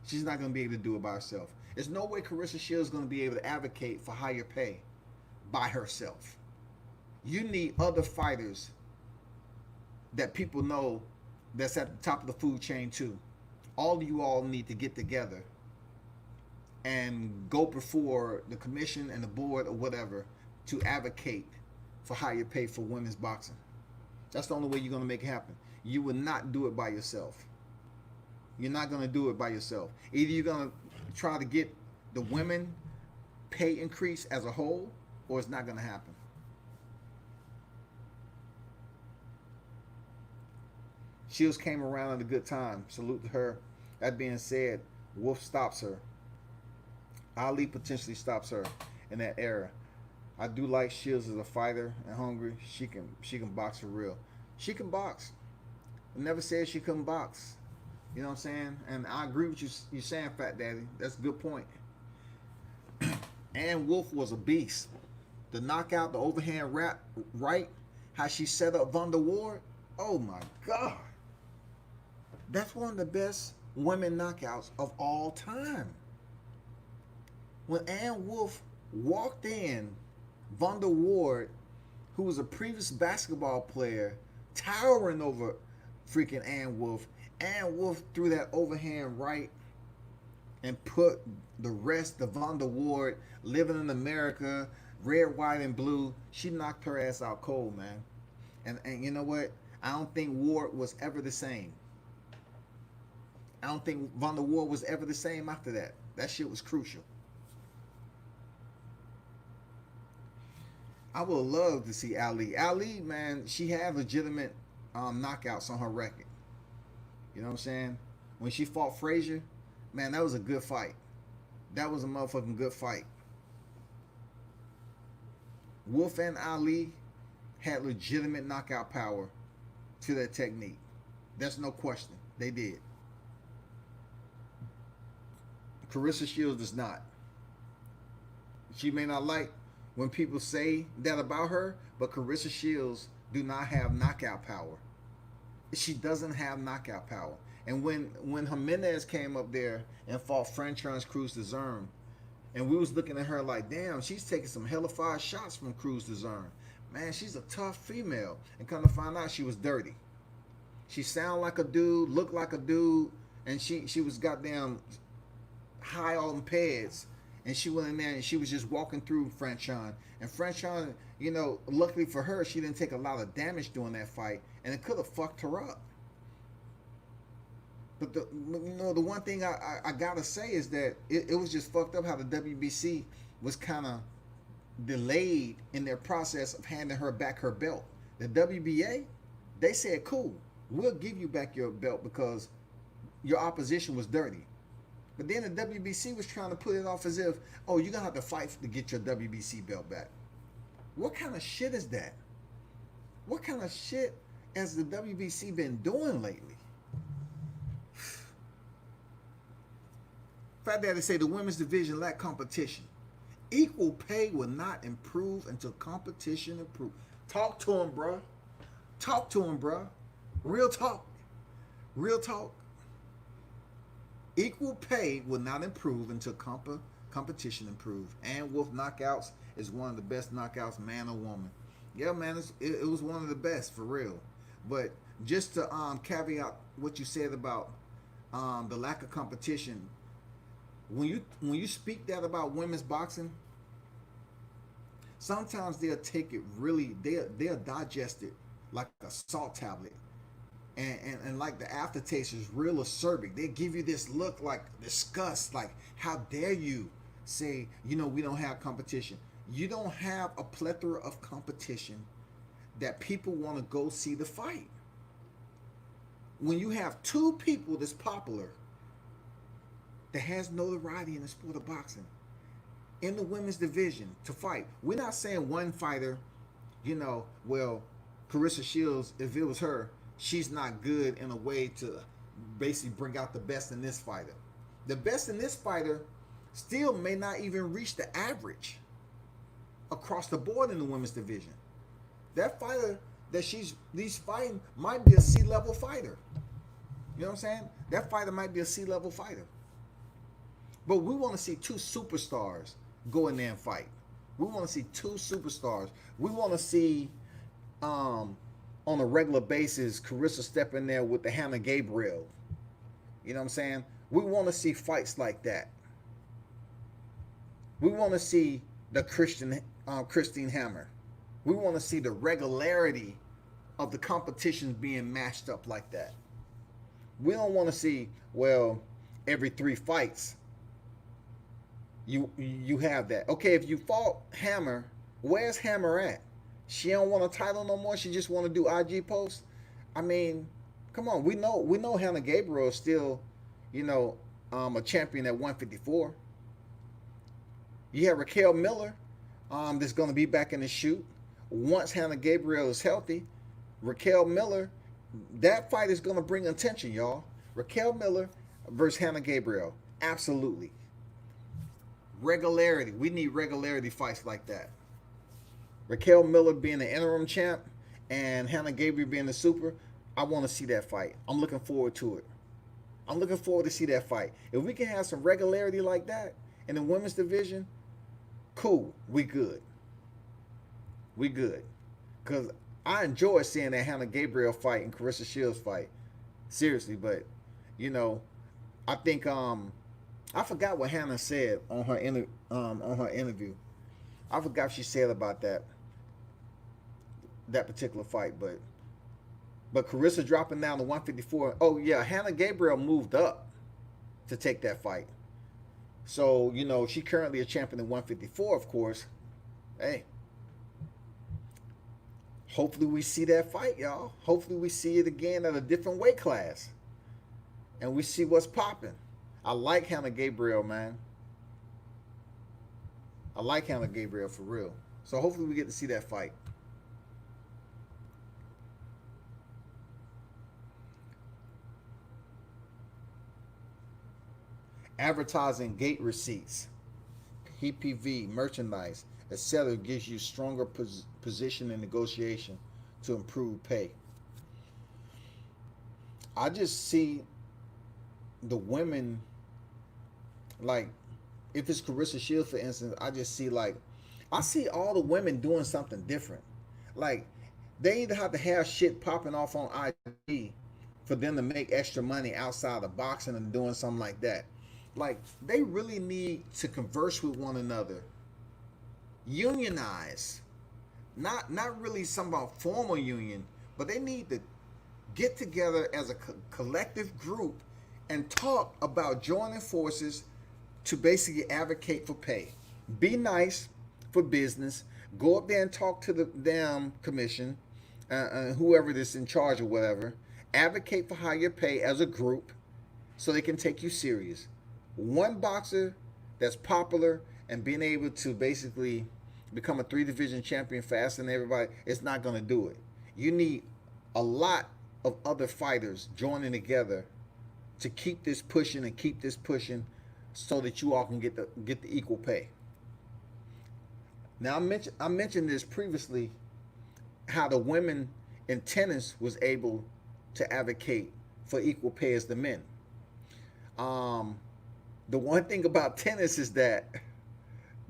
She's not going to be able to do it by herself. There's no way Carissa Shields is going to be able to advocate for higher pay by herself. You need other fighters that people know that's at the top of the food chain too. All of you all need to get together and go before the commission and the board or whatever to advocate for higher pay for women's boxing. That's the only way you're going to make it happen. You will not do it by yourself. You're not going to do it by yourself. Either you're going to try to get the women pay increase as a whole, or it's not going to happen. Shields came around at a good time. Salute to her. That being said, Wolf stops her. Ali potentially stops her in that era. I do like Shields as a fighter and hungry. She can box for real. She can box. I never said she couldn't box. You know what I'm saying? And I agree with you saying, Fat Daddy. That's a good point. And Wolf was a beast. The knockout, the overhand right, how she set up Vonda Ward. Oh my God. That's one of the best women knockouts of all time. When Ann Wolf walked in, Vonda Ward, who was a previous basketball player, towering over freaking Ann Wolf threw that overhand right and put the rest of Vonda Ward, living in America, red, white, and blue. She knocked her ass out cold, man. And you know what? I don't think Ward was ever the same. I don't think Vonda Ward was ever the same after that. That shit was crucial. I would love to see Ali. Ali, man, she had legitimate knockouts on her record. You know what I'm saying? When she fought Frazier, man, that was a good fight. That was a motherfucking good fight. Wolf and Ali had legitimate knockout power to their technique. There's no question. They did. Carissa Shields does not. She may not like when people say that about her, but Carissa Shields do not have knockout power. She doesn't have knockout power. And when Jimenez came up there and fought Franchise Cruz de Zerm, and we was looking at her like, damn, she's taking some hellified shots from Cruz de Zerm. Man, she's a tough female. And come to find out, she was dirty. She sound like a dude, looked like a dude, and she was goddamn high on pads. And she went in there and she was just walking through Franchon. And Franchon, luckily for her, she didn't take a lot of damage during that fight. And it could have fucked her up. But the one thing I gotta say is that it was just fucked up how the WBC was kind of delayed in their process of handing her back her belt. The WBA, they said, cool, we'll give you back your belt because your opposition was dirty. But then the WBC was trying to put it off as if, oh, you're going to have to fight to get your WBC belt back. What kind of shit is that? What kind of shit has the WBC been doing lately? Fat Daddy say the women's division lack competition. Equal pay will not improve until competition improves. Talk to him, bruh. Talk to him, bruh. Real talk. Real talk. Equal pay will not improve until competition improves. And Wolf knockouts is one of the best knockouts, man or woman. Yeah, man, it was one of the best, for real. But just to caveat what you said about the lack of competition, when you speak that about women's boxing, sometimes they'll take it really, they'll digest it like a salt tablet. And like the aftertaste is real acerbic. They give you this look like disgust, like how dare you say, we don't have competition. You don't have a plethora of competition that people want to go see the fight. When you have two people that's popular, that has notoriety in the sport of boxing, in the women's division to fight. We're not saying one fighter, Carissa Shields, if it was her, she's not good in a way to basically bring out the best in this fighter. The best in this fighter still may not even reach the average across the board in the women's division. That fighter that he's fighting might be a C-level fighter. You know what I'm saying? That fighter might be a C-level fighter. But we want to see two superstars go in there and fight. We want to see two superstars. We want to see, on a regular basis, Carissa step in there with the Hannah Gabriel. You know what I'm saying? We want to see fights like that. We want to see the Christine Hammer. We want to see the regularity of the competitions being matched up like that. We don't want to see, well, every 3 fights you have that. Okay, if you fought Hammer, where's Hammer at? She don't want a title no more. She just want to do IG posts. I mean, come on. We know Hannah Gabriel is still, a champion at 154. You have Raquel Miller, that's going to be back in the shoot once Hannah Gabriel is healthy. Raquel Miller, that fight is going to bring attention, y'all. Raquel Miller versus Hannah Gabriel, absolutely. Regularity. We need regularity fights like that. Raquel Miller being the interim champ and Hannah Gabriel being the super. I want to see that fight. I'm looking forward to it. I'm looking forward to see that fight. If we can have some regularity like that in the women's division, cool. We good. We good. Because I enjoy seeing that Hannah Gabriel fight and Carissa Shields fight. Seriously, but, I think I forgot what Hannah said on her interview. I forgot what she said about that particular fight, but Carissa dropping down to 154. Oh yeah, Hannah Gabriel moved up to take that fight. So, she currently a champion at 154, of course. Hey. Hopefully we see that fight, y'all. Hopefully we see it again at a different weight class. And we see what's popping. I like Hannah Gabriel, man. I like Hannah Gabriel for real. So hopefully we get to see that fight. Advertising gate receipts, PPV, merchandise, etc. gives you stronger position in negotiation to improve pay. I just see the women, like, if it's Carissa Shields, for instance, I see all the women doing something different. Like, they either have to have shit popping off on IG for them to make extra money outside of boxing and doing something like that. Like, they really need to converse with one another, unionize. Not really some about formal union, but they need to get together as a collective group and talk about joining forces to basically advocate for pay. Be nice for business. Go up there and talk to the damn commission, whoever is in charge or whatever. Advocate for higher pay as a group so they can take you serious. One boxer that's popular and being able to basically become a 3-division champion faster than everybody, it's not going to do it. You need a lot of other fighters joining together to keep this pushing and keep this pushing so that you all can get the equal pay. Now, I mentioned this previously, how the women in tennis was able to advocate for equal pay as the men. The one thing about tennis is that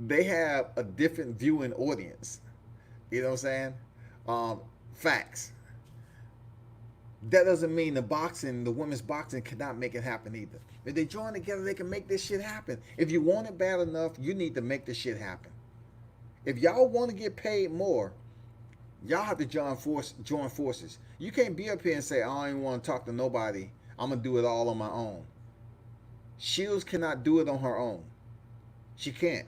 they have a different viewing audience. You know what I'm saying? Facts. That doesn't mean the women's boxing cannot make it happen either. If they join together, they can make this shit happen. If you want it bad enough, you need to make this shit happen. If y'all want to get paid more, y'all have to join forces. You can't be up here and say, I don't even want to talk to nobody. I'm going to do it all on my own. Shields cannot do it on her own. She can't.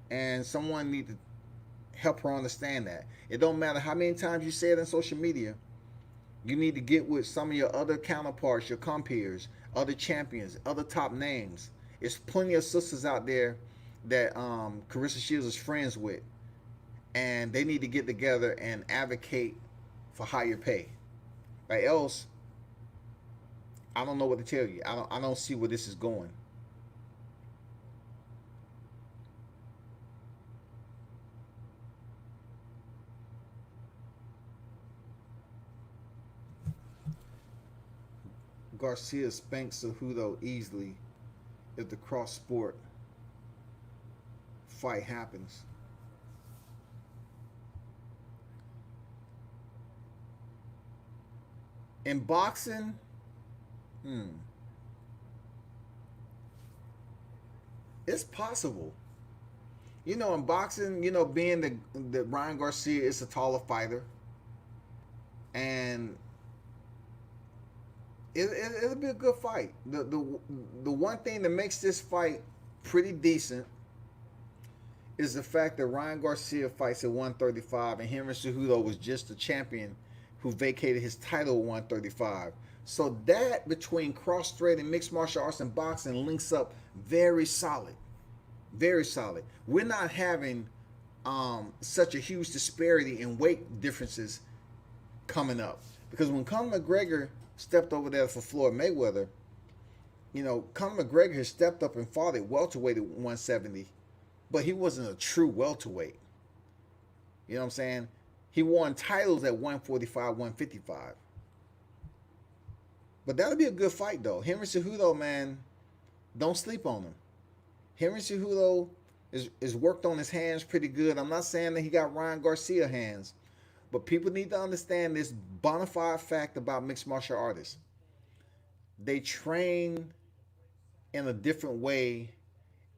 And someone need to help her understand that. It don't matter how many times you say it on social media. You need to get with some of your other counterparts, your compeers, other champions, other top names. There's plenty of sisters out there that Carissa Shields is friends with. And they need to get together and advocate for higher pay. Or else, I don't know what to tell you. I don't see where this is going. Garcia spanks Cejudo easily if the cross sport fight happens. In boxing, hmm, it's possible. In boxing, being the Ryan Garcia is a taller fighter, and it'll be a good fight. The one thing that makes this fight pretty decent is the fact that Ryan Garcia fights at 135 and Henry Cejudo was just the champion who vacated his title at 135. So that between cross-thread and mixed martial arts and boxing links up very solid. Very solid. We're not having such a huge disparity in weight differences coming up. Because when Conor McGregor stepped over there for Floyd Mayweather, Conor McGregor has stepped up and fought at welterweight at 170, but he wasn't a true welterweight. You know what I'm saying? He won titles at 145, 155. But that'll be a good fight, though. Henry Cejudo, man, don't sleep on him. Henry Cejudo is worked on his hands pretty good. I'm not saying that he got Ryan Garcia hands, but people need to understand this bona fide fact about mixed martial artists. They train in a different way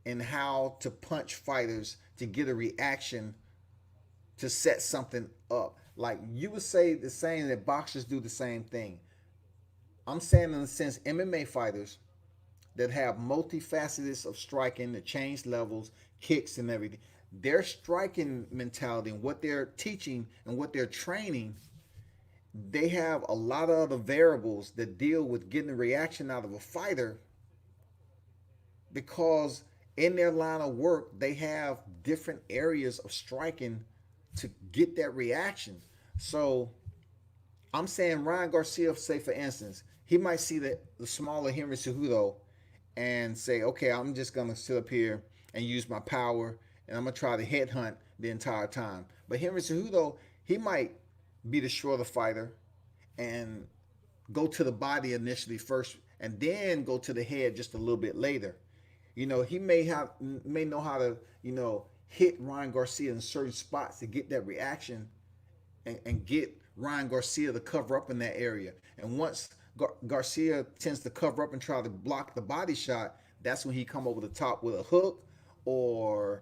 in how to punch fighters to get a reaction to set something up. Like you would say the same that boxers do the same thing. I'm saying in a sense MMA fighters that have multifacets of striking, the change levels, kicks and everything. Their striking mentality and what they're teaching and what they're training, they have a lot of other variables that deal with getting a reaction out of a fighter because in their line of work, they have different areas of striking to get that reaction. So I'm saying Ryan Garcia, say for instance, he might see the smaller Henry Cejudo and say, okay, I'm just going to sit up here and use my power and I'm going to try to headhunt the entire time. But Henry Cejudo, he might be the shorter fighter and go to the body initially first and then go to the head just a little bit later. He may know how to, hit Ryan Garcia in certain spots to get that reaction and get Ryan Garcia to cover up in that area. And once Garcia tends to cover up and try to block the body shot, that's when he come over the top with a hook or,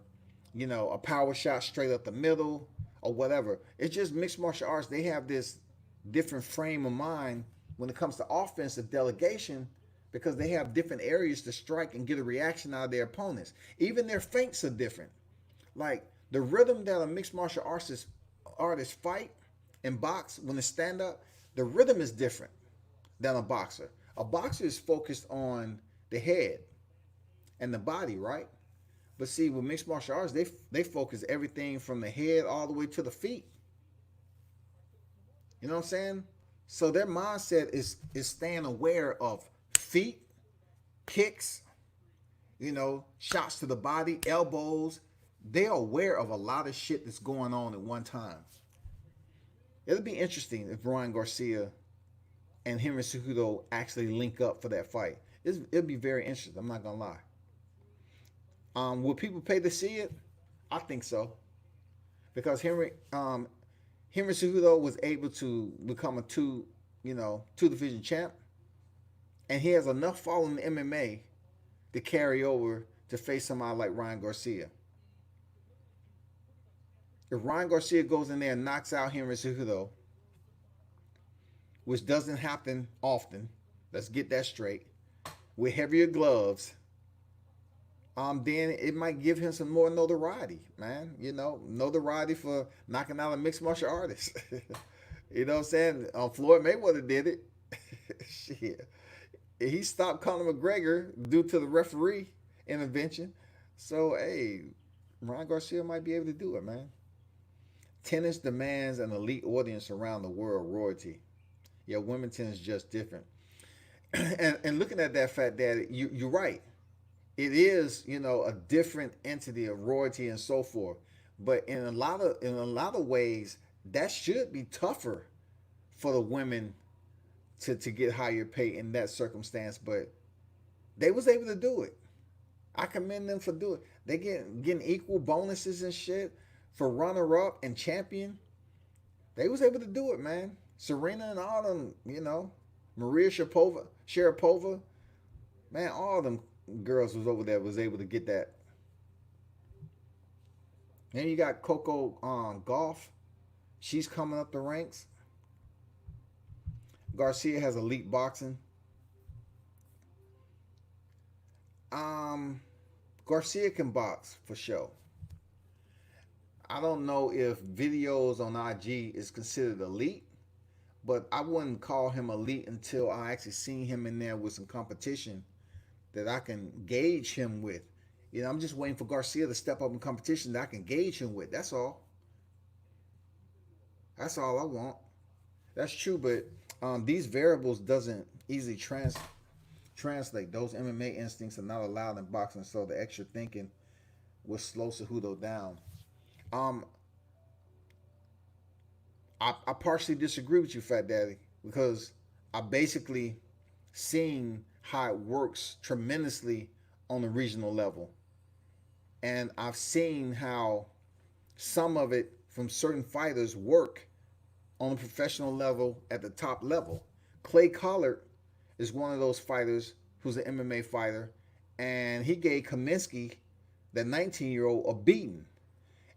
a power shot straight up the middle or whatever. It's just mixed martial arts. They have this different frame of mind when it comes to offensive delegation because they have different areas to strike and get a reaction out of their opponents. Even their feints are different. Like the rhythm that a mixed martial artist fight and box when they stand up, the rhythm is different than a boxer. A boxer is focused on the head and the body, right? But see, with mixed martial arts, they focus everything from the head all the way to the feet. You know what I'm saying? So their mindset is staying aware of feet, kicks, shots to the body, elbows. They're aware of a lot of shit that's going on at one time. It'll be interesting if Ryan Garcia and Henry Cejudo actually link up for that fight. It'll be very interesting. I'm not gonna lie. Will people pay to see it? I think so, because Henry Cejudo was able to become a two division champ, and he has enough following in MMA to carry over to face somebody like Ryan Garcia. If Ryan Garcia goes in there and knocks out Henry Cejudo, which doesn't happen often, let's get that straight, with heavier gloves, then it might give him some more notoriety, man. Notoriety for knocking out a mixed martial artist. You know what I'm saying? Floyd Mayweather did it. Shit. He stopped Conor McGregor due to the referee intervention. So, hey, Ryan Garcia might be able to do it, man. Tennis demands an elite audience around the world, royalty. Yeah, women tennis is just different. and looking at that fact that you're right. It is, a different entity of royalty and so forth. But in a lot of ways, that should be tougher for the women to get higher pay in that circumstance, but they was able to do it. I commend them for doing it. They getting equal bonuses and shit for runner up and champion. They was able to do it, man. Serena and all them, Maria Sharapova, man, all them girls was over there was able to get that. Then you got Coco Golf. She's coming up the ranks. Garcia has elite boxing. Garcia can box for sure. I don't know if videos on IG is considered elite, but I wouldn't call him elite until I actually seen him in there with some competition that I can gauge him with. I'm just waiting for Garcia to step up in competition that I can gauge him with. That's all. That's all I want. That's true, but these variables doesn't easily translate. Those MMA instincts are not allowed in boxing, so the extra thinking will slow Cejudo down. I partially disagree with you, Fat Daddy, because I basically seen how it works tremendously on the regional level. And I've seen how some of it from certain fighters work on the professional level at the top level. Clay Collard is one of those fighters who's an MMA fighter, and he gave Kaminsky, that 19-year-old, a beating.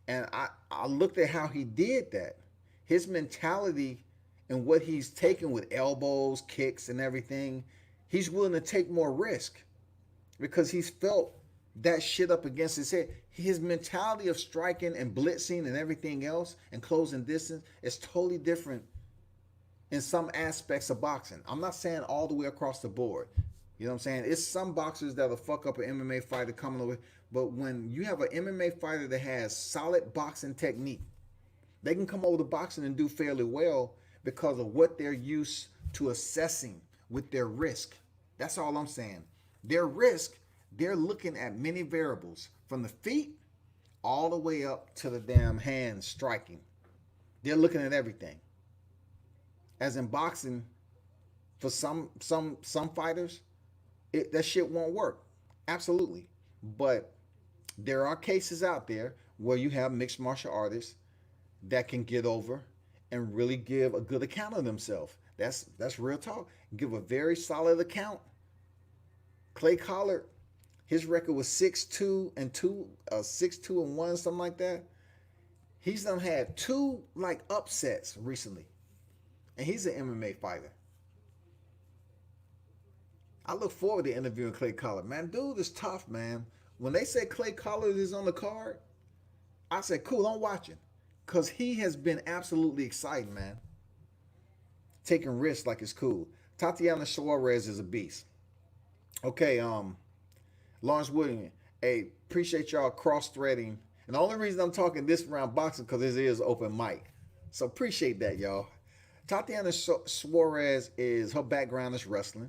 And I looked at how he did that. His mentality and what he's taking with elbows, kicks, and everything, he's willing to take more risk because he's felt that shit up against his head. His mentality of striking and blitzing and everything else and closing distance is totally different in some aspects of boxing. I'm not saying all the way across the board. You know what I'm saying? It's some boxers that'll fuck up an MMA fighter coming over. But when you have an MMA fighter that has solid boxing technique, they can come over to boxing and do fairly well because of what they're used to assessing with their risk. That's all I'm saying. Their risk, they're looking at many variables from the feet all the way up to the damn hands striking. They're looking at everything. As in boxing, for some fighters, that shit won't work. Absolutely. But there are cases out there where you have mixed martial artists that can get over and really give a good account of themselves. That's real talk. Give a very solid account. Clay Collard, his record was 6-2 and 2, 6-2 and 1, something like that. He's done had 2 like upsets recently. And he's an MMA fighter. I look forward to interviewing Clay Collard. Man, dude is tough, man. When they say Clay Collard is on the card, I say, cool, I'm watching. Because he has been absolutely exciting, man. Taking risks like it's cool. Tatiana Suarez is a beast. Okay, Lawrence Williams. Hey, appreciate y'all cross-threading. And the only reason I'm talking this round boxing because this is open mic. So appreciate that, y'all. Tatiana Suarez her background is wrestling.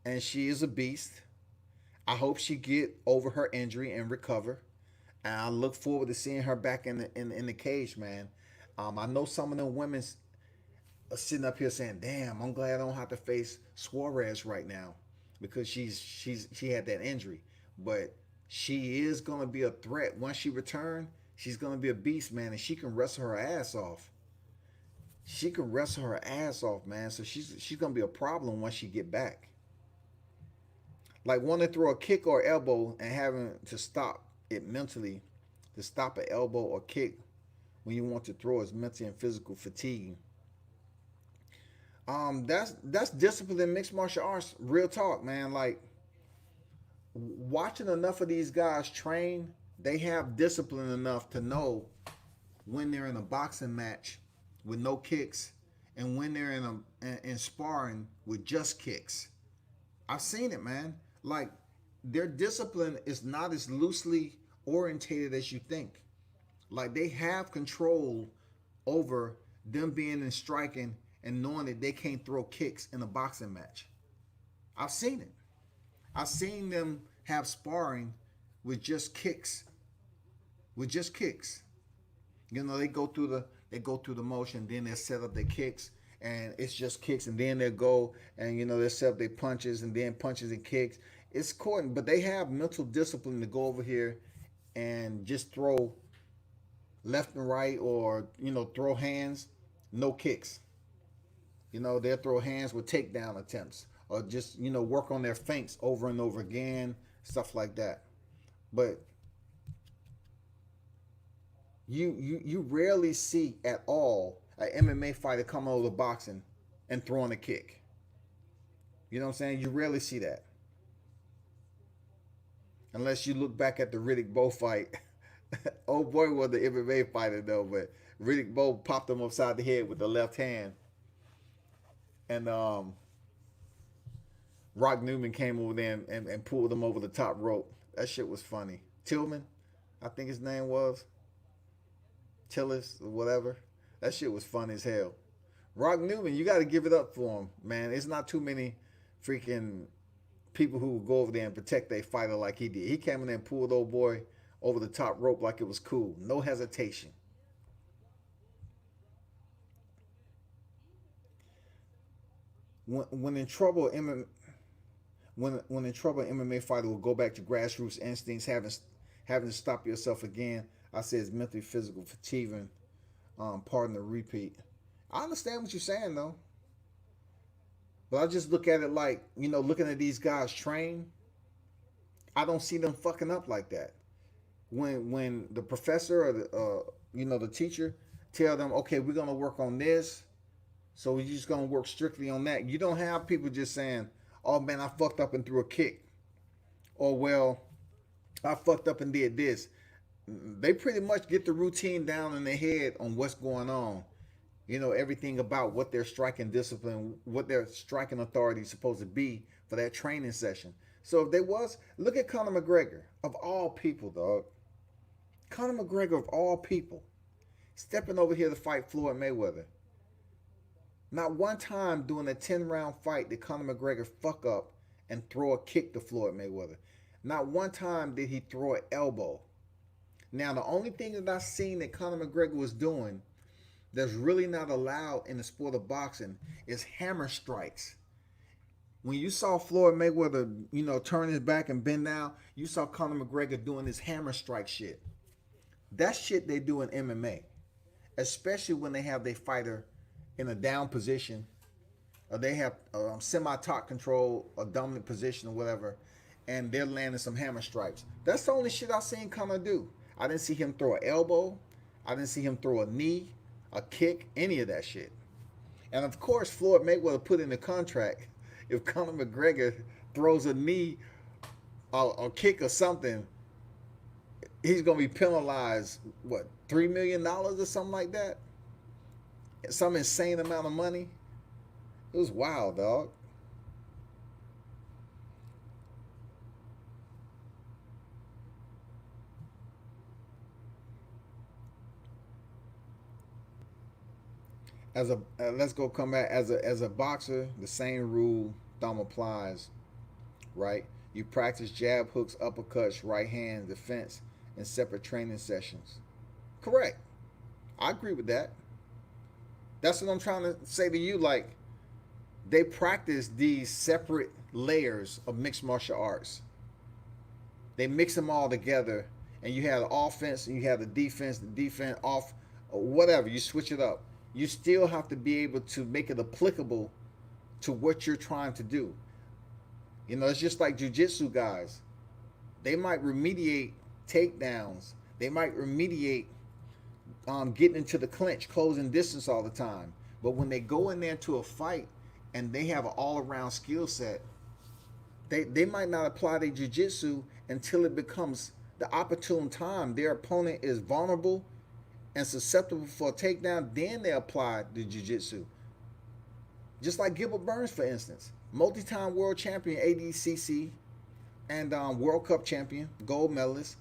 And she is a beast. I hope she get over her injury and recover. And I look forward to seeing her back in the cage, man. I know some of them women are sitting up here saying, "Damn, I'm glad I don't have to face Suarez right now because she had that injury." But she is gonna be a threat once she returns. She's gonna be a beast, man, and she can wrestle her ass off. She can wrestle her ass off, man. So she's gonna be a problem once she get back. Like wanting to throw a kick or elbow and having to stop it mentally, to stop an elbow or kick when you want to throw is mental and physical fatigue. That's discipline in mixed martial arts. Real talk, man. Like watching enough of these guys train, they have discipline enough to know when they're in a boxing match with no kicks and when they're in sparring with just kicks. I've seen it, man. Like their discipline is not as loosely orientated as you think. Like they have control over them being in striking and knowing that they can't throw kicks in a boxing match. I've seen it. I've seen them have sparring with just kicks. With just kicks. You know, they go through the motion, then they set up their kicks, and it's just kicks, and then they'll go and they set up their punches and then punches and kicks. It's courting, but they have mental discipline to go over here and just throw left and right, or throw hands, no kicks. They'll throw hands with takedown attempts, or just work on their feints over and over again, stuff like that. But you rarely see at all an MMA fighter come over to boxing and throwing a kick. You know what I'm saying? You rarely see that. Unless you look back at the Riddick Bowe fight. Oh boy, was the MMA fighter though, but Riddick Bowe popped him upside the head with the left hand. And Rock Newman came over there and pulled him over the top rope. That shit was funny. Tillman, I think his name was. Tillis or whatever. That shit was funny as hell. Rock Newman, you got to give it up for him, man. It's not too many freaking people who will go over there and protect their fighter like he did. He came in there and pulled old boy over the top rope like it was cool. No hesitation. When in trouble, when in trouble, an MMA fighter will go back to grassroots instincts, having to stop yourself again. I say it's mentally, physical, fatiguing. Pardon the repeat. I understand what you're saying though, but I just look at it like, looking at these guys train. I don't see them fucking up like that. When the professor or the teacher tell them, okay, we're gonna work on this, so we're just gonna work strictly on that. You don't have people just saying, oh man, I fucked up and threw a kick, or well, I fucked up and did this. They pretty much get the routine down in their head on what's going on. Everything about what their striking discipline, what their striking authority is supposed to be for that training session. So if they was, look at Conor McGregor, of all people, dog. Conor McGregor, of all people, stepping over here to fight Floyd Mayweather. Not one time during a 10-round fight did Conor McGregor fuck up and throw a kick to Floyd Mayweather. Not one time did he throw an elbow. Now, the only thing that I've seen that Conor McGregor was doing that's really not allowed in the sport of boxing is hammer strikes. When you saw Floyd Mayweather, turn his back and bend down, you saw Conor McGregor doing this hammer strike shit. That shit they do in MMA, especially when they have their fighter in a down position, or they have semi-top control, a dominant position or whatever, and they're landing some hammer strikes. That's the only shit I've seen Conor do. I didn't see him throw an elbow. I didn't see him throw a knee, a kick, any of that shit. And of course, Floyd Mayweather put in the contract, if Conor McGregor throws a knee or kick or something, he's going to be penalized, what, $3 million or something like that? Some insane amount of money. It was wild, dog. Let's go come back as a boxer. The same rule thumb applies, right? You practice jab, hooks, uppercuts, right hand, defense in separate training sessions. Correct. I agree with that. That's what I'm trying to say to you. Like, they practice these separate layers of mixed martial arts. They mix them all together, and you have the offense and you have the defense off, whatever. You switch it up. You still have to be able to make it applicable to what you're trying to do. It's just like jiu-jitsu guys. They might remediate takedowns. They might remediate getting into the clinch, closing distance all the time. But when they go in there to a fight and they have an all-around skill set, they might not apply their jiu-jitsu until it becomes the opportune time. Their opponent is vulnerable and susceptible for a takedown, then they apply the jiu-jitsu. Just like Gilbert Burns, for instance. Multi-time world champion, ADCC, and World Cup champion, gold medalist.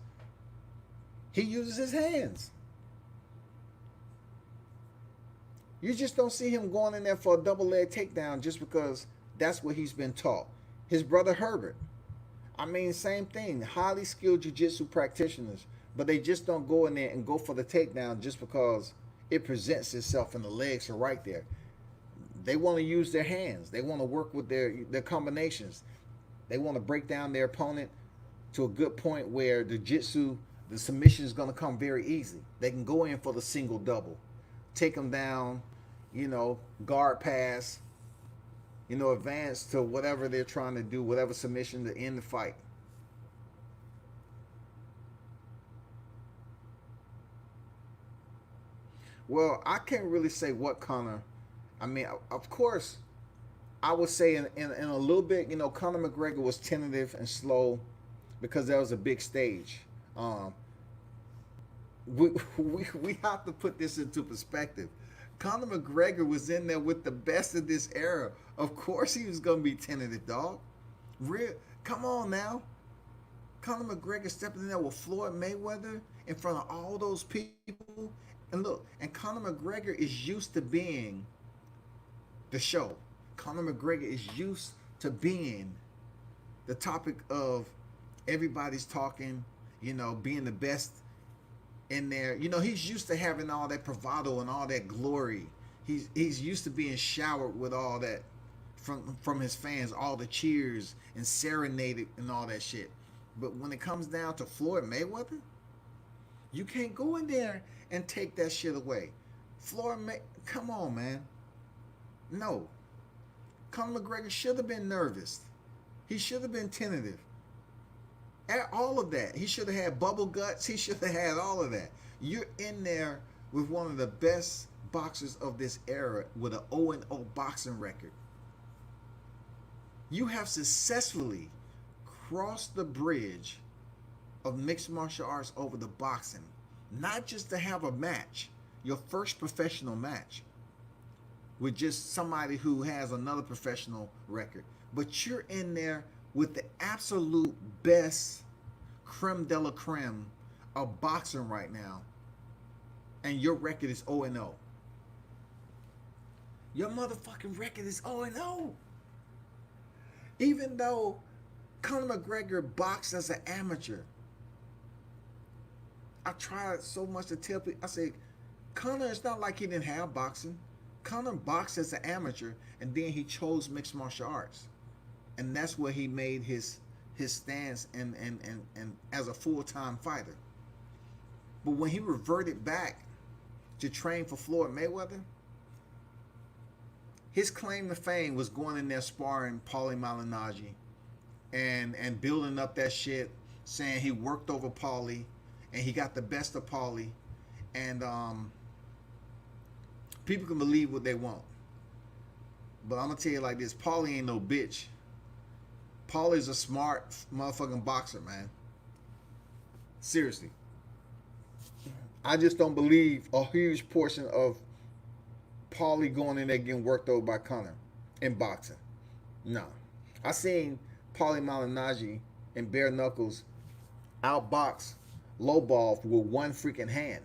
He uses his hands. You just don't see him going in there for a double leg takedown just because that's what he's been taught. His brother Herbert. Same thing. Highly skilled jiu-jitsu practitioners. But they just don't go in there and go for the takedown just because it presents itself and the legs are right there. They want to use their hands. They want to work with their combinations. They want to break down their opponent to a good point where the jitsu, the submission is going to come very easy. They can go in for the single double, take them down, guard pass, advance to whatever they're trying to do, whatever submission to end the fight. Well, I can't really say what Conor. I mean, of course, I would say in a little bit, Conor McGregor was tentative and slow because that was a big stage. Um, we have to put this into perspective. Conor McGregor was in there with the best of this era. Of course, he was gonna be tentative, dog. Real, come on now. Conor McGregor stepping in there with Floyd Mayweather in front of all those people. And look, and Conor McGregor is used to being the show. Conor McGregor is used to being the topic of everybody's talking, being the best in there. He's used to having all that bravado and all that glory. He's used to being showered with all that from his fans, all the cheers and serenaded and all that shit. But when it comes down to Floyd Mayweather, you can't go in there and take that shit away. Come on, man. No. Conor McGregor should have been nervous. He should have been tentative. All of that. He should have had bubble guts. He should have had all of that. You're in there with one of the best boxers of this era with an 0-0 boxing record. You have successfully crossed the bridge of mixed martial arts over to boxing. Not just to have a match, your first professional match with just somebody who has another professional record, but you're in there with the absolute best creme de la creme of boxing right now, and your record is 0-0. Your motherfucking record is 0-0. Even though Conor McGregor boxed as an amateur, I tried so much to tell people. I said, Conor, it's not like he didn't have boxing. Conor boxed as an amateur, and then he chose mixed martial arts, and that's where he made his stance and as a full-time fighter. But when he reverted back to train for Floyd Mayweather, his claim to fame was going in there sparring Paulie Malignaggi and building up that shit, saying he worked over Paulie and he got the best of Paulie, and people can believe what they want. But I'm gonna tell you like this: Paulie ain't no bitch. Paulie's a smart motherfucking boxer, man. Seriously. I just don't believe a huge portion of Paulie going in there getting worked over by Conor in boxing. No. I seen Paulie Malignaggi and bare knuckles outbox lowball with one freaking hand.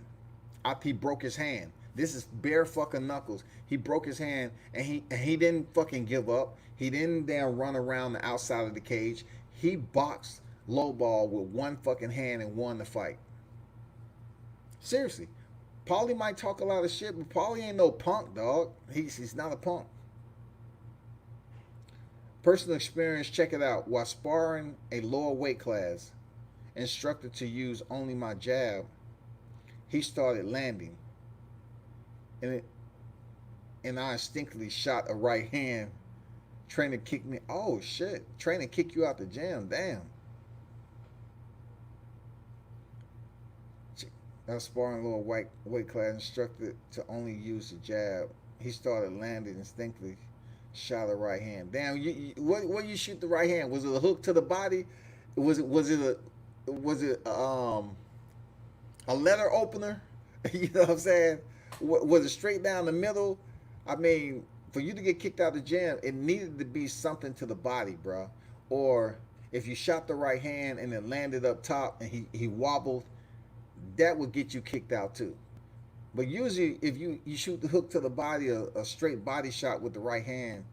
He broke his hand. This is bare fucking knuckles. He broke his hand, and he didn't fucking give up. He didn't damn run around the outside of the cage. He boxed lowball with one fucking hand and won the fight. Seriously. Paulie might talk a lot of shit, but Paulie ain't no punk, dog. He's not a punk. Personal experience, check it out. While sparring a lower weight class, instructed to use only my jab, he started landing. And I instinctively shot a right hand. Trainer kicked me. Oh shit. Trainer kicked you out the gym. Damn. I was sparring a little weight class, instructed to only use the jab. He started landing instinctively. Shot a right hand. Damn, what you shoot the right hand? Was it a hook to the body? Was it a letter opener? You know what I'm saying? Was it straight down the middle? I mean, for you to get kicked out of the gym, it needed to be something to the body, bro. Or if you shot the right hand and it landed up top and he wobbled, that would get you kicked out too. But usually, if you shoot the hook to the body, a straight body shot with the right hand,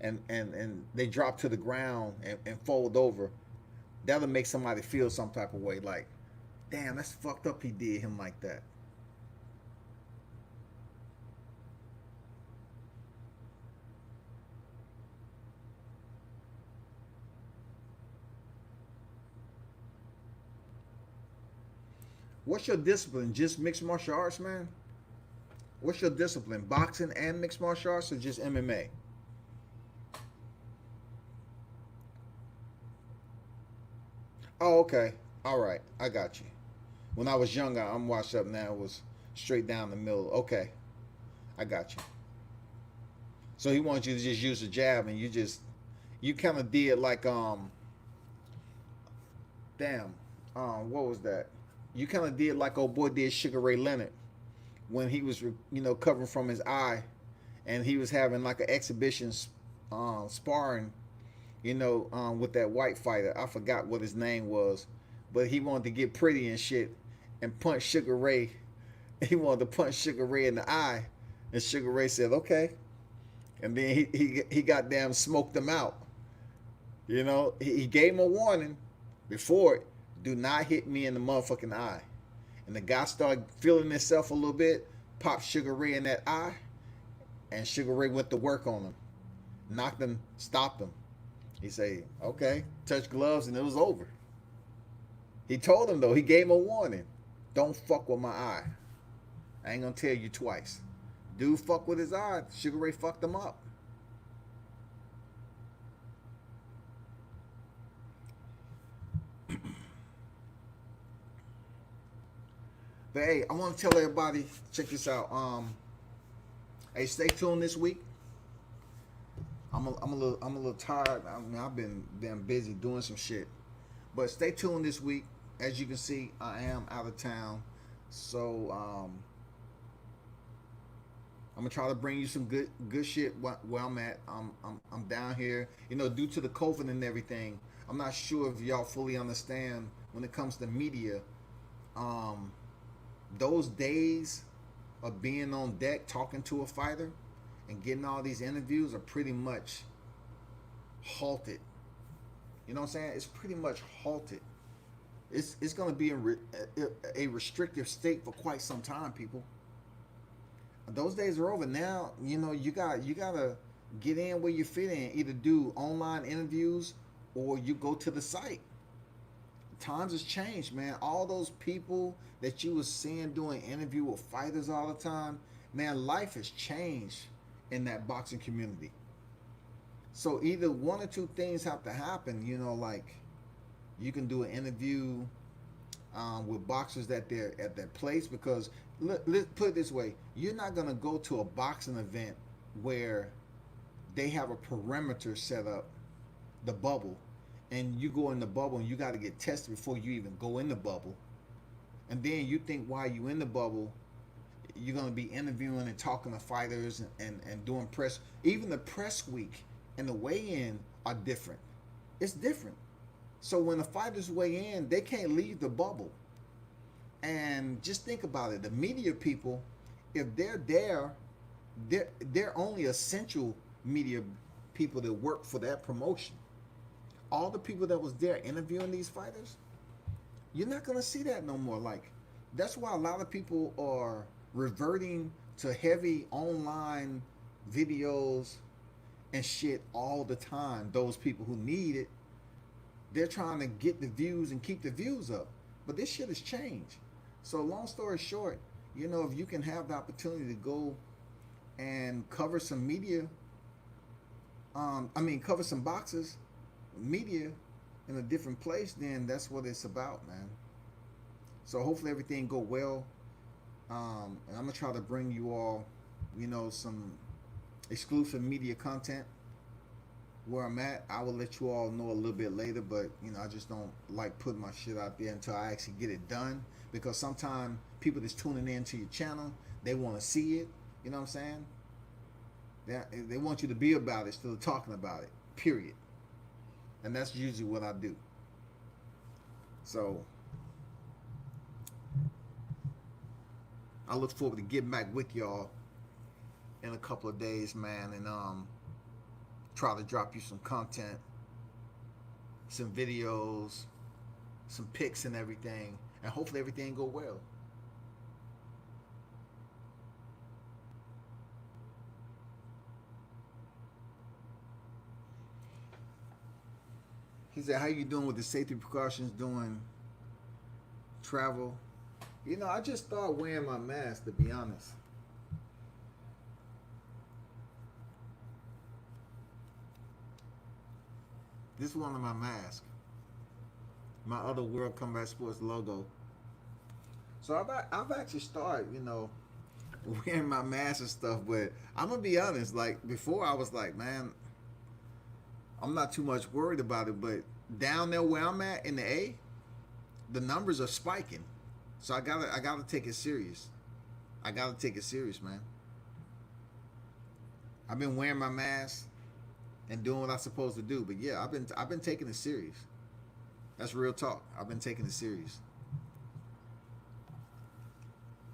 and they drop to the ground and fold over, that'll make somebody feel some type of way. Like, damn, that's fucked up. He did him like that. What's your discipline? Just mixed martial arts, man? What's your discipline? Boxing and mixed martial arts, or just MMA? Oh, okay. All right. I got you. When I was younger, I'm washed up now. It was straight down the middle. Okay. I got you. So he wants you to just use the jab, and you kind of did like damn, what was that? You kind of did like old boy did Sugar Ray Leonard when he was covering from his eye, and he was having like an exhibition sparring, with that white fighter. I forgot what his name was, but he wanted to get pretty and shit, and punch Sugar Ray. He wanted to punch Sugar Ray in the eye, and Sugar Ray said okay, and then he got damn smoked him out. He gave him a warning before it. Do not hit me in the motherfucking eye. And the guy started feeling himself a little bit, popped Sugar Ray in that eye, and Sugar Ray went to work on him. Knocked him, stopped him. He said, okay, touch gloves, and it was over. He told him, though, he gave him a warning. Don't fuck with my eye. I ain't gonna tell you twice. Dude fuck with his eye. Sugar Ray fucked him up. But hey, I want to tell everybody, check this out. Hey, stay tuned this week. I'm a little tired. I mean, I've been damn busy doing some shit. But stay tuned this week. As you can see, I am out of town, so I'm gonna try to bring you some good shit where I'm at. I'm down here. Due to the COVID and everything, I'm not sure if y'all fully understand when it comes to media. Those days of being on deck talking to a fighter and getting all these interviews are pretty much halted. You know what I'm saying? It's pretty much halted. It's going to be a restrictive state for quite some time, people. Those days are over. Now, you gotta get in where you fit in. Either do online interviews or you go to the site. Times has changed, man. All those people that you was seeing doing interview with fighters all the time, man, life has changed in that boxing community. So either one or two things have to happen, like you can do an interview with boxers that they're at their place, because let's put it this way, you're not going to go to a boxing event where they have a perimeter set up, the bubble, and you go in the bubble and you got to get tested before you even go in the bubble. And then you think while you in the bubble, you're going to be interviewing and talking to fighters and doing press. Even the press week and the weigh-in are different. It's different. So when the fighters weigh in, they can't leave the bubble. And just think about it. The media people, if they're there, they're only essential media people that work for that promotion. All the people that was there interviewing these fighters, you're not going to see that no more. Like, that's why a lot of people are reverting to heavy online videos and shit all the time. Those people who need it, they're trying to get the views and keep the views up. But this shit has changed. So long story short, if you can have the opportunity to go and cover some media, cover some boxes, media in a different place, then that's what it's about, man. So hopefully everything go well. And I'm gonna try to bring you all, some exclusive media content where I'm at. I will let you all know a little bit later, but I just don't like putting my shit out there until I actually get it done, because sometimes people that's tuning in to your channel, they want to see it. You know what I'm saying? They want you to be about it instead of talking about it, period. And that's usually what I do. So I look forward to getting back with y'all in a couple of days, man, and try to drop you some content, some videos, some pics and everything, and hopefully everything go well. He said, how you doing with the safety precautions during travel You know, I just started wearing my mask, to be honest. This is one of my masks. My other World Combat Sports logo. So I've actually started, you know, wearing my mask and stuff. But I'm gonna be honest. Like before, I was like, man, I'm not too much worried about it. But down there where I'm at in the A, the numbers are spiking. So I gotta take it serious. I gotta take it serious, man. I've been wearing my mask and doing what I'm supposed to do. But yeah, I've been taking it serious. That's real talk. I've been taking it serious.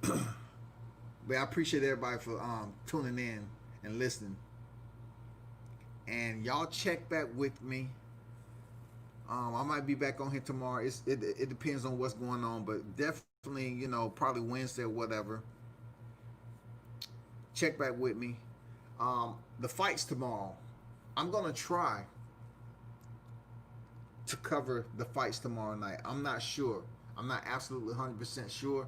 But I appreciate everybody for tuning in and listening. And y'all check back with me. I might be back on here tomorrow. It depends on what's going on, but definitely, you know, probably Wednesday or whatever. Check back with me. The fights tomorrow. I'm gonna try to cover the fights tomorrow night. I'm not sure. I'm not absolutely 100% sure.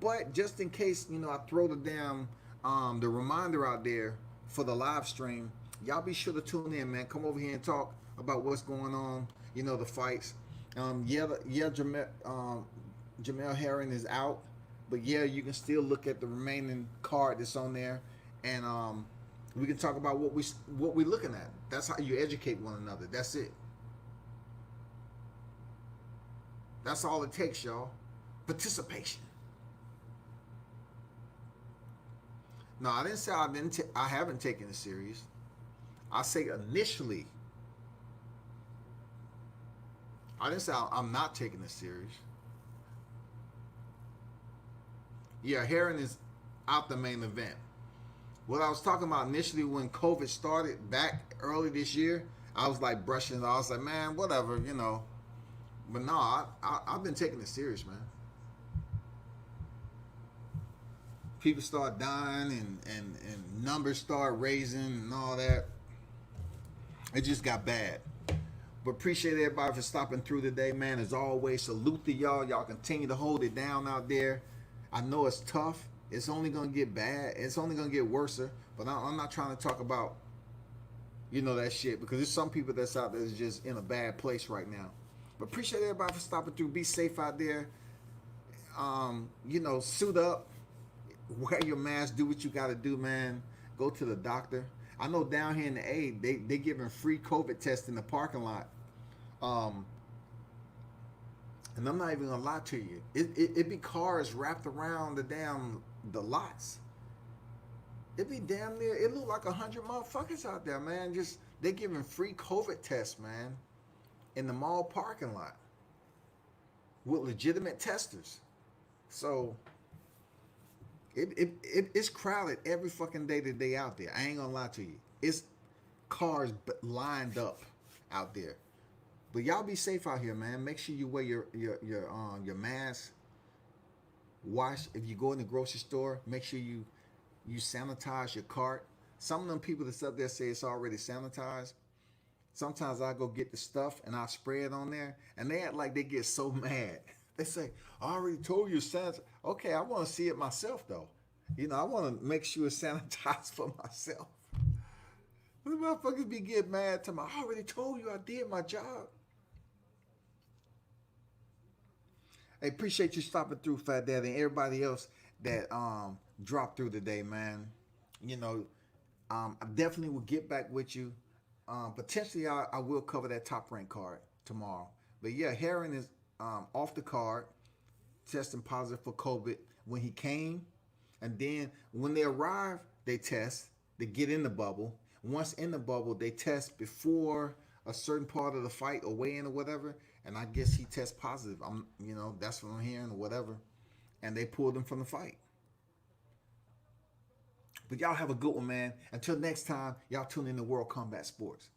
But just in case, you know, I throw the reminder out there for the live stream, y'all be sure to tune in, man. Come over here and talk about what's going on, you know, the fights. Jamel Herring is out, but yeah, you can still look at the remaining card that's on there, and we can talk about what we're looking at. That's how you educate one another. That's it. That's all it takes, y'all. Participation. No, I didn't say I haven't taken it serious. I say initially. I didn't say I'm not taking it serious. Yeah, Heron is out the main event. What I was talking about initially when COVID started back early this year, I was like brushing it off. I was like, man, whatever, you know. But no, I've been taking it serious, man. People start dying and numbers start raising and all that. It just got bad. But appreciate everybody for stopping through today, man. As always, salute to y'all. Y'all continue to hold it down out there. I know it's tough. It's only going to get bad. It's only going to get worse. But I'm not trying to talk about, you know, that shit. Because there's some people that's out there that's just in a bad place right now. But appreciate everybody for stopping through. Be safe out there. You know, suit up. Wear your mask. Do what you got to do, man. Go to the doctor. I know down here in the A, they giving free COVID tests in the parking lot. And I'm not even gonna lie to you. It be cars wrapped around the lots. It be damn near. It look like 100 motherfuckers out there, man. Just they giving free COVID tests, man, in the mall parking lot with legitimate testers. So it's crowded every fucking day that they out there. I ain't gonna lie to you. It's cars lined up out there. But y'all be safe out here, man. Make sure you wear your mask. Wash if you go in the grocery store. Make sure you sanitize your cart. Some of them people that's up there say it's already sanitized. Sometimes I go get the stuff and I spray it on there, and they act like they get so mad. They say, "I already told you sanitize." Okay, I want to see it myself though. You know, I want to make sure it's sanitized for myself. The motherfuckers be getting mad to me. I already told you I did my job. Hey, appreciate you stopping through, Fat Daddy, and everybody else that dropped through today, man. You know, I definitely will get back with you. Potentially, I will cover that top rank card tomorrow. But yeah, Heron is off the card, testing positive for COVID when he came. And then when they arrive, they test. They get in the bubble. Once in the bubble, they test before a certain part of the fight or weigh in or whatever. And I guess he tests positive. You know, that's what I'm hearing or whatever. And they pulled him from the fight. But y'all have a good one, man. Until next time, y'all tune in to World Combat Sports.